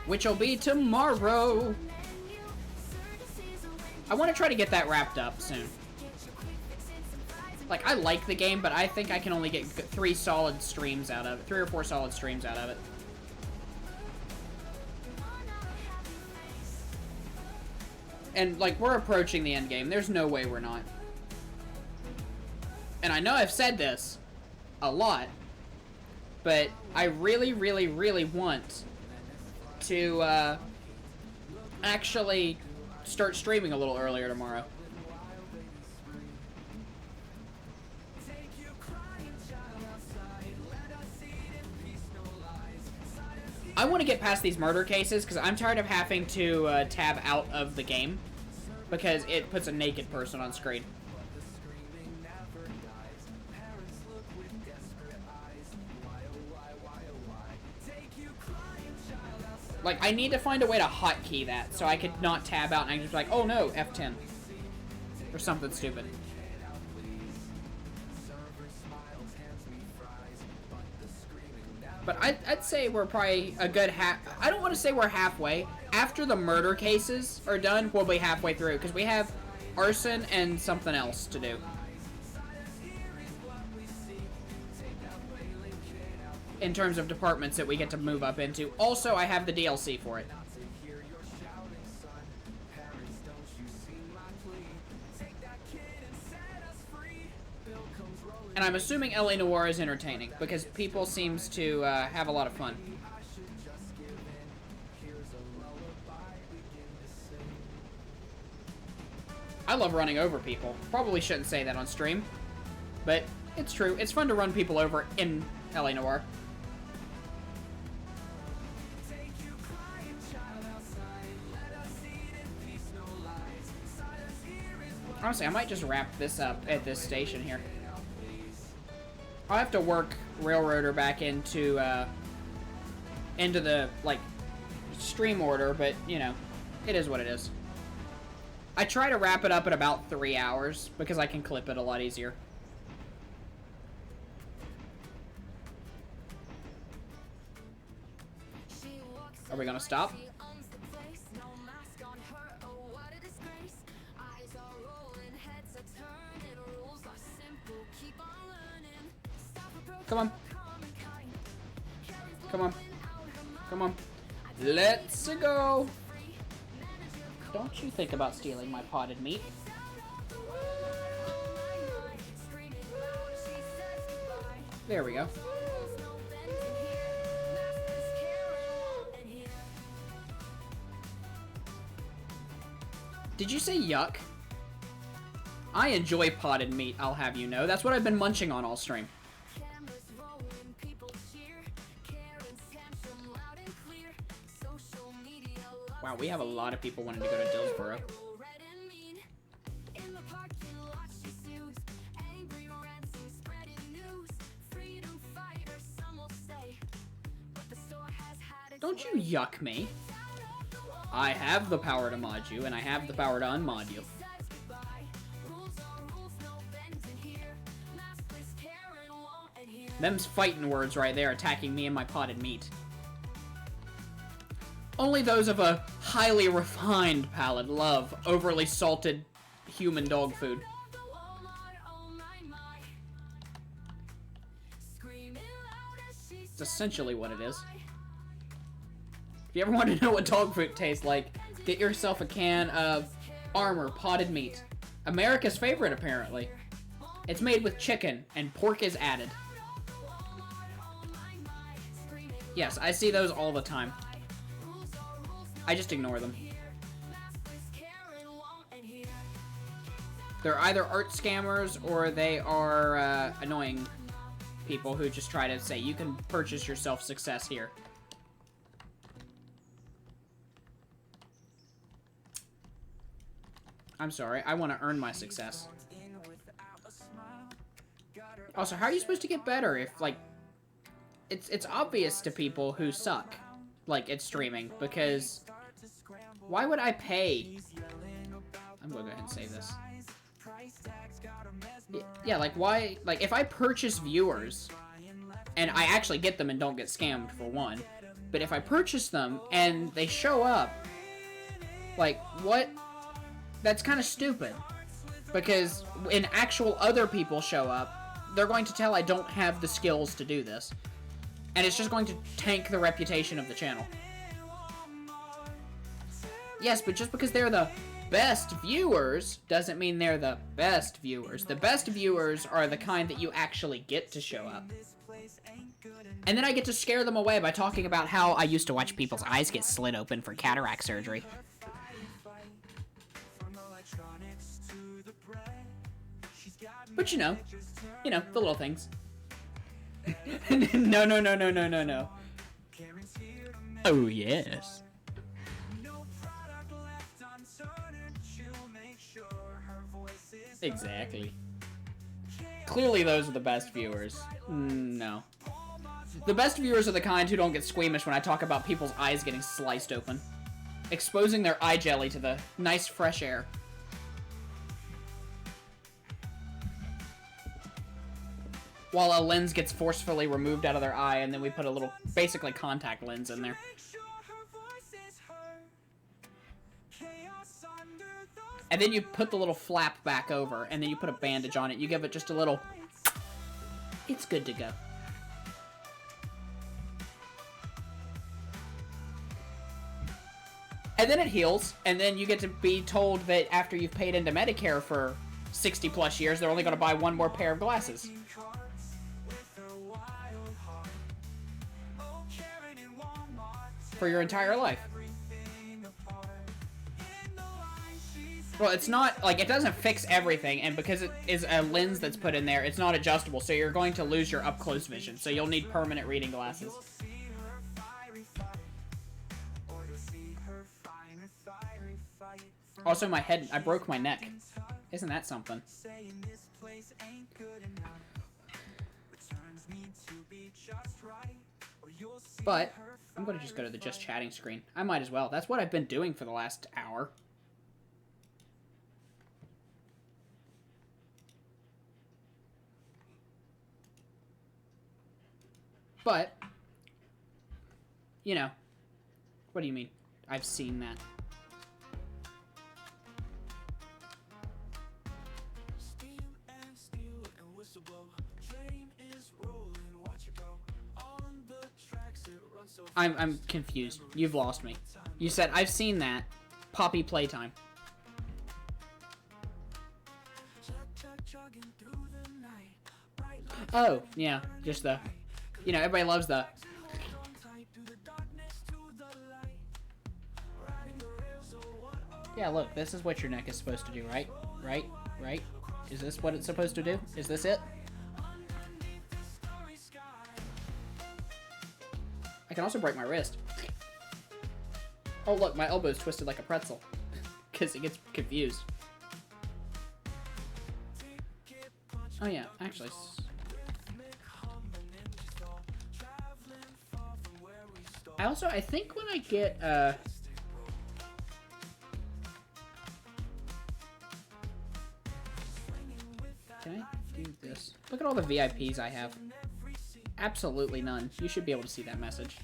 [SPEAKER 4] Which will be tomorrow. I want to try to get that wrapped up soon. Like, I like the game, but I think I can only get 3 solid streams out of it. 3 or 4 solid streams out of it. And, like, we're approaching the end game. There's no way we're not. And I know I've said this a lot, but I really, really, really want to actually start streaming a little earlier tomorrow. I want to get past these murder cases because I'm tired of having to tab out of the game because it puts a naked person on screen. Like, I need to find a way to hotkey that so I could not tab out and I can just be like, oh no, F10. Or something stupid. But I'd say we're probably a good I don't want to say we're halfway. After the murder cases are done, we'll be halfway through. Because we have arson and something else to do. In terms of departments that we get to move up into. Also, I have the DLC for it. And I'm assuming LA Noire is entertaining, because people seems to have a lot of fun. I love running over people. Probably shouldn't say that on stream, but it's true. It's fun to run people over in LA Noire. Honestly, I might just wrap this up at this station here. I'll have to work Railroader back into the, like, stream order, but, you know, it is what it is. I try to wrap it up at about 3 hours, because I can clip it a lot easier. Are we gonna stop? Come on. Come on. Come on. Let's go. Don't you think about stealing my potted meat. There we go. Did you say yuck? I enjoy potted meat, I'll have you know. That's what I've been munching on all stream. Wow, we have a lot of people wanting to go to Dillsboro. Don't you yuck me. I have the power to mod you, and I have the power to unmod you. Them's fighting words right there, attacking me and my potted meat. Only those of a highly refined palate love overly salted human dog food. It's essentially what it is. If you ever want to know what dog food tastes like, get yourself a can of Armor potted meat. America's favorite, apparently. It's made with chicken, and pork is added. Yes, I see those all the time. I just ignore them. They're either art scammers or they are annoying people who just try to say, you can purchase yourself success here. I'm sorry, I want to earn my success. Also, how are you supposed to get better if, like, it's obvious to people who suck, like, at streaming, because why would I pay? I'm gonna go ahead and save this. Yeah, like, why, like, if I purchase viewers, and I actually get them and don't get scammed, for one, but if I purchase them and they show up, like, what? That's kind of stupid, because when actual other people show up, they're going to tell I don't have the skills to do this, and it's just going to tank the reputation of the channel. Yes, but just because they're the best viewers doesn't mean they're the best viewers. The best viewers are the kind that you actually get to show up. And then I get to scare them away by talking about how I used to watch people's eyes get slit open for cataract surgery. But you know, the little things. No. Oh, yes. Exactly. Clearly those are the best viewers. No. The best viewers are the kind who don't get squeamish when I talk about people's eyes getting sliced open. Exposing their eye jelly to the nice fresh air. While a lens gets forcefully removed out of their eye, and then we put a little, basically, contact lens in there. And then you put the little flap back over, and then you put a bandage on it. You give it just a little... It's good to go. And then it heals, and then you get to be told that after you've paid into Medicare for 60 plus years, they're only going to buy one more pair of glasses. For your entire life. Well, it's not, like, it doesn't fix everything, and because it is a lens that's put in there, it's not adjustable, so you're going to lose your up-close vision, so you'll need permanent reading glasses. Also, my head, I broke my neck. Isn't that something? But I'm going to just go to the just chatting screen. I might as well. That's what I've been doing for the last hour. But, you know, what do you mean? I've seen that. I'm confused. You've lost me. You said, I've seen that. Poppy Playtime. Oh, yeah. Just the... You know, everybody loves the... Yeah, look, this is what your neck is supposed to do, right? Right? Right? Is this what it's supposed to do? Is this it? I can also break my wrist. Oh, look, my elbow's twisted like a pretzel. Because it gets confused. Oh, yeah, actually... I think when I get, Can I do this? Look at all the VIPs I have. Absolutely none. You should be able to see that message.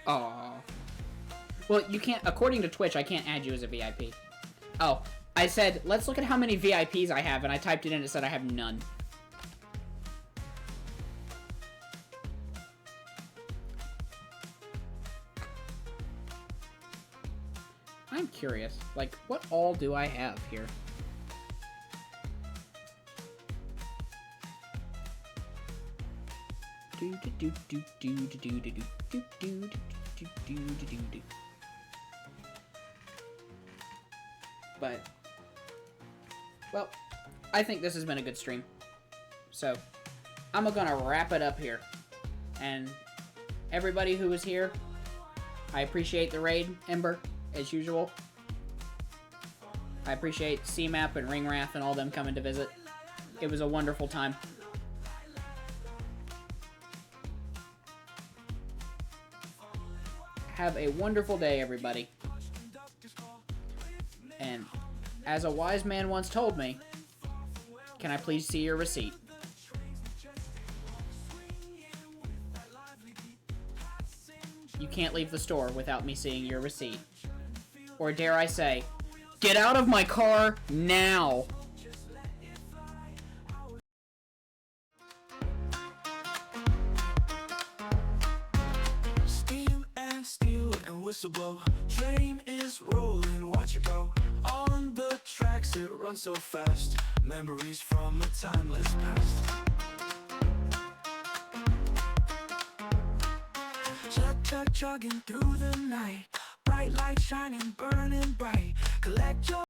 [SPEAKER 4] Oh. Well, you can't, according to Twitch, I can't add you as a VIP. Oh, I said, let's look at how many VIPs I have, and I typed it in and it said I have none. I'm curious, like, what all do I have here? Do do do do do do do do do do do do do do. But, well, I think this has been a good stream. So, I'm gonna wrap it up here. And everybody who was here, I appreciate the raid, Ember, as usual. I appreciate CMAP and Ringwrath and all them coming to visit. It was a wonderful time. Have a wonderful day, everybody. And as a wise man once told me, can I please see your receipt? You can't leave the store without me seeing your receipt. Or dare I say, get out of my car now!
[SPEAKER 1] Steam and steel and whistle blow. Train is rolling, watch it go. On the tracks it runs so fast. Memories from a timeless past. Chug chug chugging through the night. Bright light shining, burning bright. Collect your